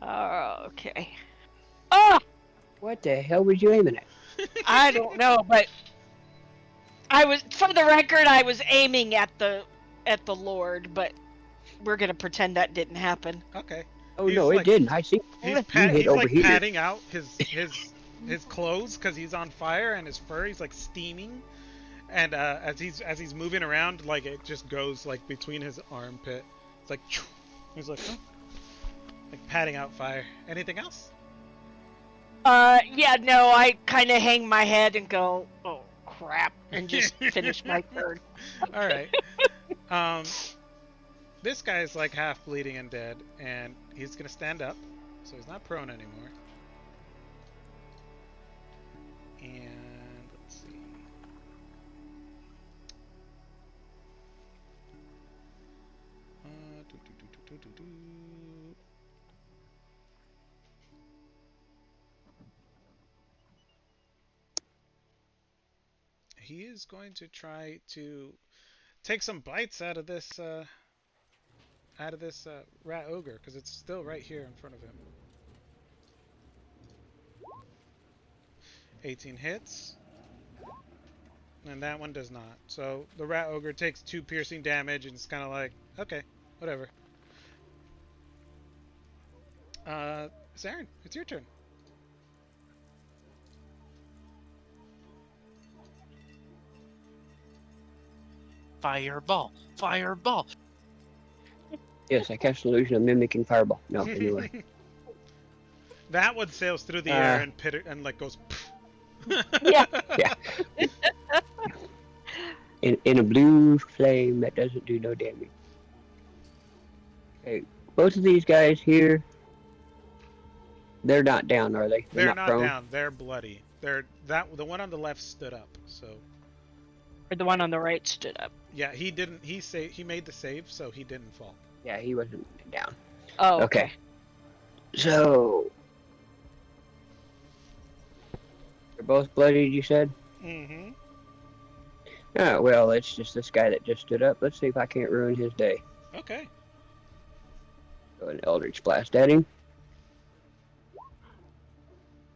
[SPEAKER 3] Okay. Oh,
[SPEAKER 2] What the hell was you aiming at?
[SPEAKER 3] I don't know, but I was, for the record, I was aiming at the Lord, but we're gonna pretend that didn't happen.
[SPEAKER 1] Okay.
[SPEAKER 2] Oh
[SPEAKER 1] He's
[SPEAKER 2] no,
[SPEAKER 1] like,
[SPEAKER 2] it didn't. I see.
[SPEAKER 1] He's
[SPEAKER 2] You hit
[SPEAKER 1] he's
[SPEAKER 2] over
[SPEAKER 1] like
[SPEAKER 2] here.
[SPEAKER 1] patting out his clothes because he's on fire, and his fur, he's like steaming. And as he's moving around, like it just goes like between his armpit. It's like he's like, oh. Like patting out fire. Anything else?
[SPEAKER 3] Yeah, no, I kind of hang my head and go, oh crap, and just finish my turn.
[SPEAKER 1] All right. This guy's like half bleeding and dead, and he's gonna stand up, so he's not prone anymore. And let's see. Do, do, do, do, do, do. He is going to try to take some bites out of this rat ogre because it's still right here in front of him. 18 hits, and that one does not. So the rat ogre takes 2 piercing damage, and it's kind of like, okay, whatever. Saren, it's your turn.
[SPEAKER 4] Fireball! Fireball!
[SPEAKER 2] Yes, I cast an illusion of mimicking fireball. No, anyway.
[SPEAKER 1] That one sails through the air and like goes.
[SPEAKER 3] Yeah.
[SPEAKER 2] Yeah. In a blue flame that doesn't do no damage. Okay, both of these guys here, they're not down, are they?
[SPEAKER 1] They're not
[SPEAKER 2] prone?
[SPEAKER 1] down. They're bloody. The one on the left stood up. So
[SPEAKER 3] Or the one on the right stood up.
[SPEAKER 1] yeah, he didn't. He made the save, so he didn't fall.
[SPEAKER 2] Yeah, he wasn't down.
[SPEAKER 3] Oh,
[SPEAKER 2] Okay. So they're both bloodied, you said?
[SPEAKER 1] Mm-hmm.
[SPEAKER 2] Oh, well, it's just this guy that just stood up. Let's see if I can't ruin his day.
[SPEAKER 1] Okay.
[SPEAKER 2] Go an Eldritch Blast at him.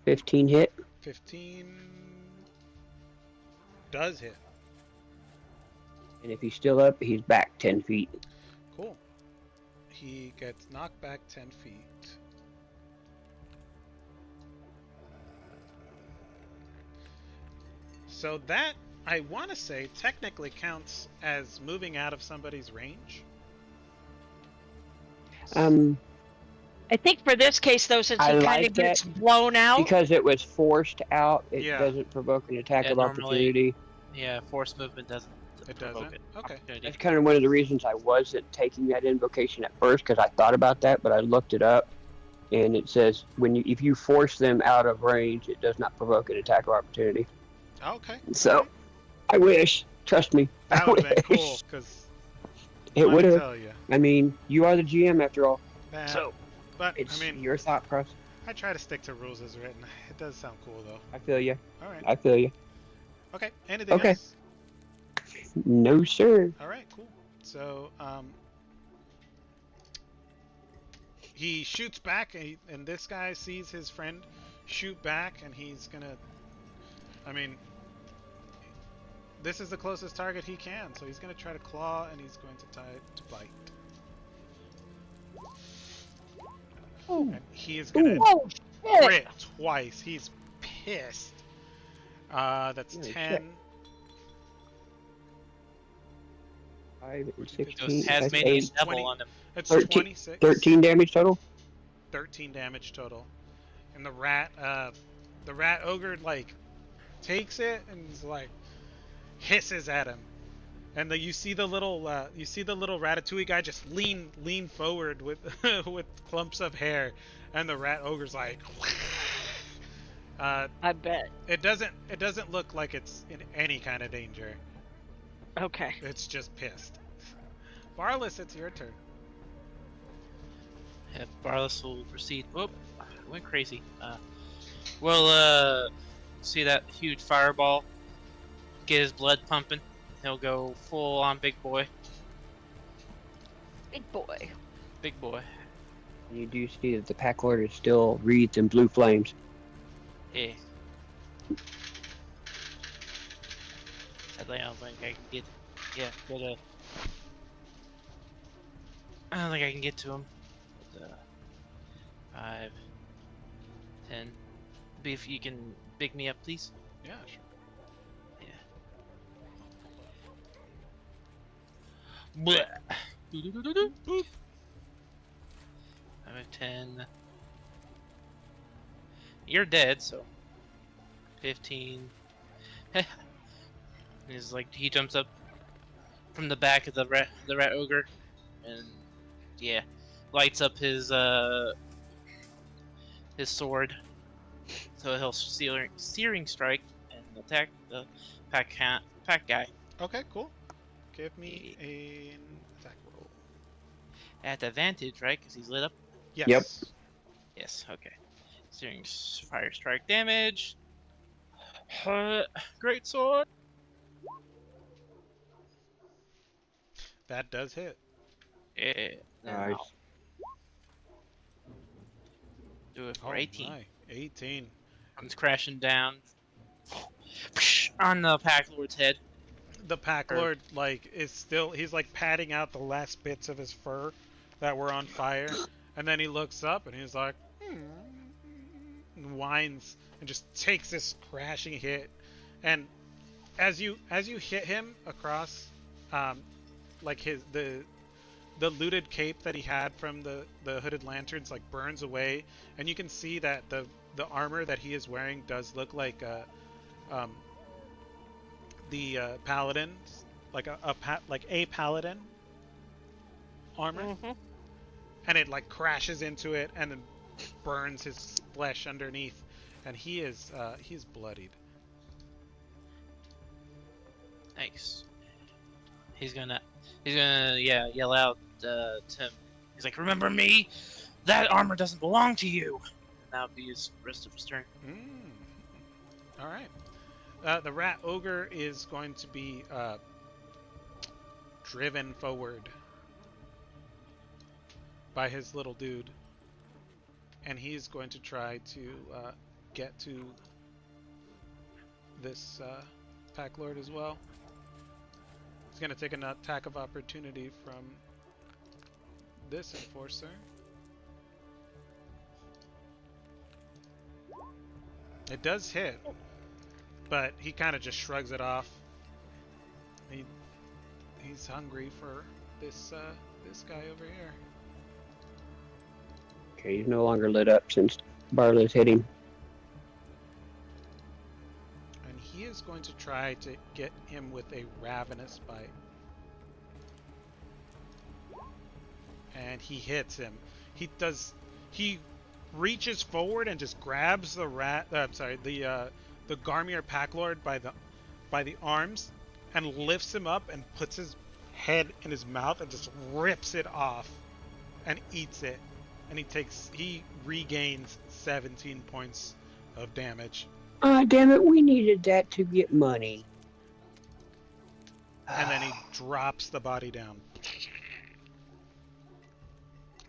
[SPEAKER 2] 15 hit.
[SPEAKER 1] 15 does hit.
[SPEAKER 2] And if he's still up, he's back 10 feet.
[SPEAKER 1] Cool. He gets knocked back 10 feet. So that, I want to say, technically counts as moving out of somebody's range.
[SPEAKER 3] I think for this case, though, since
[SPEAKER 2] I
[SPEAKER 3] he kind
[SPEAKER 2] like
[SPEAKER 3] of gets blown out.
[SPEAKER 2] Because it was forced out, it
[SPEAKER 1] Yeah.
[SPEAKER 2] doesn't provoke an attack
[SPEAKER 4] Yeah,
[SPEAKER 2] of
[SPEAKER 4] normally-
[SPEAKER 2] opportunity.
[SPEAKER 4] Yeah, force movement doesn't
[SPEAKER 1] It
[SPEAKER 4] provoke
[SPEAKER 1] doesn't?
[SPEAKER 4] it.
[SPEAKER 1] Okay.
[SPEAKER 4] Opportunity.
[SPEAKER 2] That's kind of one of the reasons I wasn't taking that invocation at first, because I thought about that, but I looked it up, and it says if you force them out of range, it does not provoke an attack of opportunity.
[SPEAKER 1] Okay.
[SPEAKER 2] So, I wish. Trust me.
[SPEAKER 1] That
[SPEAKER 2] I
[SPEAKER 1] would have been
[SPEAKER 2] wish.
[SPEAKER 1] cool, because
[SPEAKER 2] It
[SPEAKER 1] let
[SPEAKER 2] would
[SPEAKER 1] me
[SPEAKER 2] have.
[SPEAKER 1] tell you.
[SPEAKER 2] I mean, you are the GM after all.
[SPEAKER 1] So, but,
[SPEAKER 2] It's
[SPEAKER 1] I mean,
[SPEAKER 2] your thought process.
[SPEAKER 1] I try to stick to rules as written. It does sound cool, though.
[SPEAKER 2] I feel you.
[SPEAKER 1] All right.
[SPEAKER 2] I feel you.
[SPEAKER 1] Okay. Anything
[SPEAKER 2] Okay.
[SPEAKER 1] else?
[SPEAKER 2] No, sir.
[SPEAKER 1] All right, cool. So, he shoots back, and this guy sees his friend shoot back, and he's gonna. I mean, this is the closest target he can, so he's gonna try to claw, and he's going to bite. And he is gonna
[SPEAKER 3] Oh, shit.
[SPEAKER 1] crit twice. He's pissed. That's
[SPEAKER 2] Holy
[SPEAKER 1] 10.
[SPEAKER 2] 5 and
[SPEAKER 1] Those
[SPEAKER 2] 16.
[SPEAKER 4] Those
[SPEAKER 2] That's
[SPEAKER 4] Tasmanian
[SPEAKER 2] 8,
[SPEAKER 4] devil
[SPEAKER 1] 20.
[SPEAKER 4] on him.
[SPEAKER 1] That's
[SPEAKER 2] 13
[SPEAKER 1] 26.
[SPEAKER 2] 13 damage total.
[SPEAKER 1] 13 damage total. And the rat ogre like takes it and is like hisses at him. And you see the little ratatouille guy just lean forward with with clumps of hair, and the rat ogre's like.
[SPEAKER 3] I bet.
[SPEAKER 1] It doesn't look like it's in any kind of danger.
[SPEAKER 3] Okay.
[SPEAKER 1] It's just pissed. Barless, it's your turn.
[SPEAKER 4] Yeah, Barless will proceed. Whoop, I went crazy. We'll see that huge fireball, get his blood pumping. He'll go full on big boy.
[SPEAKER 3] Big boy.
[SPEAKER 4] Big boy.
[SPEAKER 2] You do see that the pack lord is still wreathed in blue flames.
[SPEAKER 4] Yeah. Sadly, I don't think I can get. Yeah, I don't think I can get to him. But, 5, 10. Be if you can big me up, please.
[SPEAKER 1] Yeah, sure.
[SPEAKER 4] Blech. Do-do-do-do-do. Boop. 5, 10. You're dead, so 15. He's like he jumps up from the back of the rat ogre, and yeah, lights up his sword, so he'll searing strike and attack the pack guy.
[SPEAKER 1] Okay, cool. Give me an attack roll.
[SPEAKER 4] At advantage, right? Because he's lit up.
[SPEAKER 1] Yes.
[SPEAKER 2] Yep.
[SPEAKER 4] Yes. Okay. Searing fire strike damage. Great sword.
[SPEAKER 1] That does hit.
[SPEAKER 4] Yeah. Then
[SPEAKER 2] Nice.
[SPEAKER 4] I'll do it for
[SPEAKER 1] Oh
[SPEAKER 4] 18.
[SPEAKER 1] my, 18.
[SPEAKER 4] Comes crashing down on the Pack Lord's head.
[SPEAKER 1] The Pack
[SPEAKER 4] Or
[SPEAKER 1] Lord like is still he's like patting out the last bits of his fur that were on fire, and then he looks up and he's like, and whines and just takes this crashing hit, and as you hit him across, um, like the looted cape that he had from the hooded lanterns like burns away, and you can see that the armor that he is wearing does look like um, the paladins, like like a paladin armor,
[SPEAKER 3] Mm-hmm.
[SPEAKER 1] and it like crashes into it and then burns his flesh underneath, and he's bloodied.
[SPEAKER 4] nice. He's gonna yeah yell out to him. He's like, "Remember me? That armor doesn't belong to you." And that'll be his rest of his turn.
[SPEAKER 1] Mm. All right. The rat ogre is going to be driven forward by his little dude, and he's going to try to get to this pack lord as well. He's going to take an attack of opportunity from this enforcer. It does hit, but he kind of just shrugs it off. He's hungry for this guy over here.
[SPEAKER 2] Okay, he's no longer lit up since Barlow's hit him.
[SPEAKER 1] And he is going to try to get him with a ravenous bite. And he hits him. He reaches forward and just grabs the the Garmier Packlord by the arms and lifts him up and puts his head in his mouth and just rips it off and eats it. And he regains 17 points of damage.
[SPEAKER 2] Ah, damn it, we needed that to get money.
[SPEAKER 1] And then he drops the body down.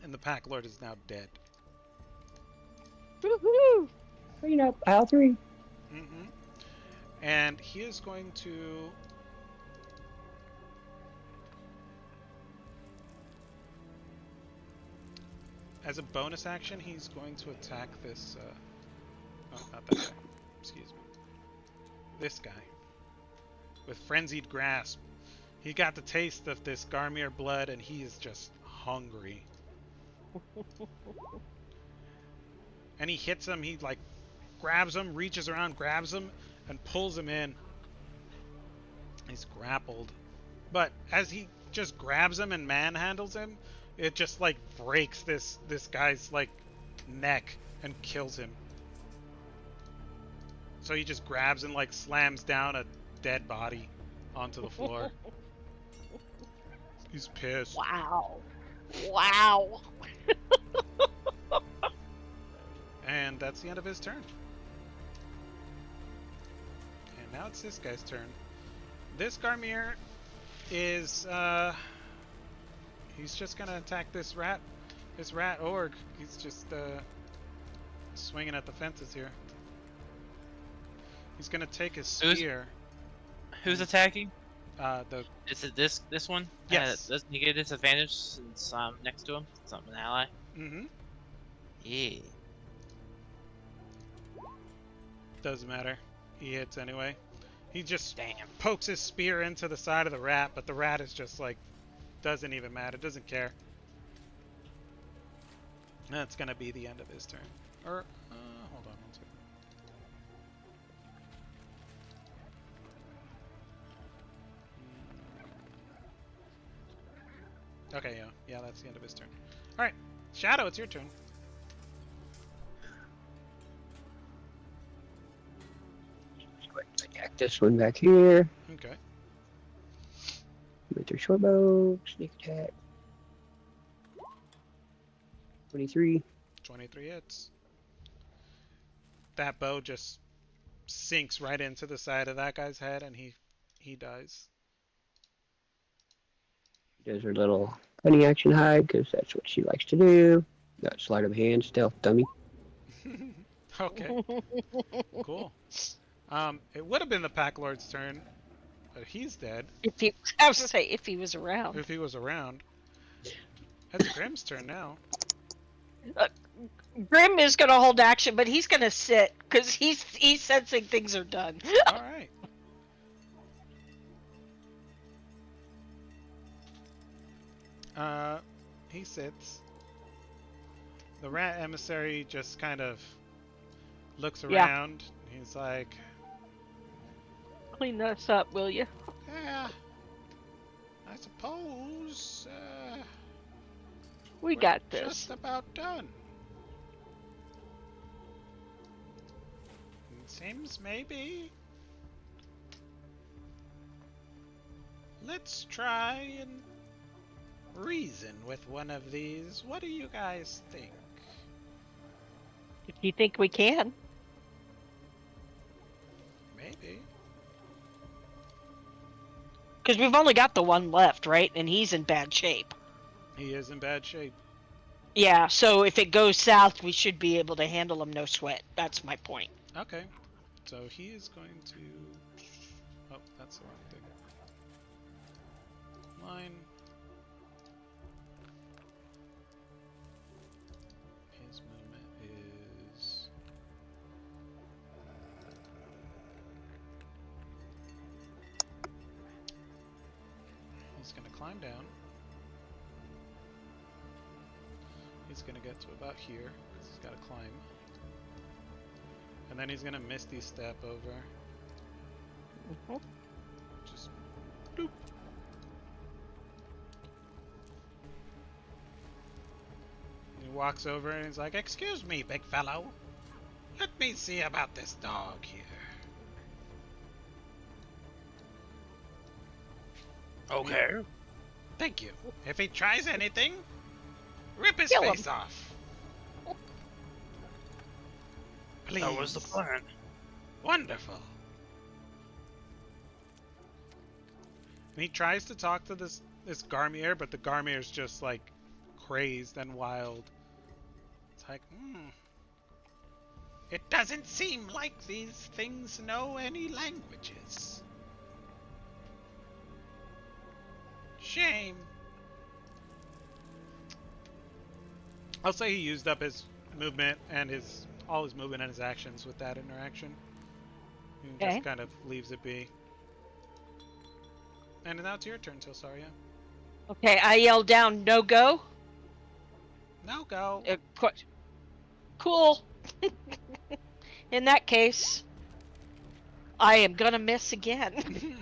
[SPEAKER 1] And the Pack Lord is now dead.
[SPEAKER 2] Woohoo! Clean up, aisle 3.
[SPEAKER 1] Mm-hmm. And he is going to... As a bonus action, he's going to attack this... Oh, not that guy. Excuse me. This guy. With Frenzied Grasp. He got the taste of this Garmier blood, and he is just hungry. And he hits him, he like grabs him, reaches around, grabs him, and pulls him in. He's grappled. But as he just grabs him and manhandles him, it just like breaks this guy's like neck and kills him. So he just grabs and like slams down a dead body onto the floor. He's pissed.
[SPEAKER 3] Wow. Wow.
[SPEAKER 1] And that's the end of his turn. And now it's this guy's turn. This Garmier is he's just gonna attack this rat org. He's just swinging at the fences here. He's gonna take his spear.
[SPEAKER 4] Who's attacking?
[SPEAKER 1] The
[SPEAKER 4] Is it this one?
[SPEAKER 1] Yes.
[SPEAKER 4] Doesn't he get a disadvantage since I'm next to him? Since I'm an ally?
[SPEAKER 1] mm-hmm.
[SPEAKER 4] Yeah.
[SPEAKER 1] Doesn't matter. He hits anyway. He just
[SPEAKER 4] Damn.
[SPEAKER 1] pokes his spear into the side of the rat, but the rat is just like doesn't even matter. Doesn't care. That's gonna be the end of his turn. Or hold on one second. Okay, yeah, that's the end of his turn. All right, Shadow, it's your turn.
[SPEAKER 2] Attack this one back here.
[SPEAKER 1] Okay.
[SPEAKER 2] With their short bow, sneak attack. 23.
[SPEAKER 1] 23 hits. That bow just sinks right into the side of that guy's head, and he dies.
[SPEAKER 2] Does her little funny action hide because that's what she likes to do. Got sleight of hand, stealth, dummy.
[SPEAKER 1] Okay, cool. It would have been the Pack Lord's turn, but he's dead.
[SPEAKER 3] If he, I was gonna say if he was around.
[SPEAKER 1] If he was around. It's Grimm's turn now.
[SPEAKER 3] Grim is gonna hold action, but he's gonna sit because he's sensing things are done.
[SPEAKER 1] All right. He sits. The rat emissary just kind of looks
[SPEAKER 3] Yeah.
[SPEAKER 1] around. He's like,
[SPEAKER 3] Clean this up, will you?
[SPEAKER 1] yeah, I suppose
[SPEAKER 3] We
[SPEAKER 1] we're
[SPEAKER 3] got this.
[SPEAKER 1] just about done. Seems maybe. Let's try and reason with one of these. What do you guys think?
[SPEAKER 3] If you think we can.
[SPEAKER 1] Maybe.
[SPEAKER 3] Because we've only got the one left, right? And he's in bad shape.
[SPEAKER 1] He is in bad shape.
[SPEAKER 3] Yeah, so if it goes south, we should be able to handle him no sweat. That's my point.
[SPEAKER 1] Okay. So he is going to... Oh, that's the wrong thing. Line. His movement is... He's going to climb down. He's going to get to about here, because he's got to climb. And then he's gonna Misty Step over. Just doop. He walks over and he's like, "Excuse me, big fellow. Let me see about this dog here."
[SPEAKER 4] Okay.
[SPEAKER 1] Thank you. If he tries anything, rip his
[SPEAKER 3] Kill him.
[SPEAKER 1] face off. Please.
[SPEAKER 4] That was the plan.
[SPEAKER 1] Wonderful. And he tries to talk to this Garmier, but the Garmier's just like crazed and wild. It's like, it doesn't seem like these things know any languages. Shame. I'll say he used up his movement and all his movement and his actions with that interaction. He
[SPEAKER 3] Okay.
[SPEAKER 1] just kind of leaves it be. And now it's your turn, Tilsaria.
[SPEAKER 3] Okay, I yell down, no go.
[SPEAKER 1] Now go.
[SPEAKER 3] Cool. In that case, I am gonna miss again.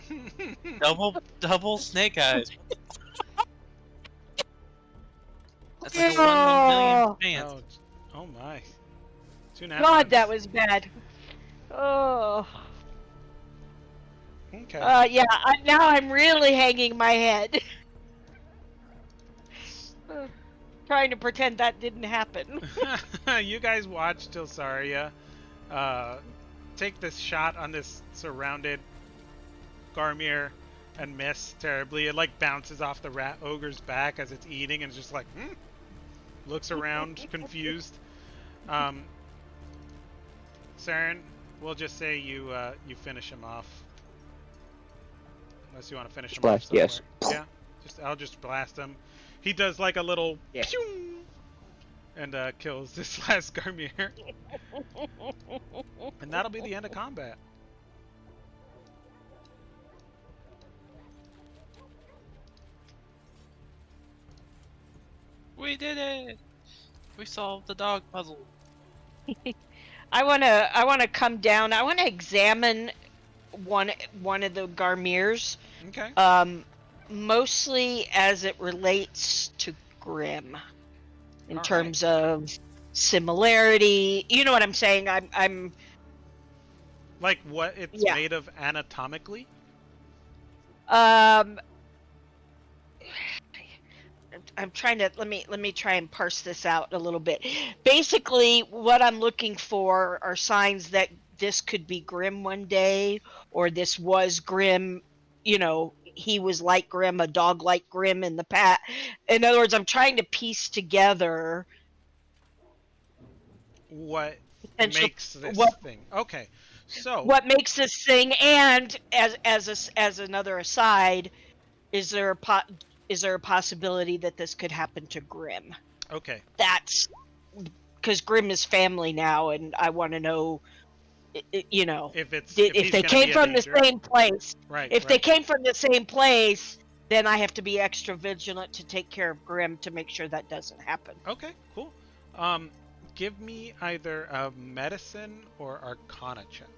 [SPEAKER 4] Double snake eyes. That's like a 1 million chance.
[SPEAKER 1] Oh my. Two nat
[SPEAKER 3] God,
[SPEAKER 1] ones.
[SPEAKER 3] that was bad. Oh.
[SPEAKER 1] Okay.
[SPEAKER 3] Yeah, now I'm really hanging my head. Trying to pretend that didn't happen.
[SPEAKER 1] You guys watch Tilsaria take this shot on this surrounded Garmier and miss terribly. It like bounces off the rat ogre's back as it's eating and just like looks around confused. Saren, we'll just say you finish him off. Unless you want to finish him off
[SPEAKER 2] Blast,
[SPEAKER 1] somewhere.
[SPEAKER 2] yes.
[SPEAKER 1] Yeah. I'll just blast him. He does like a little pew and kills this last Garmier. And that'll be the end of combat.
[SPEAKER 4] We did it! We solved the dog puzzle.
[SPEAKER 3] I wanna come down. I wanna examine one of the Garmiers.
[SPEAKER 1] Okay.
[SPEAKER 3] Mostly as it relates to Grimm, in
[SPEAKER 1] All
[SPEAKER 3] terms of similarity. You know what I'm saying? I'm
[SPEAKER 1] Like what it's
[SPEAKER 3] Yeah.
[SPEAKER 1] made of anatomically?
[SPEAKER 3] I'm trying to let me try and parse this out a little bit. Basically, what I'm looking for are signs that this could be Grimm one day, or this was Grimm, he was like Grim, a dog like Grim in the past. In other words, I'm trying to piece together
[SPEAKER 1] What
[SPEAKER 3] potential
[SPEAKER 1] makes
[SPEAKER 3] what
[SPEAKER 1] this thing? Okay, so
[SPEAKER 3] what makes this thing, and as another aside, is there is there a possibility that this could happen to Grim?
[SPEAKER 1] okay,
[SPEAKER 3] That's because Grim is family now, and I want to know,
[SPEAKER 1] if
[SPEAKER 3] if
[SPEAKER 1] he's
[SPEAKER 3] they
[SPEAKER 1] gonna
[SPEAKER 3] came
[SPEAKER 1] be a
[SPEAKER 3] from the
[SPEAKER 1] danger,
[SPEAKER 3] same place.
[SPEAKER 1] right,
[SPEAKER 3] If they
[SPEAKER 1] right.
[SPEAKER 3] came from the same place, then I have to be extra vigilant to take care of Grim to make sure that doesn't happen.
[SPEAKER 1] Okay, cool. Um, give me either a medicine or Arcana check.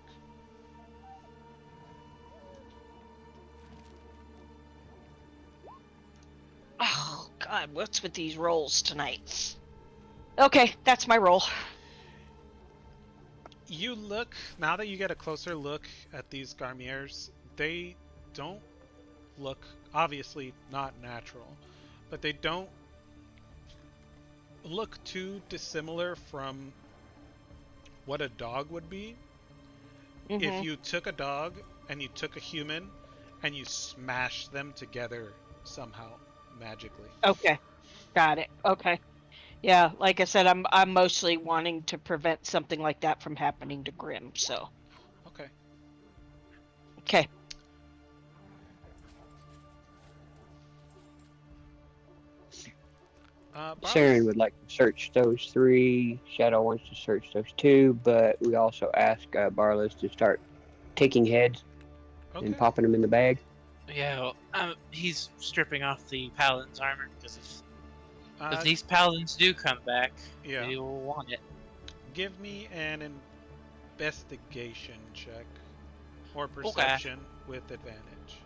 [SPEAKER 3] Oh God, what's with these rolls tonight? Okay, that's my roll.
[SPEAKER 1] You look now that you get a closer look at these Garmiers. They don't look obviously not natural, but they don't look too dissimilar from what a dog would be if
[SPEAKER 3] Mm-hmm.
[SPEAKER 1] you took a dog and you took a human and you smashed them together somehow magically.
[SPEAKER 3] Okay, got it. Okay. Yeah, like I said, I'm mostly wanting to prevent something like that from happening to Grim. So,
[SPEAKER 1] Okay.
[SPEAKER 3] okay.
[SPEAKER 2] Saren
[SPEAKER 1] Barlas.
[SPEAKER 2] would like to search those 3. Shadow wants to search those 2, but we also ask Barlos to start taking heads and
[SPEAKER 1] Okay.
[SPEAKER 2] popping them in the bag.
[SPEAKER 4] Yeah, well, he's stripping off the paladin's armor because if
[SPEAKER 1] Uh,
[SPEAKER 4] these paladins do come back,
[SPEAKER 1] yeah.
[SPEAKER 4] we will want it.
[SPEAKER 1] Give me an investigation check or
[SPEAKER 4] Okay,
[SPEAKER 1] perception with advantage.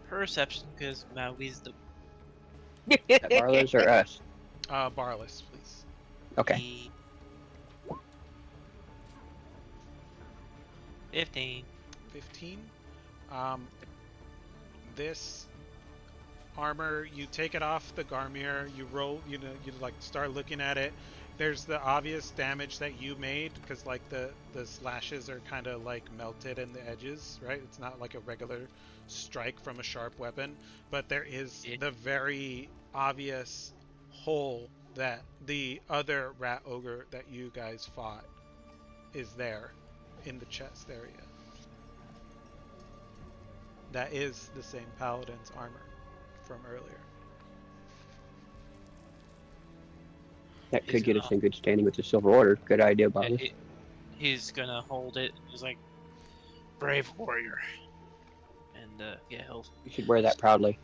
[SPEAKER 4] perception because my wisdom.
[SPEAKER 2] Barlos or us?
[SPEAKER 1] Barlas, please.
[SPEAKER 2] Okay.
[SPEAKER 4] 15.
[SPEAKER 1] 15. Um, this armor, you take it off the Garmier, you roll, you like start looking at it. There's the obvious damage that you made because like the slashes are kind of like melted in the edges, right? It's not like a regular strike from a sharp weapon, but there is
[SPEAKER 4] Yeah.
[SPEAKER 1] the very obvious hole that the other rat ogre that you guys fought is there in the chest area. That is the same paladin's armor from earlier.
[SPEAKER 2] That
[SPEAKER 4] He's
[SPEAKER 2] could get
[SPEAKER 4] gonna
[SPEAKER 2] us in good standing with the Silver Order. Good idea,
[SPEAKER 4] yeah,
[SPEAKER 2] Barlos.
[SPEAKER 4] he's gonna hold it. He's like brave warrior, and yeah, he'll.
[SPEAKER 2] You should wear that proudly.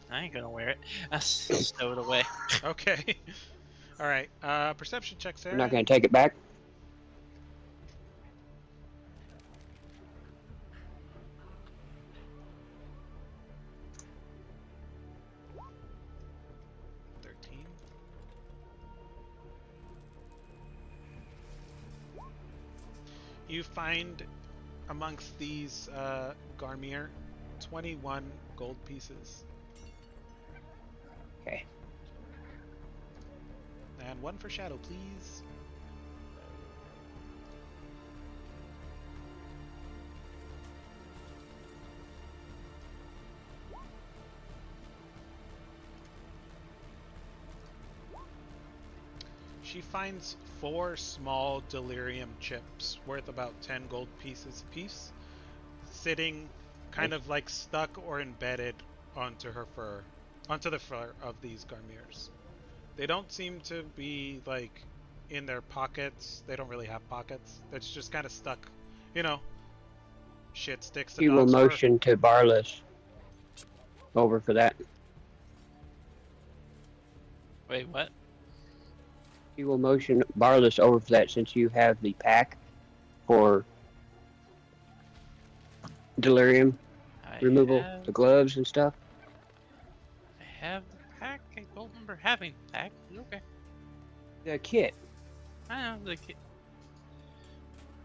[SPEAKER 4] I ain't gonna wear it. I'll stow it away.
[SPEAKER 1] Okay. All right. Perception check,
[SPEAKER 2] We're not
[SPEAKER 1] Sarah.
[SPEAKER 2] going to take it back.
[SPEAKER 1] 13. You find amongst these Garmier 21 gold pieces.
[SPEAKER 2] Okay.
[SPEAKER 1] And one for Shadow, please. She finds 4 small delirium chips worth about 10 gold pieces apiece, sitting kind of like stuck or embedded onto her fur, onto the fur of these Garmiers. They don't seem to be like in their pockets. They don't really have pockets. It's just kind of stuck. You know, shit sticks to
[SPEAKER 2] He will
[SPEAKER 1] dog's fur.
[SPEAKER 2] motion to Barlos over for that.
[SPEAKER 4] Wait, what?
[SPEAKER 2] He will motion Barlos over for that since you have the pack for delirium
[SPEAKER 4] I
[SPEAKER 2] removal,
[SPEAKER 4] have
[SPEAKER 2] the gloves and stuff.
[SPEAKER 4] I have the pack. I don't remember having the pack. It's okay.
[SPEAKER 2] The kit.
[SPEAKER 4] I know the kid.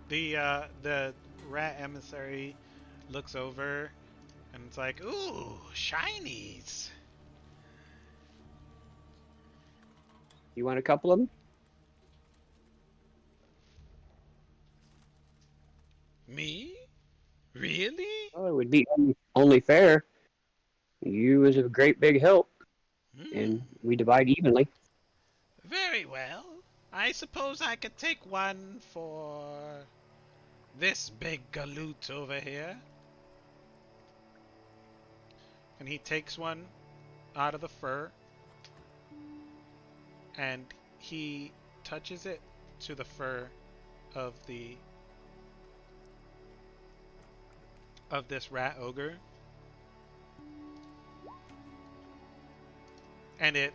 [SPEAKER 1] The rat emissary looks over and it's like, ooh, shinies.
[SPEAKER 2] You want a couple of them?
[SPEAKER 1] Me? Really?
[SPEAKER 2] Well, it would be only fair. You was a great big help,
[SPEAKER 1] Hmm.
[SPEAKER 2] and we divide evenly.
[SPEAKER 1] Very well. I suppose I could take one for this big galoot over here. And he takes one out of the fur and he touches it to the fur of the of this rat ogre, and it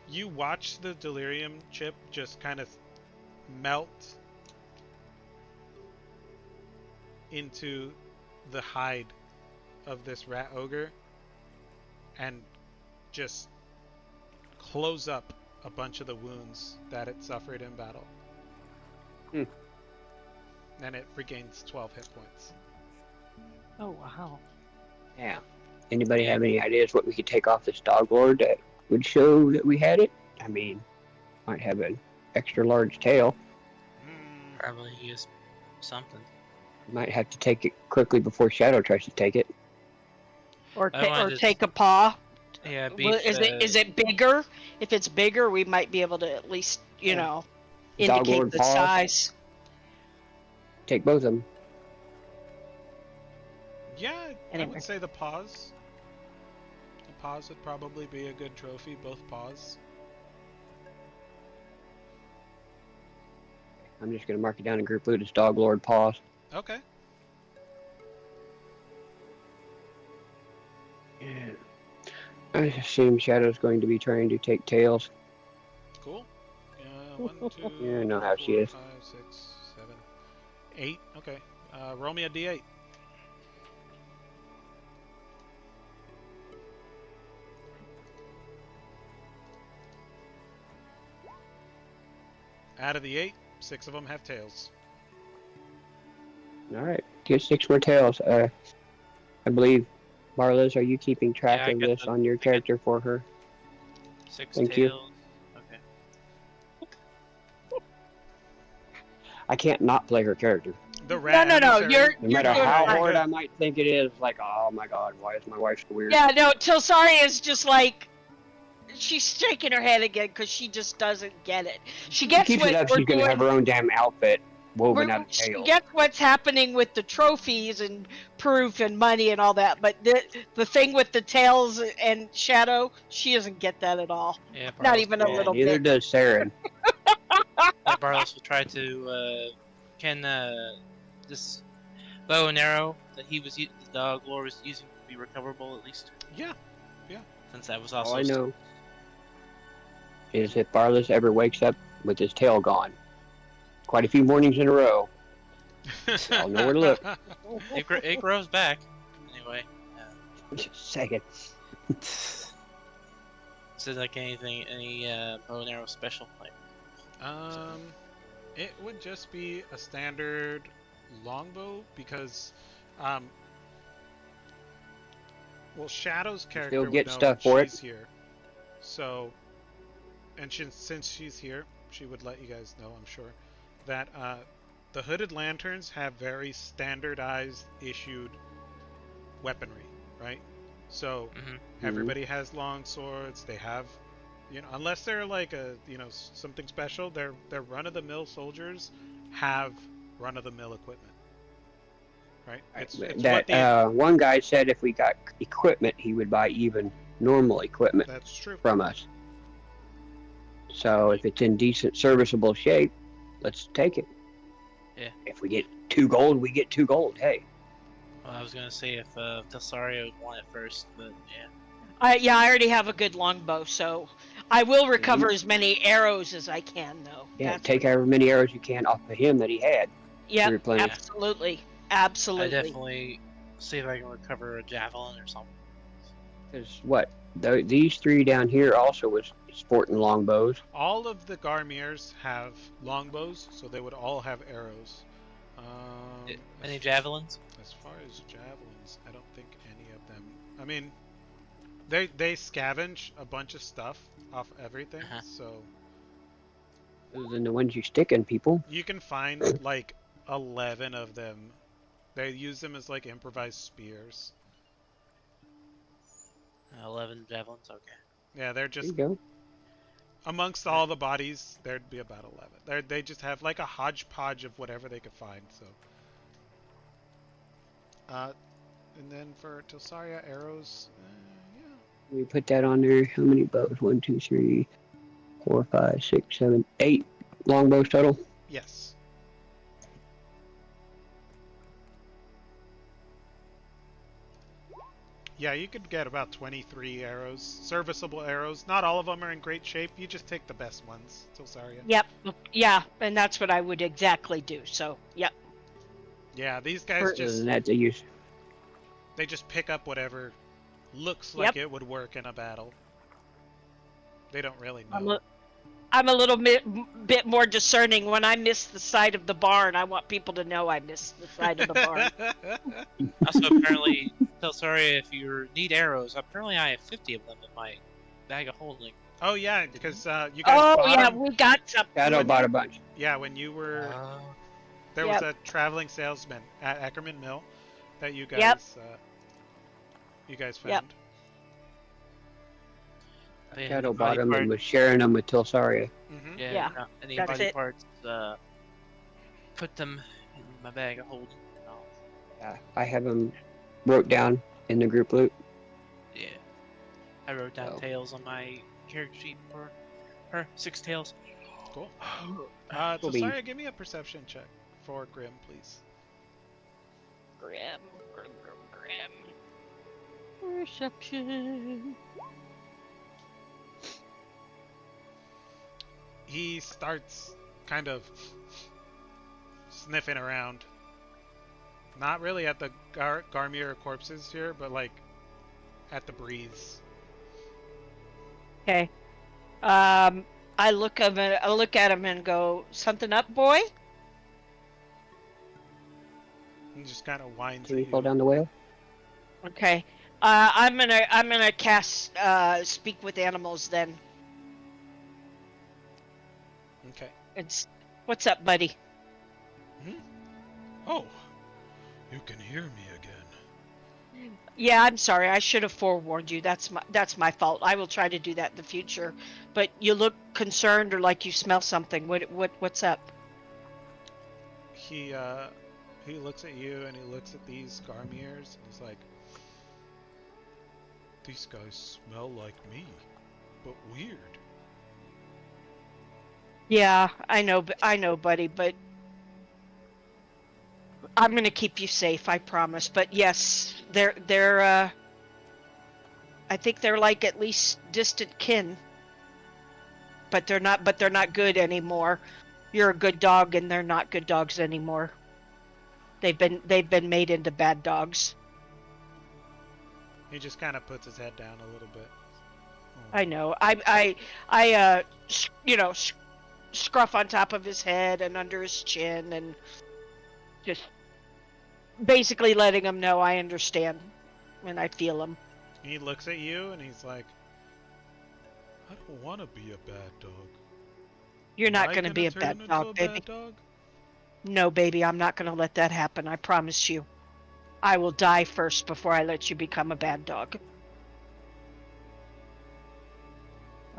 [SPEAKER 1] you watch the delirium chip just kind of melt into the hide of this rat ogre and just close up a bunch of the wounds that it suffered in battle.
[SPEAKER 2] Hmm.
[SPEAKER 1] And it regains 12 hit points.
[SPEAKER 3] Oh wow.
[SPEAKER 2] Yeah. Anybody have any ideas what we could take off this dog lord that would show that we had it? I mean, might have an extra large tail.
[SPEAKER 1] Hmm.
[SPEAKER 4] Probably use something.
[SPEAKER 2] Might have to take it quickly before Shadow tries to take it.
[SPEAKER 3] Or
[SPEAKER 4] I wanted to
[SPEAKER 3] take a paw.
[SPEAKER 4] Yeah,
[SPEAKER 3] Well,
[SPEAKER 4] beef.
[SPEAKER 3] is it bigger? If it's bigger, we might be able to at least
[SPEAKER 2] Dog
[SPEAKER 3] indicate
[SPEAKER 2] lord
[SPEAKER 3] the
[SPEAKER 2] paws.
[SPEAKER 3] size.
[SPEAKER 2] Take both of them.
[SPEAKER 1] Yeah, I
[SPEAKER 3] Anyway.
[SPEAKER 1] would say the paws. The paws would probably be a good trophy, both paws.
[SPEAKER 2] I'm just gonna mark it down in group loot as dog lord paws.
[SPEAKER 1] Okay.
[SPEAKER 2] Yeah. I assume Shadow's going to be trying to take tails.
[SPEAKER 1] Cool. 1, 2,
[SPEAKER 2] Yeah, I know how she
[SPEAKER 1] 4,
[SPEAKER 2] is.
[SPEAKER 1] 5, 6, 7, 8. Okay. Roll me a d8. Out of the 8, 6 of them have tails.
[SPEAKER 2] Alright, get 6 more tails. I believe, Marliz, are you keeping track
[SPEAKER 4] Yeah, I
[SPEAKER 2] of
[SPEAKER 4] got
[SPEAKER 2] this on your
[SPEAKER 4] I got
[SPEAKER 2] character for her?
[SPEAKER 4] 6
[SPEAKER 2] Thank you.
[SPEAKER 4] tails. Okay.
[SPEAKER 2] I can't not play her character.
[SPEAKER 1] The rat
[SPEAKER 3] No.
[SPEAKER 1] emissary.
[SPEAKER 2] No
[SPEAKER 3] You're
[SPEAKER 2] matter
[SPEAKER 3] doing
[SPEAKER 2] how
[SPEAKER 3] fine.
[SPEAKER 2] hard I might think it is, like, oh my god, why is my wife so weird?
[SPEAKER 3] Yeah, no. Tilsari is just like she's shaking her head again because she just doesn't get it. She
[SPEAKER 2] She
[SPEAKER 3] gets
[SPEAKER 2] keeps
[SPEAKER 3] what
[SPEAKER 2] it up,
[SPEAKER 3] we're
[SPEAKER 2] she's gonna have
[SPEAKER 3] doing.
[SPEAKER 2] her own damn outfit woven out of
[SPEAKER 3] She
[SPEAKER 2] tails.
[SPEAKER 3] gets what's happening with the trophies and proof and money and all that, but the thing with the tails and Shadow, she doesn't get that at all.
[SPEAKER 4] Yeah,
[SPEAKER 3] Not
[SPEAKER 4] Barlos.
[SPEAKER 3] even a
[SPEAKER 2] Yeah,
[SPEAKER 3] little
[SPEAKER 2] neither
[SPEAKER 3] bit.
[SPEAKER 2] does Saren.
[SPEAKER 4] Yeah, Barlos will try to. Can this bow and arrow that the dog lord was using be recoverable at least?
[SPEAKER 1] Yeah.
[SPEAKER 4] Since that was
[SPEAKER 2] All
[SPEAKER 4] also.
[SPEAKER 2] I know is if Barlis ever wakes up with his tail gone, quite a few mornings in a row, I'll know where to look.
[SPEAKER 4] It grows back. Anyway.
[SPEAKER 2] Just saying.
[SPEAKER 4] Is it like any bow and arrow special? Like,
[SPEAKER 1] It would just be a standard longbow because, um, well, Shadow's
[SPEAKER 2] Still
[SPEAKER 1] character would
[SPEAKER 2] get
[SPEAKER 1] know
[SPEAKER 2] stuff
[SPEAKER 1] when
[SPEAKER 2] for it.
[SPEAKER 1] she's here. So, and since she's here, she would let you guys know, I'm sure, that the hooded lanterns have very standardized issued weaponry, right? So everybody has long swords. They have, unless they're like something special, their run-of-the-mill soldiers have run-of-the-mill equipment, right? It's what
[SPEAKER 2] That one guy said if we got equipment, he would buy even normal equipment
[SPEAKER 1] that's true.
[SPEAKER 2] from us. So if it's in decent, serviceable shape, let's take it.
[SPEAKER 4] Yeah.
[SPEAKER 2] If we get 2 gold, we get 2 gold. Hey.
[SPEAKER 4] well, I was gonna say if Telsario would want it first, but yeah.
[SPEAKER 3] I already have a good longbow, so I will recover as many arrows as I can, though.
[SPEAKER 2] Yeah, take however many arrows you can off of him that he had.
[SPEAKER 3] Yeah,
[SPEAKER 2] Replenish.
[SPEAKER 3] absolutely.
[SPEAKER 4] I definitely see if I can recover a javelin or something.
[SPEAKER 2] Because these 3 down here also was sporting longbows.
[SPEAKER 1] All of the Garmiers have longbows, so they would all have arrows.
[SPEAKER 4] Any javelins?
[SPEAKER 1] As far as javelins, I don't think any of them. I mean, they scavenge a bunch of stuff off everything, so
[SPEAKER 2] Other than the ones you stick in people.
[SPEAKER 1] you can find like 11 of them. They use them as like improvised spears.
[SPEAKER 4] 11 javelins. Okay.
[SPEAKER 1] Yeah, they're
[SPEAKER 2] There
[SPEAKER 1] just
[SPEAKER 2] you go.
[SPEAKER 1] amongst all the bodies. There'd be about 11. They just have like a hodgepodge of whatever they could find. So, uh, and then for Tilsaria, arrows. Yeah.
[SPEAKER 2] We put that on there. How many bows? 1, 2, 3, 4, 5, 6, 7, 8 longbows total.
[SPEAKER 1] Yes. Yeah, you could get about 23 arrows, serviceable arrows. Not all of them are in great shape. You just take the best ones, Tilsaria.
[SPEAKER 3] Yep. Yeah, and that's what I would exactly do. So, yep.
[SPEAKER 1] Yeah, these guys
[SPEAKER 2] Other than
[SPEAKER 1] just
[SPEAKER 2] that,
[SPEAKER 1] they just pick up whatever looks like
[SPEAKER 3] Yep.
[SPEAKER 1] it would work in a battle. They don't really
[SPEAKER 3] I'm
[SPEAKER 1] know.
[SPEAKER 3] a, I'm a little bit more discerning. When I miss the side of the barn, I want people to know I missed the side of the barn.
[SPEAKER 4] Also, apparently, tell sorry if you need arrows. Apparently, I have 50 of them in my bag of holding.
[SPEAKER 1] Oh yeah, because you guys
[SPEAKER 3] Oh
[SPEAKER 1] bought
[SPEAKER 3] yeah,
[SPEAKER 1] them.
[SPEAKER 3] we got some.
[SPEAKER 2] Shadow bought a bunch.
[SPEAKER 1] Yeah, when you were there was
[SPEAKER 3] Yep.
[SPEAKER 1] a traveling salesman at Ackerman Mill that
[SPEAKER 3] Yep.
[SPEAKER 1] you guys
[SPEAKER 3] Yep.
[SPEAKER 1] found.
[SPEAKER 4] Yeah,
[SPEAKER 2] Shadow
[SPEAKER 4] any
[SPEAKER 2] bought
[SPEAKER 4] body
[SPEAKER 2] them and
[SPEAKER 4] parts.
[SPEAKER 2] was sharing them with Tilsaria.
[SPEAKER 1] Mm-hmm.
[SPEAKER 4] Yeah,
[SPEAKER 3] Yeah,
[SPEAKER 4] any
[SPEAKER 3] that's
[SPEAKER 4] body
[SPEAKER 3] it.
[SPEAKER 4] parts. Put them in my bag of holding.
[SPEAKER 2] Yeah, I have them wrote down in the group loot.
[SPEAKER 4] Yeah, I wrote down
[SPEAKER 2] So.
[SPEAKER 4] tails on my character sheet for her. 6 tails.
[SPEAKER 1] Cool.
[SPEAKER 2] Cool beans.
[SPEAKER 1] Tilsaria, give me a perception check for Grim, please.
[SPEAKER 3] Grim. Perception.
[SPEAKER 1] He starts kind of sniffing around. Not really at the Garmier corpses here, but like at the breeze.
[SPEAKER 3] Okay. I look at him and go, "Something up, boy?"
[SPEAKER 1] He just kind of whines
[SPEAKER 2] Can
[SPEAKER 1] at
[SPEAKER 2] we fall
[SPEAKER 1] you.
[SPEAKER 2] down the whale?
[SPEAKER 3] Okay. I'm gonna cast speak with animals then.
[SPEAKER 1] Okay.
[SPEAKER 3] It's what's up, buddy?
[SPEAKER 1] Oh, you can hear me again.
[SPEAKER 3] Yeah, I'm sorry. I should have forewarned you. That's my fault. I will try to do that in the future. But you look concerned or like you smell something. What's up?
[SPEAKER 1] He looks at you and he looks at these Garmiers and he's like, these guys smell like me, but weird.
[SPEAKER 3] Yeah, I know, buddy, but I'm gonna keep you safe, I promise. But yes, they're I think they're like at least distant kin, but they're not good anymore. You're a good dog and they're not good dogs anymore. They've been made into bad dogs.
[SPEAKER 1] He just kind of puts his head down a little bit.
[SPEAKER 3] I know. I scruff on top of his head and under his chin and just basically letting him know I understand when I feel him.
[SPEAKER 1] He looks at you and he's like, I don't want to be a bad dog.
[SPEAKER 3] You're
[SPEAKER 1] Am
[SPEAKER 3] not
[SPEAKER 1] I
[SPEAKER 3] going to be a
[SPEAKER 1] turn
[SPEAKER 3] bad
[SPEAKER 1] into
[SPEAKER 3] dog,
[SPEAKER 1] a
[SPEAKER 3] baby.
[SPEAKER 1] bad dog?
[SPEAKER 3] No, baby, I'm not going to let that happen. I promise you. I will die first before I let you become a bad dog.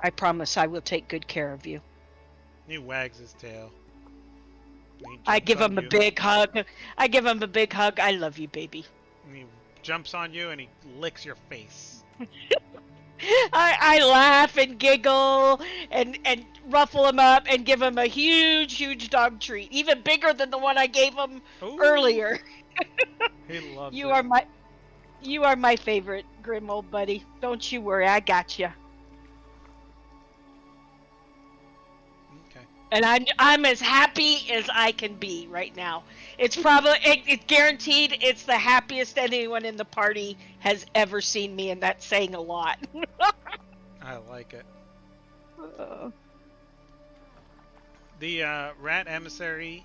[SPEAKER 3] I promise I will take good care of you.
[SPEAKER 1] He wags his tail. He
[SPEAKER 3] I
[SPEAKER 1] jumps
[SPEAKER 3] give
[SPEAKER 1] on
[SPEAKER 3] him a
[SPEAKER 1] you.
[SPEAKER 3] big hug. I give him a big hug. I love you, baby.
[SPEAKER 1] And he jumps on you and he licks your face.
[SPEAKER 3] I laugh and giggle and ruffle him up and give him a huge dog treat, even bigger than the one I gave him
[SPEAKER 1] Ooh,
[SPEAKER 3] earlier.
[SPEAKER 1] He loves
[SPEAKER 3] You
[SPEAKER 1] it.
[SPEAKER 3] are my favorite, Grim old buddy. Don't you worry, I got you.
[SPEAKER 1] Okay.
[SPEAKER 3] And I'm as happy as I can be right now. It's it's guaranteed it's the happiest anyone in the party has ever seen me, and that's saying a lot.
[SPEAKER 1] I like it. The rat emissary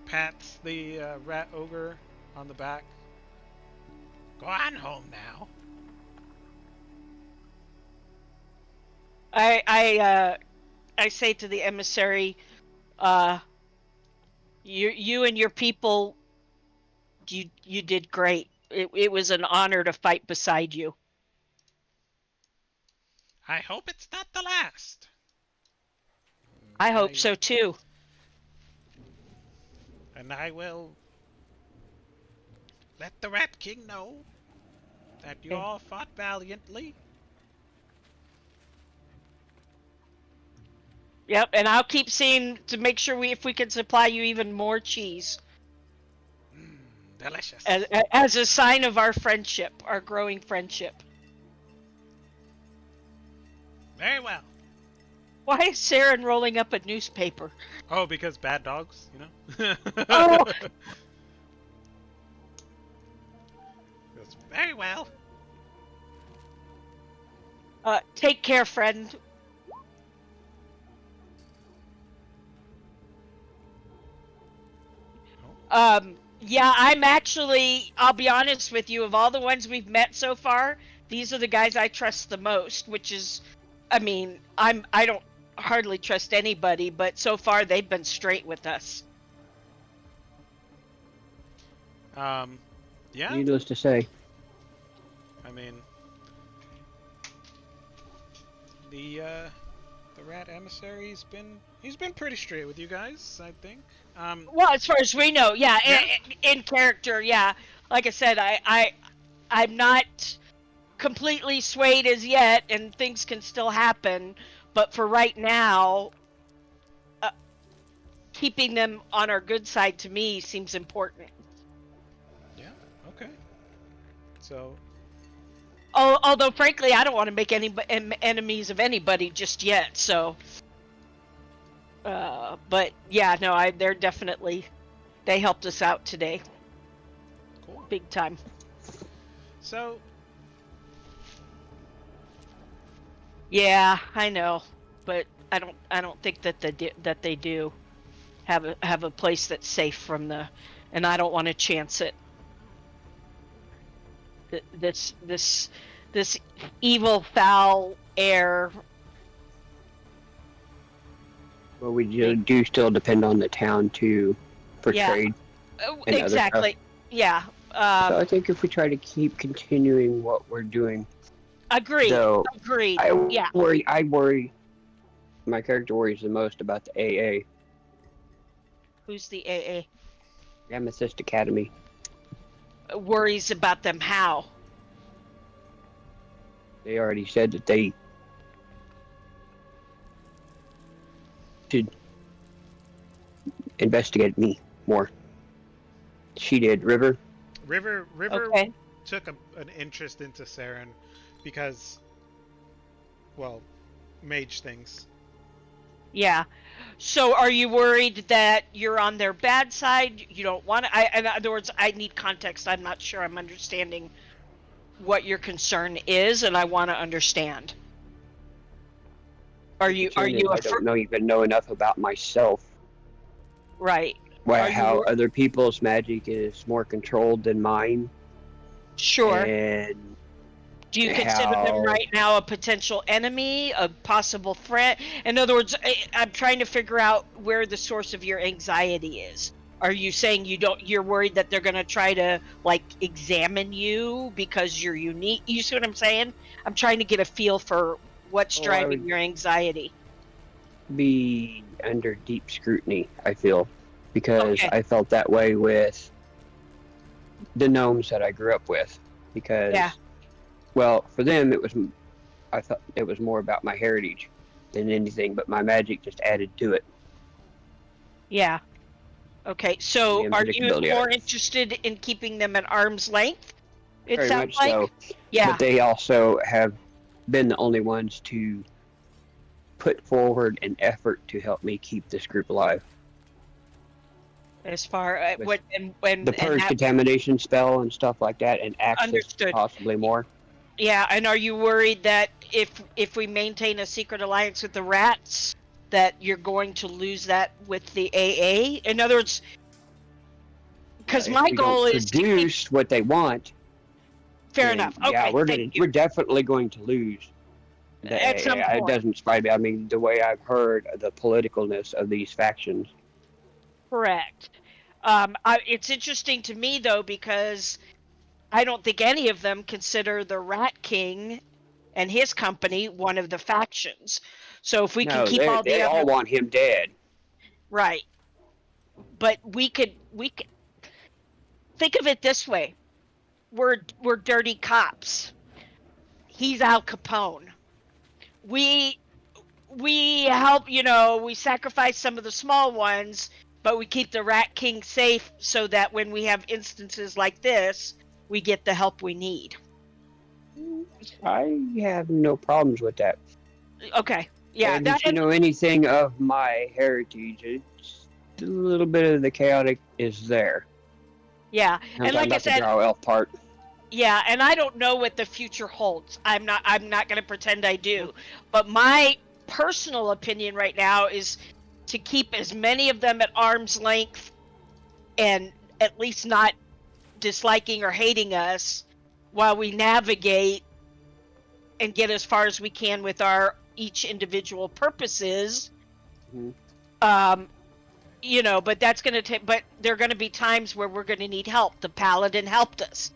[SPEAKER 1] pats the rat ogre on the back. Go on home now.
[SPEAKER 3] I say to the emissary, you and your people, you did great. It was an honor to fight beside you.
[SPEAKER 1] I hope it's not the last.
[SPEAKER 3] I hope so too.
[SPEAKER 1] And I will let the Rat King know that you
[SPEAKER 3] Okay.
[SPEAKER 1] all fought valiantly.
[SPEAKER 3] Yep, and I'll keep seeing to make sure if we can supply you even more cheese
[SPEAKER 1] Delicious.
[SPEAKER 3] as a sign of our friendship, our growing friendship.
[SPEAKER 1] Very well.
[SPEAKER 3] Why is Saren rolling up a newspaper?
[SPEAKER 1] Oh, because bad dogs, you know?
[SPEAKER 3] Oh,
[SPEAKER 1] That's very well.
[SPEAKER 3] take care, friend. Yeah, I'm actually, I'll be honest with you, of all the ones we've met so far, these are the guys I trust the most, which is, I mean, I don't hardly trust anybody, but so far they've been straight with us.
[SPEAKER 1] Yeah,
[SPEAKER 2] Needless to say,
[SPEAKER 1] I mean, the rat emissary's he's been pretty straight with you guys, I think.
[SPEAKER 3] Well, as far as we know, yeah,
[SPEAKER 1] Yeah.
[SPEAKER 3] in character, yeah. Like I said, I'm not completely swayed as yet, and things can still happen. But for right now, uh, keeping them on our good side to me seems important.
[SPEAKER 1] Yeah. Okay. So,
[SPEAKER 3] Although, frankly, I don't want to make any enemies of anybody just yet. So, but yeah, no, they're definitely they helped us out today,
[SPEAKER 1] cool.
[SPEAKER 3] big time.
[SPEAKER 1] So,
[SPEAKER 3] Yeah, I know, but I don't think that they do have a place that's safe from and I don't want to chance it. This evil foul air.
[SPEAKER 2] well, we do still depend on the town for
[SPEAKER 3] Yeah,
[SPEAKER 2] trade and other stuff.
[SPEAKER 3] exactly. Yeah.
[SPEAKER 2] So I think if we try to keep continuing what we're doing,
[SPEAKER 3] Agreed.
[SPEAKER 2] though,
[SPEAKER 3] Agreed. Yeah.
[SPEAKER 2] I worry. My character worries the most about the AA,
[SPEAKER 3] Who's the AA?
[SPEAKER 2] Amethyst Academy.
[SPEAKER 3] Worries about them how?
[SPEAKER 2] They already said that they should investigate me more. She did. River.
[SPEAKER 1] River
[SPEAKER 3] Okay.
[SPEAKER 1] took an interest into Saren because, well, mage things.
[SPEAKER 3] Yeah. So are you worried that you're on their bad side? You don't want to in other words, I need context. I'm not sure I'm understanding what your concern is, and I want to understand. Are you
[SPEAKER 2] I don't even know enough about myself.
[SPEAKER 3] right?
[SPEAKER 2] Why
[SPEAKER 3] Are you
[SPEAKER 2] how other people's magic is more controlled than mine,
[SPEAKER 3] sure?
[SPEAKER 2] and
[SPEAKER 3] Do you consider them
[SPEAKER 2] how
[SPEAKER 3] right now a potential enemy, a possible threat? In other words, I'm trying to figure out where the source of your anxiety is. Are you saying you're worried that they're going to try to like examine you because you're unique? You see what I'm saying? I'm trying to get a feel for what's
[SPEAKER 2] I
[SPEAKER 3] driving
[SPEAKER 2] would
[SPEAKER 3] your anxiety.
[SPEAKER 2] be under deep scrutiny. I feel because
[SPEAKER 3] Okay.
[SPEAKER 2] I felt that way with the gnomes that I grew up with. Because,
[SPEAKER 3] Yeah.
[SPEAKER 2] well, for them I thought it was more about my heritage than anything, but my magic just added to it.
[SPEAKER 3] Yeah. Okay.
[SPEAKER 2] The
[SPEAKER 3] So are you
[SPEAKER 2] unpredictability of
[SPEAKER 3] more
[SPEAKER 2] it.
[SPEAKER 3] interested in keeping them at arm's length? It
[SPEAKER 2] Very
[SPEAKER 3] sounds
[SPEAKER 2] much
[SPEAKER 3] like.
[SPEAKER 2] so.
[SPEAKER 3] Yeah.
[SPEAKER 2] But they also have been the only ones to put forward an effort to help me keep this group alive.
[SPEAKER 3] As far
[SPEAKER 2] With
[SPEAKER 3] what
[SPEAKER 2] the
[SPEAKER 3] and
[SPEAKER 2] purge
[SPEAKER 3] that
[SPEAKER 2] contamination spell and stuff like that, and access to
[SPEAKER 3] understood.
[SPEAKER 2] possibly more.
[SPEAKER 3] Yeah, and are you worried that if we maintain a secret alliance with the rats, that you're going to lose that with the AA? In other words, because
[SPEAKER 2] If
[SPEAKER 3] my
[SPEAKER 2] we don't
[SPEAKER 3] goal is to keep.
[SPEAKER 2] produce what they want,
[SPEAKER 3] Fair
[SPEAKER 2] then
[SPEAKER 3] enough.
[SPEAKER 2] yeah,
[SPEAKER 3] Okay, thank you.
[SPEAKER 2] we're definitely going to lose the
[SPEAKER 3] At some
[SPEAKER 2] AA. It
[SPEAKER 3] point,
[SPEAKER 2] doesn't surprise me. I mean, the way I've heard the politicalness of these factions.
[SPEAKER 3] correct. It's interesting to me though because I don't think any of them consider the Rat King and his company one of the factions. So if we can
[SPEAKER 2] No,
[SPEAKER 3] keep all the
[SPEAKER 2] they
[SPEAKER 3] other
[SPEAKER 2] all want him dead.
[SPEAKER 3] right, but we could think of it this way: we're dirty cops. He's Al Capone. We we help, we sacrifice some of the small ones, but we keep the Rat King safe so that when we have instances like this, we get the help we need.
[SPEAKER 2] I have no problems with that.
[SPEAKER 3] Okay. Yeah,
[SPEAKER 2] And if you know anything of my heritage, it's a little bit of the chaotic is there.
[SPEAKER 3] yeah.
[SPEAKER 2] I'm
[SPEAKER 3] And
[SPEAKER 2] talking
[SPEAKER 3] like I
[SPEAKER 2] about the
[SPEAKER 3] said,
[SPEAKER 2] drow elf part.
[SPEAKER 3] yeah, and I don't know what the future holds. I'm not going to pretend I do. But my personal opinion right now is to keep as many of them at arm's length and at least not disliking or hating us while we navigate and get as far as we can with our each individual purposes.
[SPEAKER 2] Mhm.
[SPEAKER 3] Um, but that's going to take, but there are going to be times where we're going to need help. The paladin helped us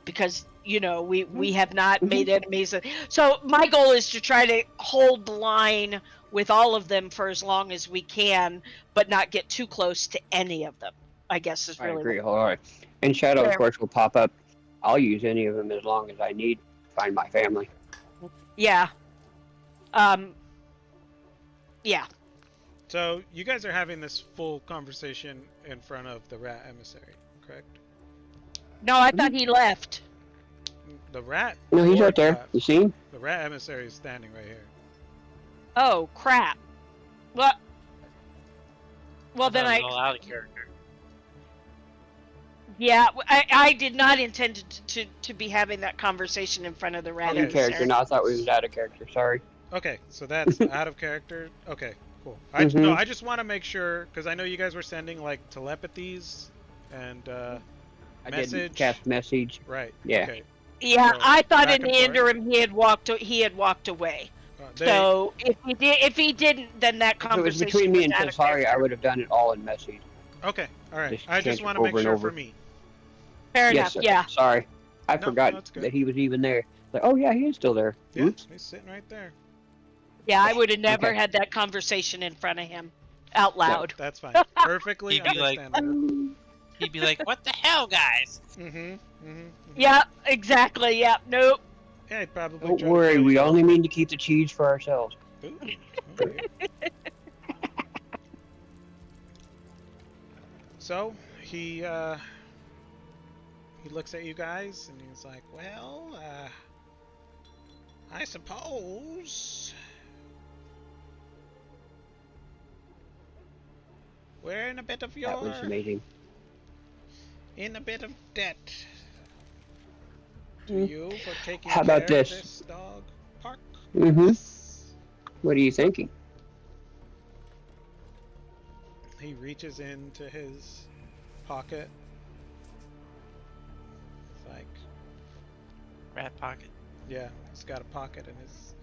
[SPEAKER 3] because, we have not made enemies. So my goal is to try to hold the line with all of them for as long as we can, but not get too close to any of them, I guess is
[SPEAKER 2] I
[SPEAKER 3] really what.
[SPEAKER 2] agree wholeheartedly. And Shadow, of
[SPEAKER 3] Fair.
[SPEAKER 2] course, will pop up. I'll use any of them as long as I need to find my family.
[SPEAKER 3] Yeah. Um, yeah.
[SPEAKER 1] So you guys are having this full conversation in front of the rat emissary, correct?
[SPEAKER 3] No, I thought he left.
[SPEAKER 1] The rat
[SPEAKER 2] No, he's right
[SPEAKER 1] lord
[SPEAKER 2] there.
[SPEAKER 1] left.
[SPEAKER 2] You see him?
[SPEAKER 1] The rat emissary is standing right here.
[SPEAKER 3] Oh, crap. Well,
[SPEAKER 4] I
[SPEAKER 3] then
[SPEAKER 4] thought it was all out of character.
[SPEAKER 3] yeah, I did not intend to be having that conversation in front of the rat
[SPEAKER 1] Okay.
[SPEAKER 2] In character.
[SPEAKER 3] emissary.
[SPEAKER 2] No, I thought we was out of character. Sorry.
[SPEAKER 1] Okay, so that's out of character. Okay, cool.
[SPEAKER 2] Mhm.
[SPEAKER 1] I just want to make sure because I know you guys were sending like telepathies and
[SPEAKER 2] I
[SPEAKER 1] message.
[SPEAKER 2] did cast message.
[SPEAKER 1] Right.
[SPEAKER 2] Yeah.
[SPEAKER 1] Okay.
[SPEAKER 3] Yeah,
[SPEAKER 1] So,
[SPEAKER 3] I thought
[SPEAKER 1] back
[SPEAKER 3] in
[SPEAKER 1] and
[SPEAKER 3] the
[SPEAKER 1] forth.
[SPEAKER 3] interim he had walked away.
[SPEAKER 1] They,
[SPEAKER 3] So if he didn't, then that
[SPEAKER 2] If it was
[SPEAKER 3] conversation
[SPEAKER 2] between me
[SPEAKER 3] was
[SPEAKER 2] and
[SPEAKER 3] out of
[SPEAKER 2] Tasari, I
[SPEAKER 3] character.
[SPEAKER 2] would have done it all in message.
[SPEAKER 1] okay. All right.
[SPEAKER 2] Just
[SPEAKER 1] I just
[SPEAKER 2] change
[SPEAKER 1] want
[SPEAKER 2] it
[SPEAKER 1] to make
[SPEAKER 2] over and
[SPEAKER 1] sure
[SPEAKER 2] over.
[SPEAKER 1] for me.
[SPEAKER 3] Fair
[SPEAKER 2] Yes,
[SPEAKER 3] enough.
[SPEAKER 2] sir.
[SPEAKER 3] Yeah.
[SPEAKER 2] Sorry. I
[SPEAKER 1] No,
[SPEAKER 2] forgot
[SPEAKER 1] that's good.
[SPEAKER 2] that he was even there. Like, oh yeah, he is still there.
[SPEAKER 1] Yeah,
[SPEAKER 2] Oops.
[SPEAKER 1] he's sitting right there.
[SPEAKER 3] Yeah, I would have never
[SPEAKER 2] Okay.
[SPEAKER 3] had that conversation in front of him out loud.
[SPEAKER 1] That's fine. Perfectly
[SPEAKER 4] He'd be like-
[SPEAKER 1] understandable.
[SPEAKER 4] He'd be like, "What the hell, guys?"
[SPEAKER 3] Yeah, exactly. Yeah. Nope.
[SPEAKER 1] Yeah, he'd probably
[SPEAKER 2] Don't
[SPEAKER 1] try to
[SPEAKER 2] worry,
[SPEAKER 1] kill
[SPEAKER 2] we
[SPEAKER 1] you.
[SPEAKER 2] only mean to keep the cheese for ourselves.
[SPEAKER 1] Ooh, okay. So he looks at you guys and he's like, "Well, I suppose we're in a bit of
[SPEAKER 2] That was amazing.
[SPEAKER 1] in a bit of debt to
[SPEAKER 2] Mm.
[SPEAKER 1] you for taking
[SPEAKER 2] How about
[SPEAKER 1] care of
[SPEAKER 2] this?
[SPEAKER 1] this dog park."
[SPEAKER 2] Mm-hmm. What are you thinking?
[SPEAKER 1] He reaches into his pocket. It's like,
[SPEAKER 4] Rat pocket.
[SPEAKER 1] yeah, he's got a pocket in his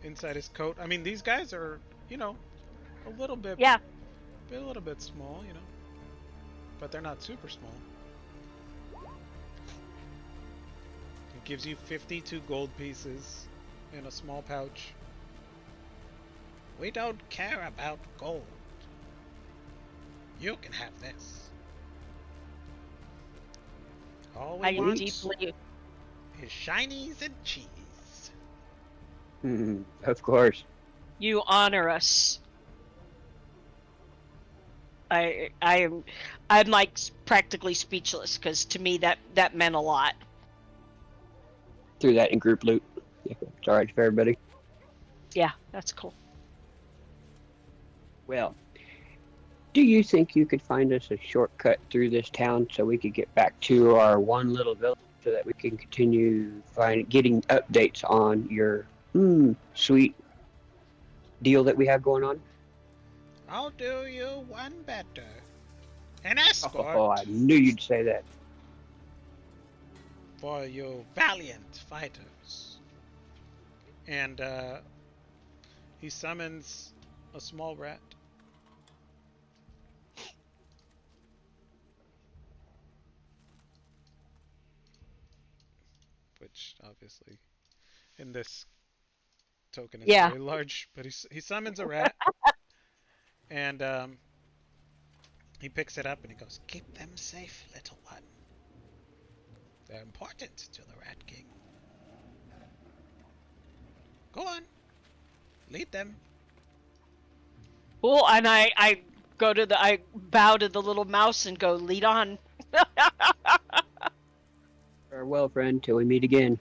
[SPEAKER 1] inside his coat. I mean, these guys are, a little bit,
[SPEAKER 3] Yeah.
[SPEAKER 1] a little bit small, but they're not super small. It gives you 52 gold pieces in a small pouch. We don't care about gold. You can have this. All we
[SPEAKER 3] I
[SPEAKER 1] want
[SPEAKER 3] deeply.
[SPEAKER 1] is shinies and cheese.
[SPEAKER 2] Of course.
[SPEAKER 3] You honor us. I'm like practically speechless because to me that meant a lot.
[SPEAKER 2] Threw that in group loot. Yeah, it's alright for everybody.
[SPEAKER 3] Yeah, that's cool.
[SPEAKER 2] Well, do you think you could find us a shortcut through this town so we could get back to our one little village so that we can continue getting updates on your sweet deal that we have going on?
[SPEAKER 1] I'll do you one better. An escort
[SPEAKER 2] Oh, I knew you'd say that.
[SPEAKER 1] for you valiant fighters. And he summons a small rat. Which obviously in this token is
[SPEAKER 3] Yeah.
[SPEAKER 1] very large, but he summons a rat, and he picks it up and he goes, "Keep them safe, little one. They're important to the Rat King. Go on, lead them."
[SPEAKER 3] Cool. And I bow to the little mouse and go, lead on.
[SPEAKER 2] Farewell, friend, till we meet again.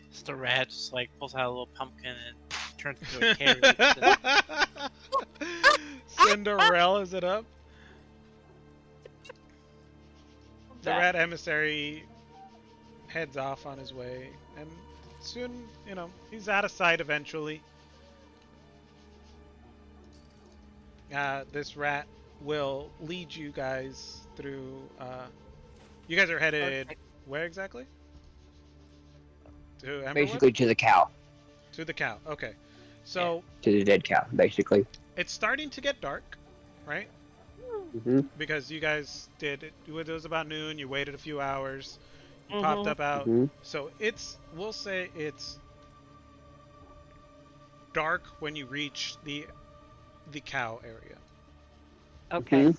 [SPEAKER 4] It's the rat just like pulls out a little pumpkin and turns into a carrot.
[SPEAKER 1] Cinderella's it up. The
[SPEAKER 3] That-
[SPEAKER 1] rat emissary heads off on his way, and soon, he's out of sight eventually. This rat will lead you guys through. You guys are headed
[SPEAKER 3] Perfect.
[SPEAKER 1] where exactly? To Emberwood?
[SPEAKER 2] Basically, to the cow,
[SPEAKER 1] To the cow. Okay. So
[SPEAKER 2] to the dead cow, basically.
[SPEAKER 1] it's starting to get dark, right?
[SPEAKER 2] Hmm.
[SPEAKER 1] Because you guys did it was about noon. You waited a few hours. You
[SPEAKER 3] Mhm.
[SPEAKER 1] popped up out.
[SPEAKER 2] Hmm.
[SPEAKER 1] So we'll say it's dark when you reach the cow area.
[SPEAKER 3] Okay.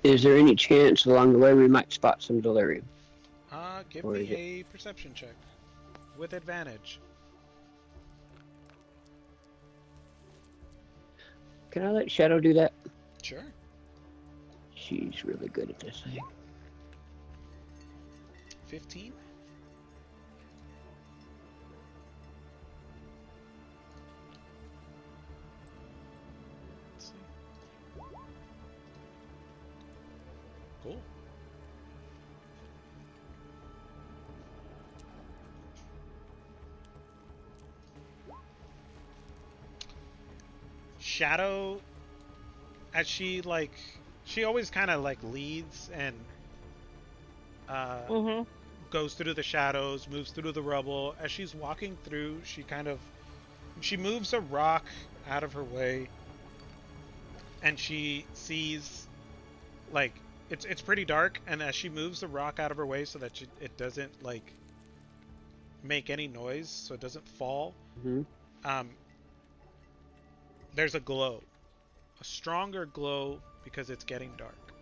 [SPEAKER 2] Is there any chance along the way we might spot some delirium?
[SPEAKER 1] Give
[SPEAKER 2] Or
[SPEAKER 1] me
[SPEAKER 2] is it-
[SPEAKER 1] a perception check with advantage.
[SPEAKER 2] Can I let Shadow do that?
[SPEAKER 1] Sure.
[SPEAKER 2] She's really good at this thing.
[SPEAKER 1] 15. Let's see. Cool. Shadow, as she always kind of leads and
[SPEAKER 3] Mhm.
[SPEAKER 1] goes through the shadows, moves through the rubble. As she's walking through, she moves a rock out of her way, and she sees it's pretty dark. And as she moves the rock out of her way so that it doesn't make any noise, so it doesn't fall,
[SPEAKER 2] Hmm.
[SPEAKER 1] there's a glow, a stronger glow because it's getting dark.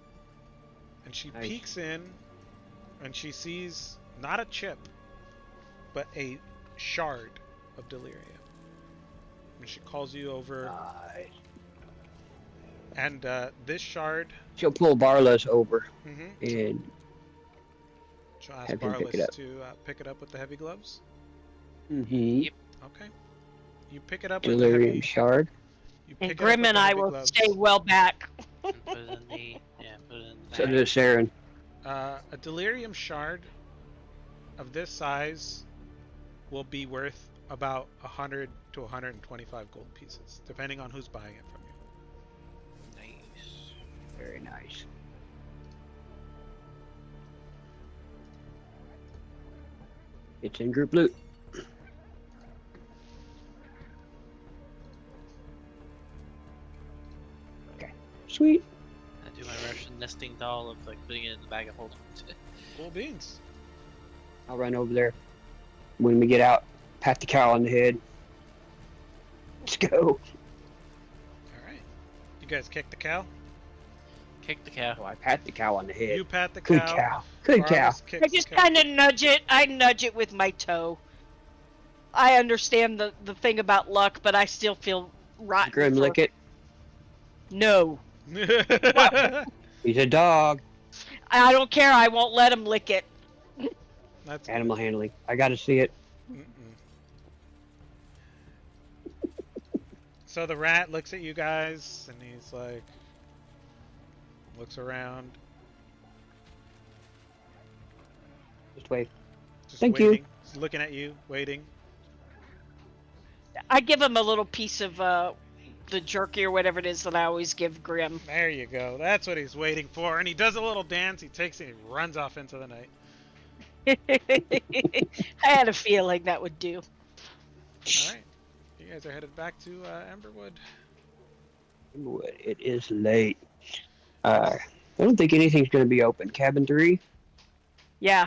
[SPEAKER 1] And she
[SPEAKER 2] Nice.
[SPEAKER 1] peeks in, and she sees not a chip, but a shard of delirium. And she calls you over, and this shard.
[SPEAKER 2] She'll pull Barlas over
[SPEAKER 1] Mm-hmm.
[SPEAKER 2] and
[SPEAKER 1] She'll ask
[SPEAKER 2] have him pick it
[SPEAKER 1] Barlas
[SPEAKER 2] up.
[SPEAKER 1] to pick it up with the heavy gloves.
[SPEAKER 2] Mhm.
[SPEAKER 1] Okay. You pick it up with the
[SPEAKER 2] Delirium
[SPEAKER 1] heavy.
[SPEAKER 2] shard.
[SPEAKER 1] You pick
[SPEAKER 3] And
[SPEAKER 1] it up
[SPEAKER 3] Grim
[SPEAKER 1] with
[SPEAKER 3] and
[SPEAKER 1] the
[SPEAKER 3] I
[SPEAKER 1] heavy
[SPEAKER 3] will
[SPEAKER 1] gloves.
[SPEAKER 3] stay well back.
[SPEAKER 4] And put it in the put it in the
[SPEAKER 2] So
[SPEAKER 4] bag.
[SPEAKER 2] does Saren.
[SPEAKER 1] A delirium shard of this size will be worth about 100 to 125 gold pieces, depending on who's buying it from you.
[SPEAKER 4] Nice.
[SPEAKER 2] Very nice. It's in group loot. Okay. Sweet.
[SPEAKER 4] I do my Russian nesting doll of putting it in the bag of holding.
[SPEAKER 1] Cool beans.
[SPEAKER 2] I'll run over there. When we get out, pat the cow on the head. Let's go.
[SPEAKER 1] All right. You guys kick the cow.
[SPEAKER 4] Kick the cow.
[SPEAKER 2] Oh, I pat the cow on the head.
[SPEAKER 1] You pat the
[SPEAKER 2] Good
[SPEAKER 1] cow.
[SPEAKER 2] cow. Good cow.
[SPEAKER 1] Barlas kicks
[SPEAKER 3] I
[SPEAKER 1] the
[SPEAKER 3] just
[SPEAKER 1] cow.
[SPEAKER 3] kind of nudge it. I nudge it with my toe. I understand the thing about luck, but I still feel rotten.
[SPEAKER 2] Grim
[SPEAKER 3] for-
[SPEAKER 2] lick it.
[SPEAKER 3] No,
[SPEAKER 2] He's a dog.
[SPEAKER 3] I don't care. I won't let him lick it.
[SPEAKER 1] That's
[SPEAKER 2] Animal handling. I gotta see it.
[SPEAKER 1] Mm-mm. So the rat looks at you guys and he's like, looks around,
[SPEAKER 2] Just wait.
[SPEAKER 1] just
[SPEAKER 2] Thank you.
[SPEAKER 1] waiting. He's looking at you, waiting.
[SPEAKER 3] I give him a little piece of the jerky or whatever it is that I always give Grim.
[SPEAKER 1] There you go. That's what he's waiting for. And he does a little dance. He takes it. He runs off into the night.
[SPEAKER 3] I had a feeling that would do.
[SPEAKER 1] All right. You guys are headed back to Emberwood.
[SPEAKER 2] It is late. I don't think anything's gonna be open. Cabin 3.
[SPEAKER 3] Yeah,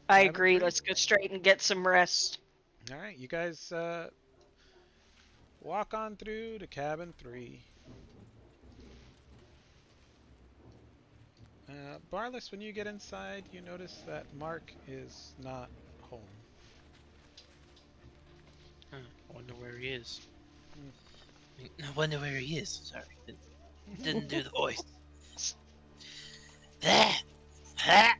[SPEAKER 3] I
[SPEAKER 1] Cabin
[SPEAKER 3] agree.
[SPEAKER 1] 3?
[SPEAKER 3] Let's go straight and get some rest.
[SPEAKER 1] All right, you guys walk on through to cabin 3. Barless, when you get inside, you notice that Mark is not home.
[SPEAKER 4] Huh, I wonder where he is.
[SPEAKER 1] Hmm.
[SPEAKER 4] I wonder where he is. Sorry, didn't do the voice. Ah, ah.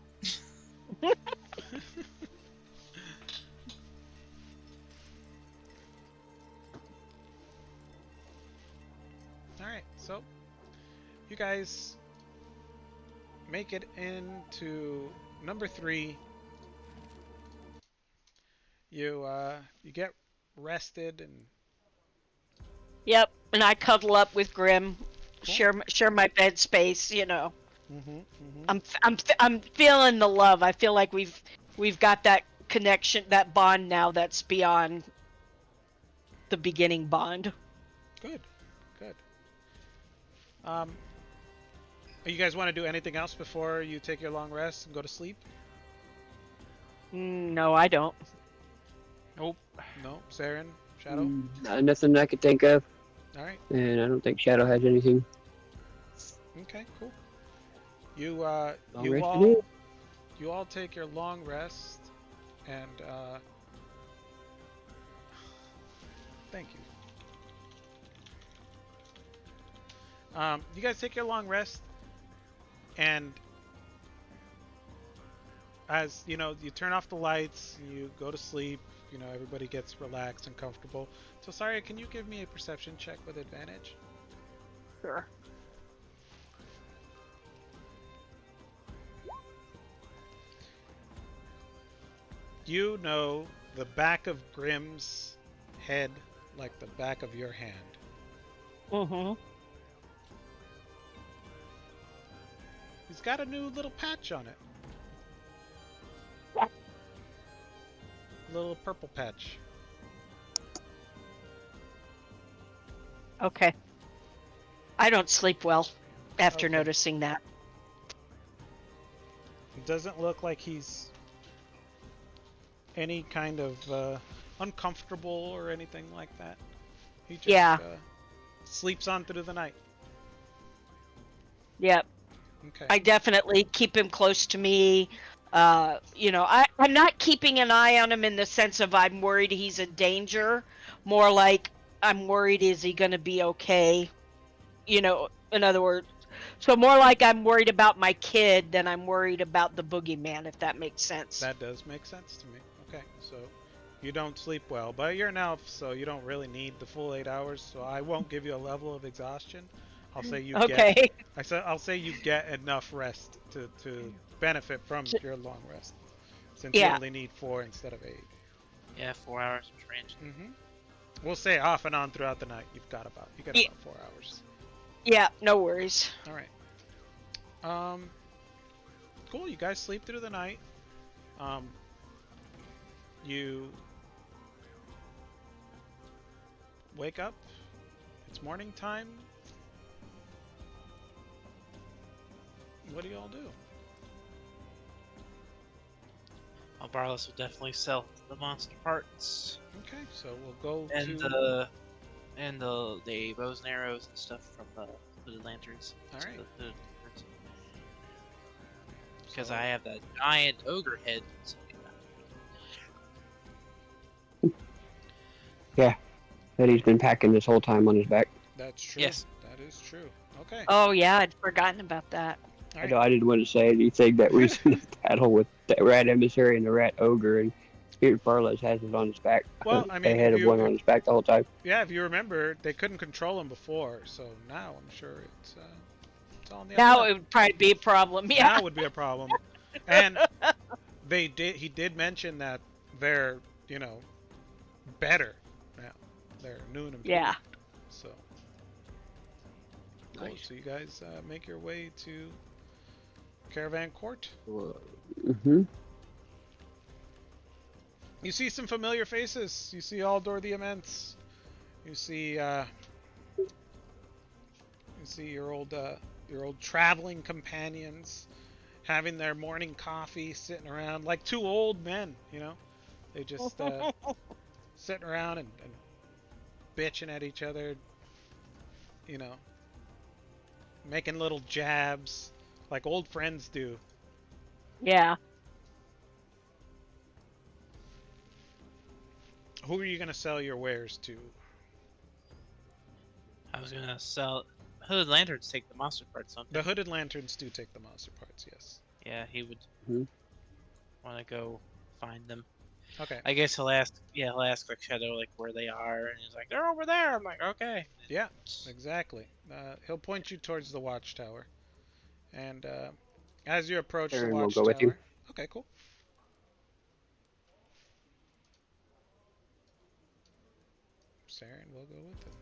[SPEAKER 1] All right, so you guys make it into number 3. You get rested and
[SPEAKER 3] Yep. And I cuddle up with Grim,
[SPEAKER 1] cool.
[SPEAKER 3] share my bed space. You know,
[SPEAKER 1] Mhm. Mhm.
[SPEAKER 3] I'm feeling the love. I feel like we've got that connection, that bond now that's beyond the beginning bond.
[SPEAKER 1] Good. Good. Um, you guys want to do anything else before you take your long rest and go to sleep?
[SPEAKER 3] No, I don't.
[SPEAKER 4] Nope.
[SPEAKER 1] No, Saren, Shadow.
[SPEAKER 2] Nothing I could think of,
[SPEAKER 1] All right.
[SPEAKER 2] and I don't think Shadow has anything.
[SPEAKER 1] Okay. Cool. You
[SPEAKER 2] Long rest it is.
[SPEAKER 1] you all take your long rest and thank you. You guys take your long rest and as you know, you turn off the lights, you go to sleep. You know, everybody gets relaxed and comfortable. So, sorry, can you give me a perception check with advantage?
[SPEAKER 3] Sure.
[SPEAKER 1] You know the back of Grimm's head like the back of your hand.
[SPEAKER 3] Mm-hmm.
[SPEAKER 1] He's got a new little patch on it. Little purple patch.
[SPEAKER 3] Okay. I don't sleep well after
[SPEAKER 1] Okay.
[SPEAKER 3] noticing that.
[SPEAKER 1] It doesn't look like he's any kind of uncomfortable or anything like that. He just
[SPEAKER 3] Yeah.
[SPEAKER 1] sleeps on through the night.
[SPEAKER 3] Yep.
[SPEAKER 1] Okay.
[SPEAKER 3] I definitely keep him close to me. You know, I'm not keeping an eye on him in the sense of I'm worried he's in danger. More like I'm worried, is he going to be okay? You know, in other words, so more like I'm worried about my kid than I'm worried about the boogeyman, if that makes sense.
[SPEAKER 1] That does make sense to me. Okay, so you don't sleep well, but you're an elf, so you don't really need the full 8 hours. So I won't give you a level of exhaustion. I'll say you
[SPEAKER 3] Okay.
[SPEAKER 1] get. I'll say you get enough rest to benefit from your long rest, since you
[SPEAKER 3] Yeah.
[SPEAKER 1] only need 4 instead of 8.
[SPEAKER 4] Yeah, 4 hours of transit.
[SPEAKER 1] We'll say off and on throughout the night. You got about 4 hours.
[SPEAKER 3] Yeah, no worries.
[SPEAKER 1] All right. Cool. You guys sleep through the night. You wake up. It's morning time. What do y'all do?
[SPEAKER 4] Barless will definitely sell the monster parts
[SPEAKER 1] Okay, so we'll go
[SPEAKER 4] and
[SPEAKER 1] to.
[SPEAKER 4] the bows and arrows and stuff from the hooded lanterns.
[SPEAKER 1] All right.
[SPEAKER 4] Because
[SPEAKER 1] So-
[SPEAKER 4] I have that giant ogre head. So,
[SPEAKER 2] That he's been packing this whole time on his back.
[SPEAKER 1] That's true.
[SPEAKER 4] Yes.
[SPEAKER 1] That is true. Okay.
[SPEAKER 3] Oh yeah, I'd forgotten about that.
[SPEAKER 1] All
[SPEAKER 2] I
[SPEAKER 1] right.
[SPEAKER 2] know I didn't want to say anything that recent battle with that rat emissary and the rat ogre, and here Barless has it on his back.
[SPEAKER 1] Well, I
[SPEAKER 2] They
[SPEAKER 1] mean,
[SPEAKER 2] had
[SPEAKER 1] if
[SPEAKER 2] one
[SPEAKER 1] you
[SPEAKER 2] on his back the whole time.
[SPEAKER 1] yeah, if you remember, they couldn't control him before, so now I'm sure it's all on the
[SPEAKER 3] Now
[SPEAKER 1] up.
[SPEAKER 3] it would probably be a problem. Yeah.
[SPEAKER 1] Now would be a problem. And he did mention that they're, better now. They're new and improved.
[SPEAKER 3] Yeah.
[SPEAKER 1] So cool.
[SPEAKER 2] Nice.
[SPEAKER 1] So you guys make your way to Caravan Court.
[SPEAKER 2] Mm-hmm.
[SPEAKER 1] You see some familiar faces. You see Aldor the Immense. You see your old traveling companions. having their morning coffee, sitting around like two old men. They just sitting around and bitching at each other. You know, making little jabs like old friends do.
[SPEAKER 3] Yeah.
[SPEAKER 1] Who are you gonna sell your wares to?
[SPEAKER 4] I was gonna sell hooded lanterns. Take the monster parts, don't they?
[SPEAKER 1] The hooded lanterns do take the monster parts, yes.
[SPEAKER 4] Yeah, he would
[SPEAKER 2] Mhm.
[SPEAKER 4] want to go find them.
[SPEAKER 1] Okay.
[SPEAKER 4] I guess he'll ask. Yeah, he'll ask like Shadow like where they are, and he's like, "They're over there." I'm like, "Okay."
[SPEAKER 1] Yeah, exactly. He'll point you towards the watchtower. And as you approach the
[SPEAKER 2] Aaron will go with you.
[SPEAKER 1] watchtower. Okay, cool. Saren will go with him.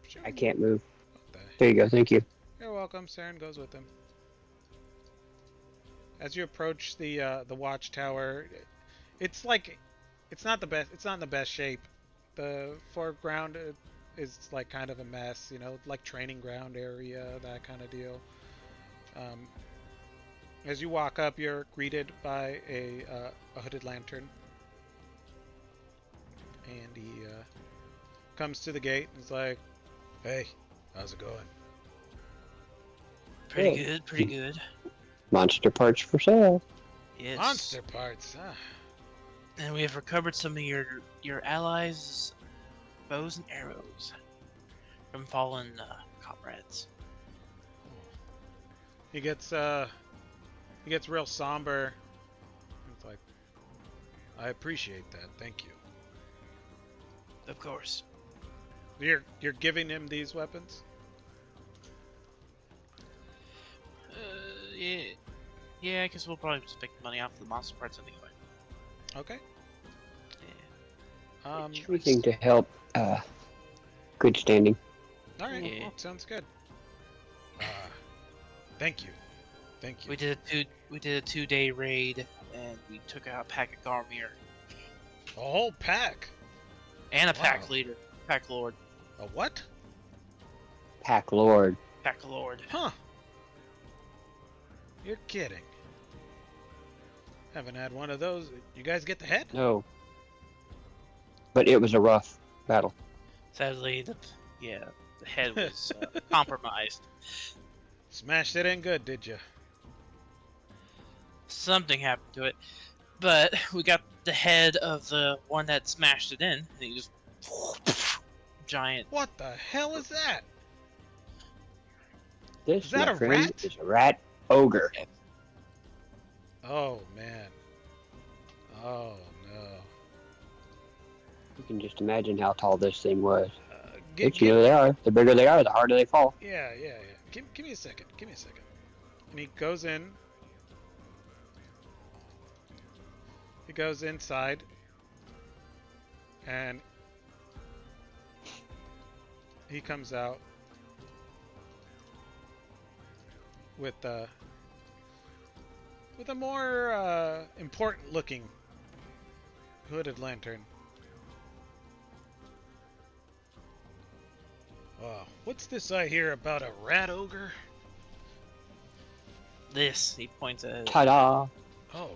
[SPEAKER 1] Sure.
[SPEAKER 2] I can't move.
[SPEAKER 1] What the
[SPEAKER 2] There you go. Thank you.
[SPEAKER 1] You're welcome. Saren goes with him. As you approach the watchtower, it's like it's not the best. It's not in the best shape. The foreground is like kind of a mess. Like training ground area, that kind of deal. Um, as you walk up, you're greeted by a hooded lantern, and he comes to the gate and is like, "Hey, how's it going?"
[SPEAKER 4] Pretty
[SPEAKER 2] Hey.
[SPEAKER 4] good. Pretty good.
[SPEAKER 2] Monster parts for sale.
[SPEAKER 4] Yes.
[SPEAKER 1] Monster parts.
[SPEAKER 4] And we have recovered some of your allies' bows and arrows from fallen comrades.
[SPEAKER 1] He gets real somber. It's like, I appreciate that. Thank you.
[SPEAKER 4] Of course.
[SPEAKER 1] You're giving him these weapons?
[SPEAKER 4] Yeah. Yeah, I guess we'll probably just make the money off the monster parts anyway.
[SPEAKER 1] Okay.
[SPEAKER 4] Yeah.
[SPEAKER 2] Anything to help good standing.
[SPEAKER 1] All right.
[SPEAKER 4] Yeah.
[SPEAKER 1] Sounds good. Thank you. Thank you.
[SPEAKER 4] We did a 2-day raid and we took out a pack of Garmir
[SPEAKER 1] A whole pack.
[SPEAKER 4] and a
[SPEAKER 1] Wow.
[SPEAKER 4] pack leader, pack lord,
[SPEAKER 1] A what?
[SPEAKER 2] Pack Lord.
[SPEAKER 4] pack lord.
[SPEAKER 1] Huh. You're kidding. Haven't had one of those. You guys get the head?
[SPEAKER 2] No. But it was a rough battle.
[SPEAKER 4] Sadly, the head was compromised.
[SPEAKER 1] Smashed it in good, did you?
[SPEAKER 4] Something happened to it, but we got the head of the one that smashed it in, and he just giant.
[SPEAKER 1] What the hell is that?
[SPEAKER 2] This,
[SPEAKER 1] Is that
[SPEAKER 2] my
[SPEAKER 1] a
[SPEAKER 2] friend,
[SPEAKER 1] rat?
[SPEAKER 2] is a rat ogre.
[SPEAKER 1] Oh man. Oh no.
[SPEAKER 2] You can just imagine how tall this thing was.
[SPEAKER 1] Get,
[SPEAKER 2] But you know they are. The bigger they are, the harder they fall.
[SPEAKER 1] Yeah. Give me a second. Give me a second. And he goes in. He goes inside. And he comes out with a more important looking hooded lantern. What's this I hear about a rat ogre?
[SPEAKER 4] This he points at.
[SPEAKER 2] Ta-da!
[SPEAKER 1] Oh,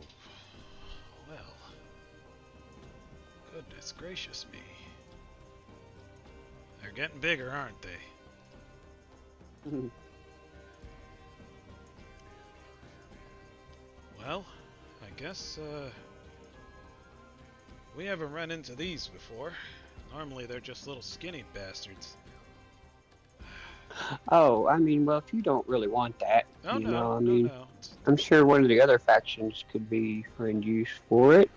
[SPEAKER 1] well. Goodness gracious me. They're getting bigger, aren't they? Well, I guess, we haven't run into these before. Normally they're just little skinny bastards.
[SPEAKER 2] Oh, I mean, well, if you don't really want that,
[SPEAKER 1] Oh
[SPEAKER 2] you
[SPEAKER 1] no,
[SPEAKER 2] know, I
[SPEAKER 1] no,
[SPEAKER 2] mean,
[SPEAKER 1] no.
[SPEAKER 2] I'm sure one of the other factions could be friend use for it.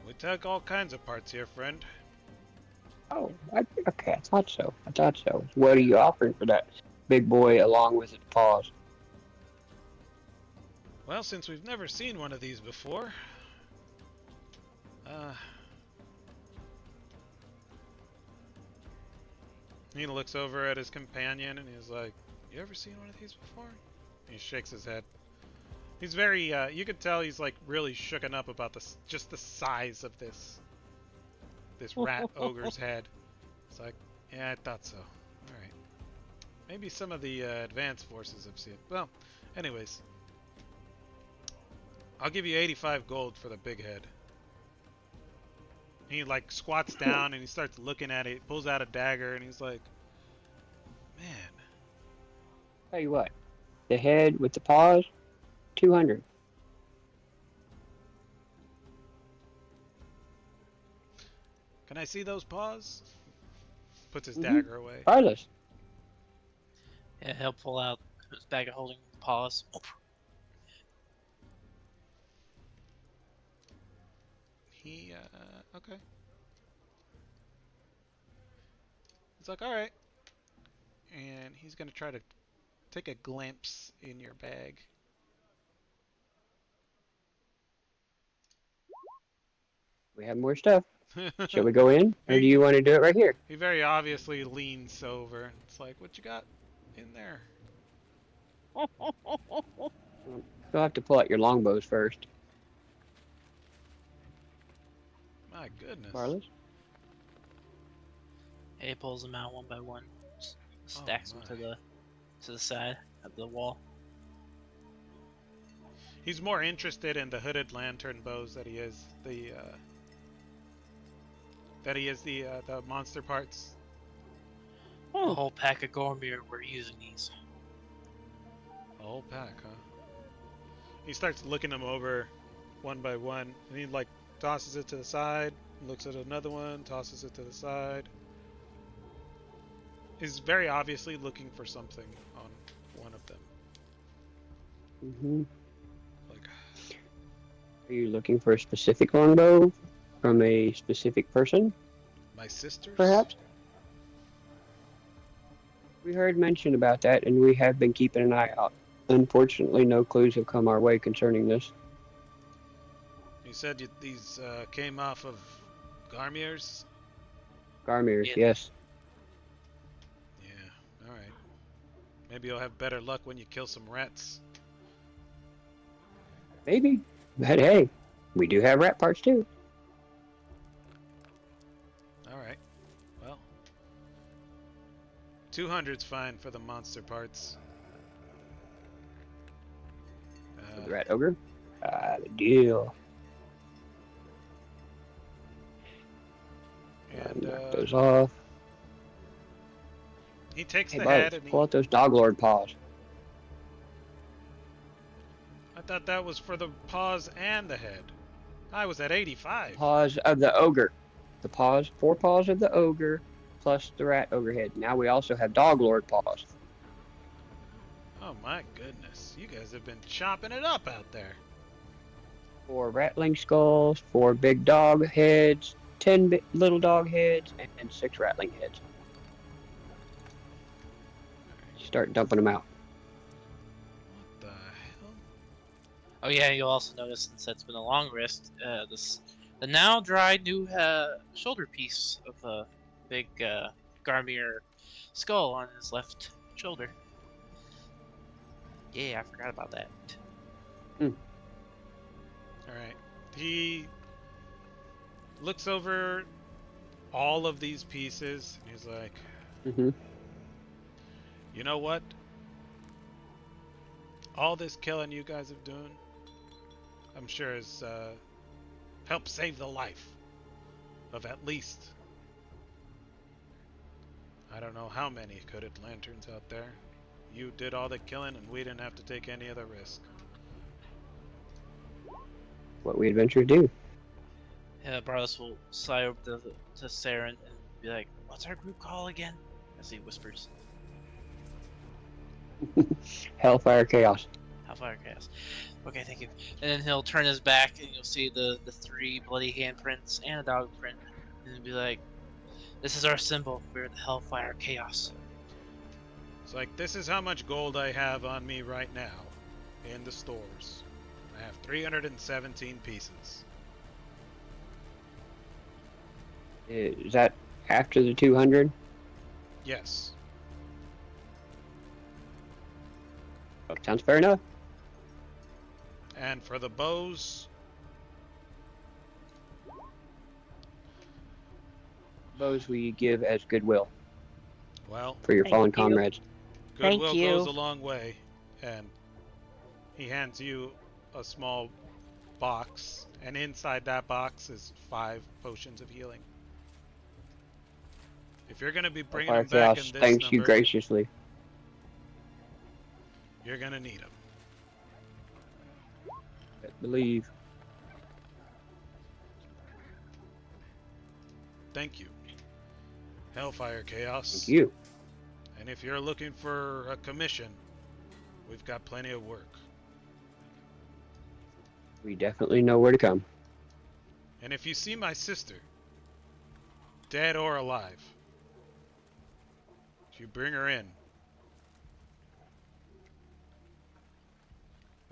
[SPEAKER 1] We take all kinds of parts here, friend.
[SPEAKER 2] Oh, okay, I thought so. What are you offering for that big boy along with its paws?
[SPEAKER 1] Well, since we've never seen one of these before, he looks over at his companion and he's like, "You ever seen one of these before?" He shakes his head. He's very, you could tell he's like really shooken up about just the size of this rat ogre's head. It's like, yeah, I thought so. All right. Maybe some of the advanced forces have seen it. Well, anyways, I'll give you 85 gold for the big head. He like squats down and he starts looking at it, pulls out a dagger, and he's like, "Man,
[SPEAKER 2] Tell you what, the head with the paws, 200.
[SPEAKER 1] can I see those paws?" Puts his
[SPEAKER 2] Mm-hmm.
[SPEAKER 1] dagger away.
[SPEAKER 2] Regardless.
[SPEAKER 4] Yeah, he'll pull out his bag of holding paws.
[SPEAKER 1] He okay. He's like, "All right," and he's gonna try to take a glimpse in your bag.
[SPEAKER 2] We have more stuff. Shall we go in, or do you want to do it right here?
[SPEAKER 1] He very obviously leans over. It's like, "What you got in there?"
[SPEAKER 2] You'll have to pull out your longbows first.
[SPEAKER 1] My goodness.
[SPEAKER 2] Marlis?
[SPEAKER 4] He pulls them out one by one,
[SPEAKER 1] Oh
[SPEAKER 4] stacks them
[SPEAKER 1] my.
[SPEAKER 4] to the side of the wall.
[SPEAKER 1] He's more interested in the hooded lantern bows that he is the monster parts.
[SPEAKER 4] A whole pack of Gormir were using these.
[SPEAKER 1] A whole pack, huh? He starts looking them over one by one, and he like tosses it to the side, looks at another one, tosses it to the side. He's very obviously looking for something on one of them.
[SPEAKER 2] Mm-hmm.
[SPEAKER 1] Like,
[SPEAKER 2] Are you looking for a specific longbow from a specific person,
[SPEAKER 1] my sisters?
[SPEAKER 2] perhaps? We heard mention about that, and we have been keeping an eye out. Unfortunately, no clues have come our way concerning this.
[SPEAKER 1] You said these came off of Garmier's?
[SPEAKER 2] Garmirs,
[SPEAKER 4] Yeah.
[SPEAKER 2] yes.
[SPEAKER 1] Yeah, alright. Maybe you'll have better luck when you kill some rats.
[SPEAKER 2] Maybe. But hey, we do have rat parts too.
[SPEAKER 1] Alright. Well, 200's fine for the monster parts.
[SPEAKER 2] The rat ogre. The deal.
[SPEAKER 1] And
[SPEAKER 2] Knock those off.
[SPEAKER 1] he takes
[SPEAKER 2] Hey,
[SPEAKER 1] the
[SPEAKER 2] Barley,
[SPEAKER 1] head and
[SPEAKER 2] pull out those dog lord paws.
[SPEAKER 1] I thought that was for the paws and the head. I was at 85.
[SPEAKER 2] Paws of the ogre. The paws, 4 paws of the ogre, plus the rat ogre head. Now we also have dog lord paws.
[SPEAKER 1] Oh my goodness. You guys have been chopping it up out there.
[SPEAKER 2] 4 rattling skulls, 4 big dog heads, 10 little dog heads, and 6 rattling heads. Start dumping them out.
[SPEAKER 1] What the hell?
[SPEAKER 4] Oh yeah, you'll also notice since that's been a long rest, the now dried new shoulder piece of a big Garmir skull on his left shoulder. Yeah, I forgot about that.
[SPEAKER 1] Alright. He looks over all of these pieces and he's like,
[SPEAKER 2] Mm-hmm.
[SPEAKER 1] you know what? All this killing you guys have done, I'm sure has helped save the life of at least, I don't know how many hooded lanterns out there. You did all the killing and we didn't have to take any other risk.
[SPEAKER 2] What we adventurers do.
[SPEAKER 4] Yeah, Barlos will slide over to Saren and be like, "What's our group call again?" As he whispers,
[SPEAKER 2] Hellfire Chaos.
[SPEAKER 4] "Hellfire Chaos." Okay, thank you. And then he'll turn his back, and you'll see the 3 bloody handprints and a dog print, and he'll be like, "This is our symbol. We're the Hellfire Chaos."
[SPEAKER 1] It's like, this is how much gold I have on me right now in the stores. I have 317 pieces.
[SPEAKER 2] Is that after the 200?
[SPEAKER 1] Yes.
[SPEAKER 2] Sounds fair enough.
[SPEAKER 1] And for the bows,
[SPEAKER 2] Those we give as goodwill
[SPEAKER 1] well,
[SPEAKER 2] for your
[SPEAKER 3] Thank
[SPEAKER 2] fallen
[SPEAKER 3] you.
[SPEAKER 2] comrades.
[SPEAKER 3] Thank
[SPEAKER 1] Goodwill goes
[SPEAKER 3] you.
[SPEAKER 1] a long way, and he hands you a small box, and inside that box is 5 potions of healing. If you're gonna be bringing
[SPEAKER 2] Hellfire
[SPEAKER 1] them back in
[SPEAKER 2] Chaos
[SPEAKER 1] this
[SPEAKER 2] thanks you
[SPEAKER 1] number,
[SPEAKER 2] graciously.
[SPEAKER 1] you're gonna need them.
[SPEAKER 2] I believe.
[SPEAKER 1] Thank you, Hellfire Chaos.
[SPEAKER 2] Thank you.
[SPEAKER 1] And if you're looking for a commission, we've got plenty of work.
[SPEAKER 2] We definitely know where to come.
[SPEAKER 1] And if you see my sister, dead or alive, if you bring her in,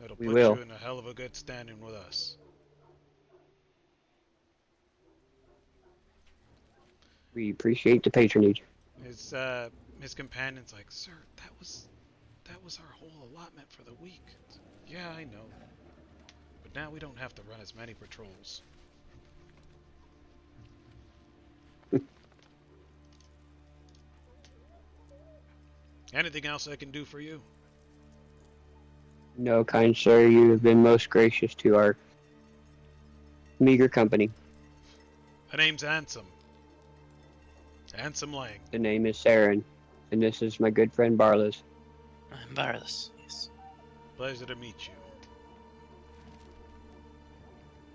[SPEAKER 1] it'll
[SPEAKER 2] We
[SPEAKER 1] put
[SPEAKER 2] will.
[SPEAKER 1] you in a hell of a good standing with us.
[SPEAKER 2] We appreciate the patronage.
[SPEAKER 1] His companion's like, "Sir, that was our whole allotment for the week." Yeah, I know. But now we don't have to run as many patrols. Anything else I can do for you?
[SPEAKER 2] No, kind sir, you have been most gracious to our meager company.
[SPEAKER 1] Her name's Ansem. Ansem Lang.
[SPEAKER 2] The name is Saren, and this is my good friend Barlas.
[SPEAKER 4] I'm Barlas. Yes.
[SPEAKER 1] Pleasure to meet you.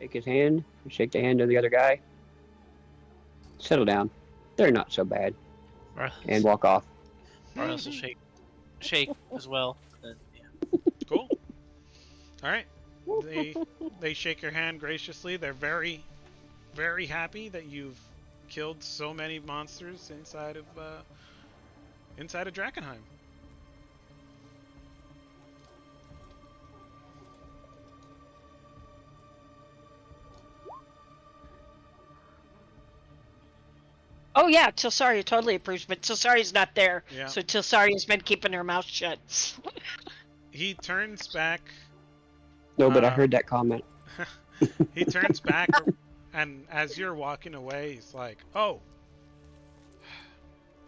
[SPEAKER 2] Shake his hand, shake the hand of the other guy. Settle down. They're not so bad.
[SPEAKER 4] Barlas.
[SPEAKER 2] And walk off.
[SPEAKER 4] Barlas will shake as well. Then, yeah.
[SPEAKER 1] Cool. All right. They shake your hand graciously. They're very, very happy that you've killed so many monsters inside of Drakkenheim.
[SPEAKER 3] Oh yeah, Tilsaria totally approves, but Tilsaria's not there,
[SPEAKER 1] Yeah.
[SPEAKER 3] so Tilsaria's been keeping her mouth shut.
[SPEAKER 1] He turns back.
[SPEAKER 2] No, but I heard that comment.
[SPEAKER 1] He turns back, and as you're walking away, he's like, "Oh,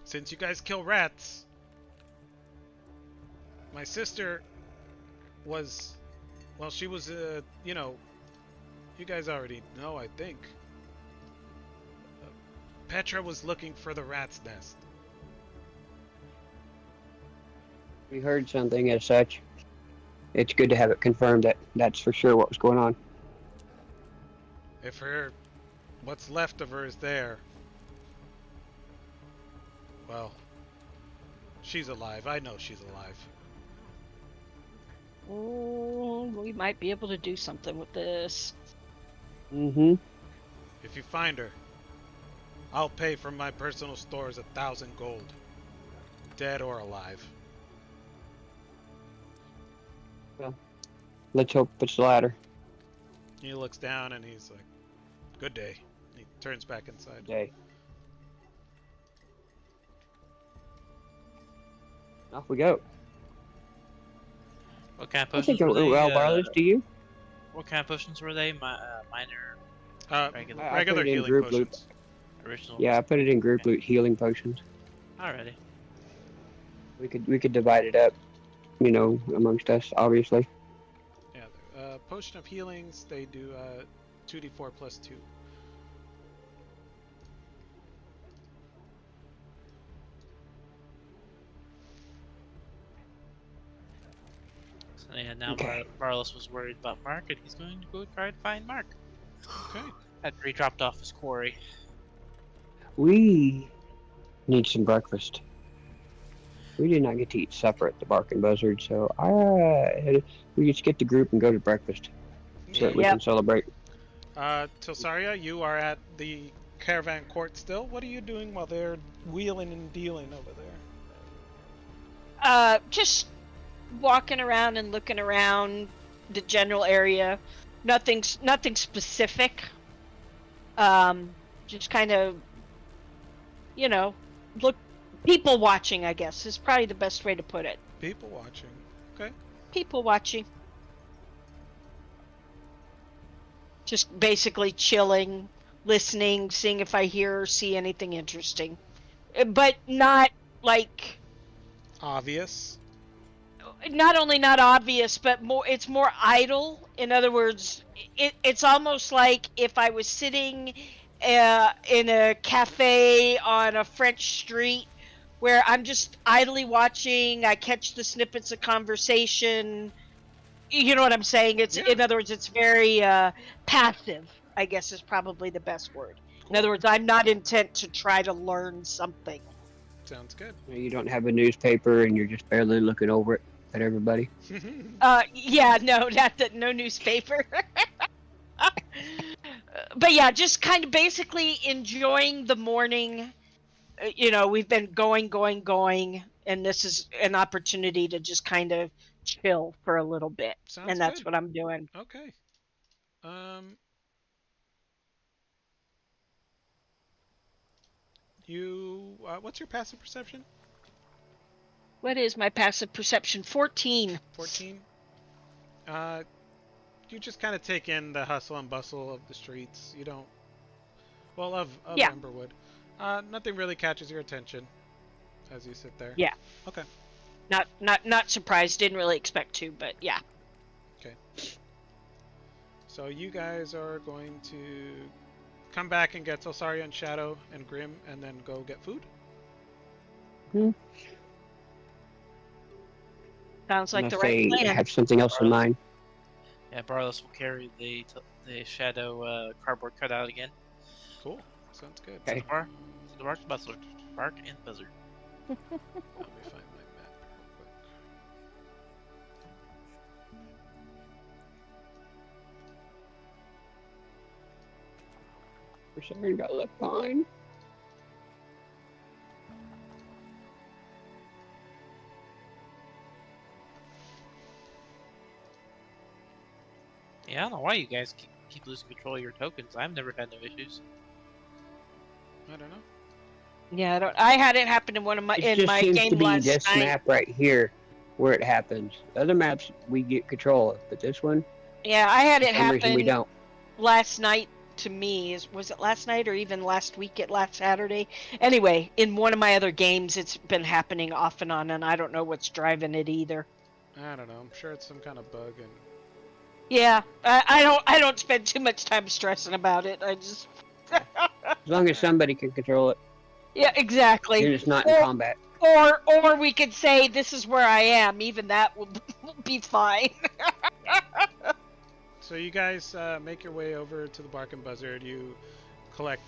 [SPEAKER 1] since you guys kill rats, my sister was, well, she was, you know, you guys already know, I think. Petra was looking for the rat's nest."
[SPEAKER 2] We heard something as such. It's good to have it confirmed that that's for sure what was going on.
[SPEAKER 1] If what's left of her is there, well, she's alive. I know she's alive.
[SPEAKER 3] Oh, we might be able to do something with this.
[SPEAKER 2] Mm-hmm.
[SPEAKER 1] If you find her, I'll pay from my personal stores 1,000 gold, dead or alive.
[SPEAKER 2] Let's hope it's the latter.
[SPEAKER 1] He looks down and he's like, "Good day." He turns back inside.
[SPEAKER 2] Day. Off we go.
[SPEAKER 4] What kind of
[SPEAKER 2] I
[SPEAKER 4] potions
[SPEAKER 2] think it
[SPEAKER 4] were
[SPEAKER 2] went
[SPEAKER 4] they?
[SPEAKER 2] well, Barlas. Do you?
[SPEAKER 4] What kind of potions were they? Minor, regular,
[SPEAKER 2] I
[SPEAKER 1] Regular
[SPEAKER 2] put it in
[SPEAKER 1] healing
[SPEAKER 2] group loot.
[SPEAKER 1] potions.
[SPEAKER 4] original.
[SPEAKER 2] Yeah, I put it in group loot healing potions.
[SPEAKER 4] Alrighty.
[SPEAKER 2] We could divide it up, you know, amongst us, obviously.
[SPEAKER 1] Yeah, potion of healings, they do 2d4 plus 2.
[SPEAKER 4] So yeah, now
[SPEAKER 2] Okay.
[SPEAKER 4] Barlas was worried about Mark, and he's going to go try to find Mark.
[SPEAKER 1] Okay.
[SPEAKER 4] After he dropped off his quarry.
[SPEAKER 2] We need some breakfast. We did not get to eat supper at the Bark and Buzzard, so we just get the group and go to breakfast so that we
[SPEAKER 3] Yep.
[SPEAKER 2] can celebrate.
[SPEAKER 1] Tilsaria, you are at the caravan court still. What are you doing while they're wheeling and dealing over there?
[SPEAKER 3] Just walking around and looking around the general area. Nothing specific. Just kind of, look, people watching, I guess, is probably the best way to put it.
[SPEAKER 1] People watching. Okay.
[SPEAKER 3] People watching. Just basically chilling, listening, seeing if I hear or see anything interesting. But not like
[SPEAKER 1] obvious.
[SPEAKER 3] Not only not obvious, but it's more idle. In other words, it's almost like if I was sitting in a cafe on a French street where I'm just idly watching, I catch the snippets of conversation. You know what I'm saying? It's
[SPEAKER 1] Yeah.
[SPEAKER 3] in other words, it's very passive, I guess is probably the best word. In
[SPEAKER 1] Cool.
[SPEAKER 3] other words, I'm not intent to try to learn something.
[SPEAKER 1] Sounds good.
[SPEAKER 2] You don't have a newspaper and you're just barely looking over it at everybody.
[SPEAKER 3] Yeah, no, no newspaper. But yeah, just kind of basically enjoying the morning. You know, we've been going, and this is an opportunity to just kind of chill for a little bit,
[SPEAKER 1] Sounds
[SPEAKER 3] and that's
[SPEAKER 1] good.
[SPEAKER 3] what I'm doing.
[SPEAKER 1] Okay. Um, what's your passive perception?
[SPEAKER 3] What is my passive perception? 14.
[SPEAKER 1] 14. Uh, you just kind of take in the hustle and bustle of the streets. You don't, well, of
[SPEAKER 3] Yeah,
[SPEAKER 1] Emberwood. Nothing really catches your attention as you sit there.
[SPEAKER 3] yeah.
[SPEAKER 1] Okay.
[SPEAKER 3] Not surprised. Didn't really expect to, but yeah.
[SPEAKER 1] Okay. So you guys are going to come back and get Telsarian, Shadow, and Grim, and then go get food.
[SPEAKER 3] Sounds like
[SPEAKER 2] Unless
[SPEAKER 3] the right
[SPEAKER 2] they
[SPEAKER 3] plan.
[SPEAKER 2] have something else in mind.
[SPEAKER 4] Yeah, Barlos will carry the shadow cardboard cutout again.
[SPEAKER 1] Cool. Sounds good.
[SPEAKER 2] Okay.
[SPEAKER 4] Bar, to the bark buzzard, bark and buzzard.
[SPEAKER 1] Let me find my map real quick.
[SPEAKER 2] For some reason, got left behind.
[SPEAKER 4] Yeah, I don't know why you guys keep losing control of your tokens. I've never had no issues.
[SPEAKER 1] I don't know.
[SPEAKER 3] Yeah, I had it happen in
[SPEAKER 2] It
[SPEAKER 3] in
[SPEAKER 2] just
[SPEAKER 3] my
[SPEAKER 2] seems
[SPEAKER 3] game
[SPEAKER 2] to be
[SPEAKER 3] last
[SPEAKER 2] this
[SPEAKER 3] night.
[SPEAKER 2] map right here where it happens. Other maps we get control of, but this one,
[SPEAKER 3] Yeah, I had
[SPEAKER 2] for
[SPEAKER 3] it
[SPEAKER 2] some reason, we
[SPEAKER 3] happen
[SPEAKER 2] don't.
[SPEAKER 3] last night to me. Was it last night or even last week at last Saturday? Anyway, in one of my other games, it's been happening off and on, and I don't know what's driving it either.
[SPEAKER 1] I don't know. I'm sure it's some kind of bug and
[SPEAKER 3] Yeah, I don't spend too much time stressing about it. I just
[SPEAKER 2] As long as somebody can control it,
[SPEAKER 3] yeah, exactly.
[SPEAKER 2] then it's not in combat.
[SPEAKER 3] Or we could say this is where I am. Even that will be fine.
[SPEAKER 1] So you guys make your way over to the Bark and Buzzard. You collect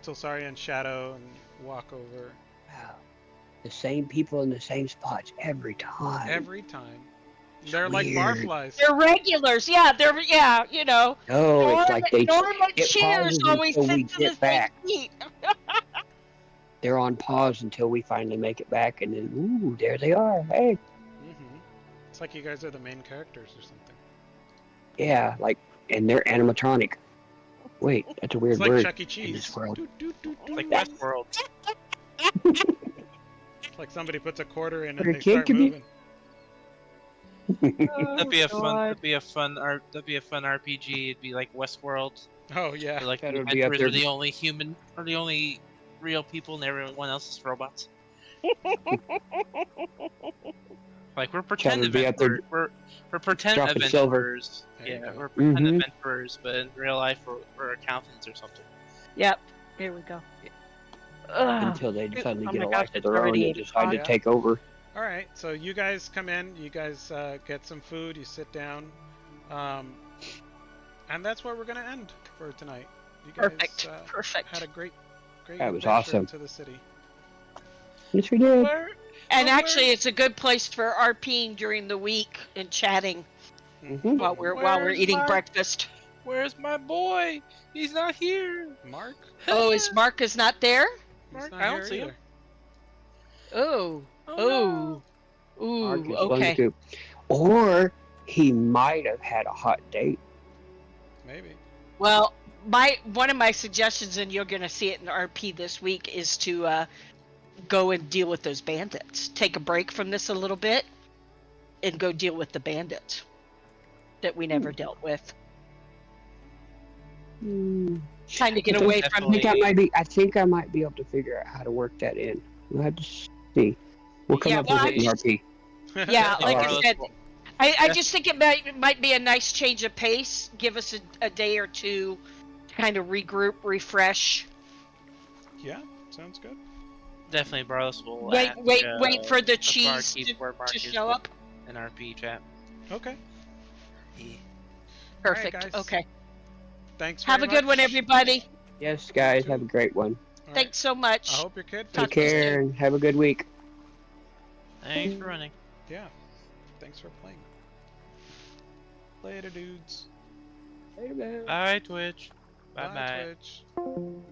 [SPEAKER 1] Telsarian, Shadow, and walk over.
[SPEAKER 2] Wow. The same people in the same spots every time.
[SPEAKER 1] Every time.
[SPEAKER 2] It's
[SPEAKER 1] They're like
[SPEAKER 2] weird.
[SPEAKER 1] barflies.
[SPEAKER 3] They're regulars. Yeah, you know.
[SPEAKER 2] No, it's like
[SPEAKER 3] Norman
[SPEAKER 2] it
[SPEAKER 3] Cheers
[SPEAKER 2] pauses
[SPEAKER 3] always
[SPEAKER 2] until we
[SPEAKER 3] sits in the
[SPEAKER 2] get
[SPEAKER 3] same
[SPEAKER 2] back.
[SPEAKER 3] seat.
[SPEAKER 2] They're on pause until we finally make it back, and then ooh, there they are. Hey,
[SPEAKER 1] It's like you guys are the main characters or something.
[SPEAKER 2] yeah, like, and they're animatronic. Wait, that's a weird
[SPEAKER 1] It's like
[SPEAKER 2] word
[SPEAKER 1] Chuck E.
[SPEAKER 2] in
[SPEAKER 1] Cheese.
[SPEAKER 2] this world.
[SPEAKER 4] Like Westworld.
[SPEAKER 1] It's like somebody puts a quarter in
[SPEAKER 2] But
[SPEAKER 1] and
[SPEAKER 2] a
[SPEAKER 1] they
[SPEAKER 2] kid
[SPEAKER 1] start
[SPEAKER 2] could be-
[SPEAKER 1] moving.
[SPEAKER 4] That'd be a fun. That'd be a fun RPG. It'd be like Westworld.
[SPEAKER 1] Oh yeah.
[SPEAKER 4] Where, like
[SPEAKER 2] That
[SPEAKER 4] the
[SPEAKER 2] would be up
[SPEAKER 4] adventurers
[SPEAKER 2] there.
[SPEAKER 4] are the only human, or the only real people, and everyone else is robots. Like we're pretend
[SPEAKER 2] would be up there
[SPEAKER 4] adventurers. We're pretend
[SPEAKER 2] dropping silver.
[SPEAKER 4] adventurers.
[SPEAKER 1] There you
[SPEAKER 4] Yeah,
[SPEAKER 1] go.
[SPEAKER 4] we're pretend
[SPEAKER 2] Mhm.
[SPEAKER 4] adventurers, but in real life we're accountants or something.
[SPEAKER 3] Yep. Here we go. Ugh.
[SPEAKER 2] Until they suddenly
[SPEAKER 3] Oh
[SPEAKER 2] get
[SPEAKER 3] my
[SPEAKER 2] a
[SPEAKER 3] gosh,
[SPEAKER 2] life of
[SPEAKER 3] it's
[SPEAKER 2] their own
[SPEAKER 3] already
[SPEAKER 2] and
[SPEAKER 3] 8
[SPEAKER 2] decide to
[SPEAKER 1] o'clock.
[SPEAKER 2] take over.
[SPEAKER 1] All right. So you guys come in. You guys get some food. You sit down. And that's where we're gonna end for tonight. You guys
[SPEAKER 3] Perfect.
[SPEAKER 1] had a great
[SPEAKER 2] That was
[SPEAKER 1] adventure
[SPEAKER 2] awesome.
[SPEAKER 1] to the city.
[SPEAKER 2] Yes, we did.
[SPEAKER 3] And actually, it's a good place for RPing during the week and chatting
[SPEAKER 2] Mhm.
[SPEAKER 3] while we're
[SPEAKER 4] Where's
[SPEAKER 3] eating
[SPEAKER 4] my-
[SPEAKER 3] breakfast.
[SPEAKER 4] Where's my boy? He's not here.
[SPEAKER 1] Mark?
[SPEAKER 3] Oh, is Marcus not there?
[SPEAKER 1] He's
[SPEAKER 4] Mark,
[SPEAKER 1] not
[SPEAKER 4] I don't
[SPEAKER 1] here
[SPEAKER 4] see him.
[SPEAKER 1] either.
[SPEAKER 3] Oh.
[SPEAKER 4] Oh,
[SPEAKER 2] Marcus
[SPEAKER 3] Ooh.
[SPEAKER 2] won the
[SPEAKER 3] Okay.
[SPEAKER 2] coup. Or he might have had a hot date.
[SPEAKER 1] Maybe.
[SPEAKER 3] Well, one of my suggestions, and you're gonna see it in RP this week, is to go and deal with those bandits. Take a break from this a little bit, and go deal with the bandits that we never dealt with. Trying to get
[SPEAKER 2] I
[SPEAKER 3] away
[SPEAKER 2] think-
[SPEAKER 3] from
[SPEAKER 2] I think I might be able to figure out how to work that in. We'll have to see. We'll come
[SPEAKER 3] Yeah,
[SPEAKER 2] up
[SPEAKER 3] well,
[SPEAKER 2] with it in RP.
[SPEAKER 3] Yeah, like I
[SPEAKER 4] Barless
[SPEAKER 3] said,
[SPEAKER 4] will-
[SPEAKER 3] I just think it might be a nice change of pace. Give us a day or two to kind of regroup, refresh.
[SPEAKER 1] Yeah, sounds good.
[SPEAKER 4] Definitely, Barless will
[SPEAKER 3] Wait,
[SPEAKER 4] ask
[SPEAKER 3] wait for the
[SPEAKER 4] the
[SPEAKER 3] cheese
[SPEAKER 4] barkeep where Mark
[SPEAKER 3] to
[SPEAKER 4] is
[SPEAKER 3] show up.
[SPEAKER 4] in RP chat.
[SPEAKER 1] Okay.
[SPEAKER 4] Yeah.
[SPEAKER 1] All right,
[SPEAKER 3] Perfect.
[SPEAKER 1] guys.
[SPEAKER 3] Okay.
[SPEAKER 1] Thanks
[SPEAKER 3] Have
[SPEAKER 1] very
[SPEAKER 3] a good one,
[SPEAKER 1] much.
[SPEAKER 3] everybody.
[SPEAKER 2] Yes,
[SPEAKER 1] You
[SPEAKER 2] guys, have
[SPEAKER 1] too.
[SPEAKER 2] a great one.
[SPEAKER 1] All right.
[SPEAKER 3] Thanks so
[SPEAKER 1] I
[SPEAKER 3] much.
[SPEAKER 1] hope your kid
[SPEAKER 2] Take
[SPEAKER 3] Talk
[SPEAKER 1] feels
[SPEAKER 3] to you
[SPEAKER 1] better.
[SPEAKER 2] care and have a good week.
[SPEAKER 4] Thanks for running.
[SPEAKER 1] Yeah. Thanks for playing. Later, dudes.
[SPEAKER 2] Later, man.
[SPEAKER 4] Bye, Twitch. Bye
[SPEAKER 1] Bye,
[SPEAKER 4] bye.
[SPEAKER 1] Twitch.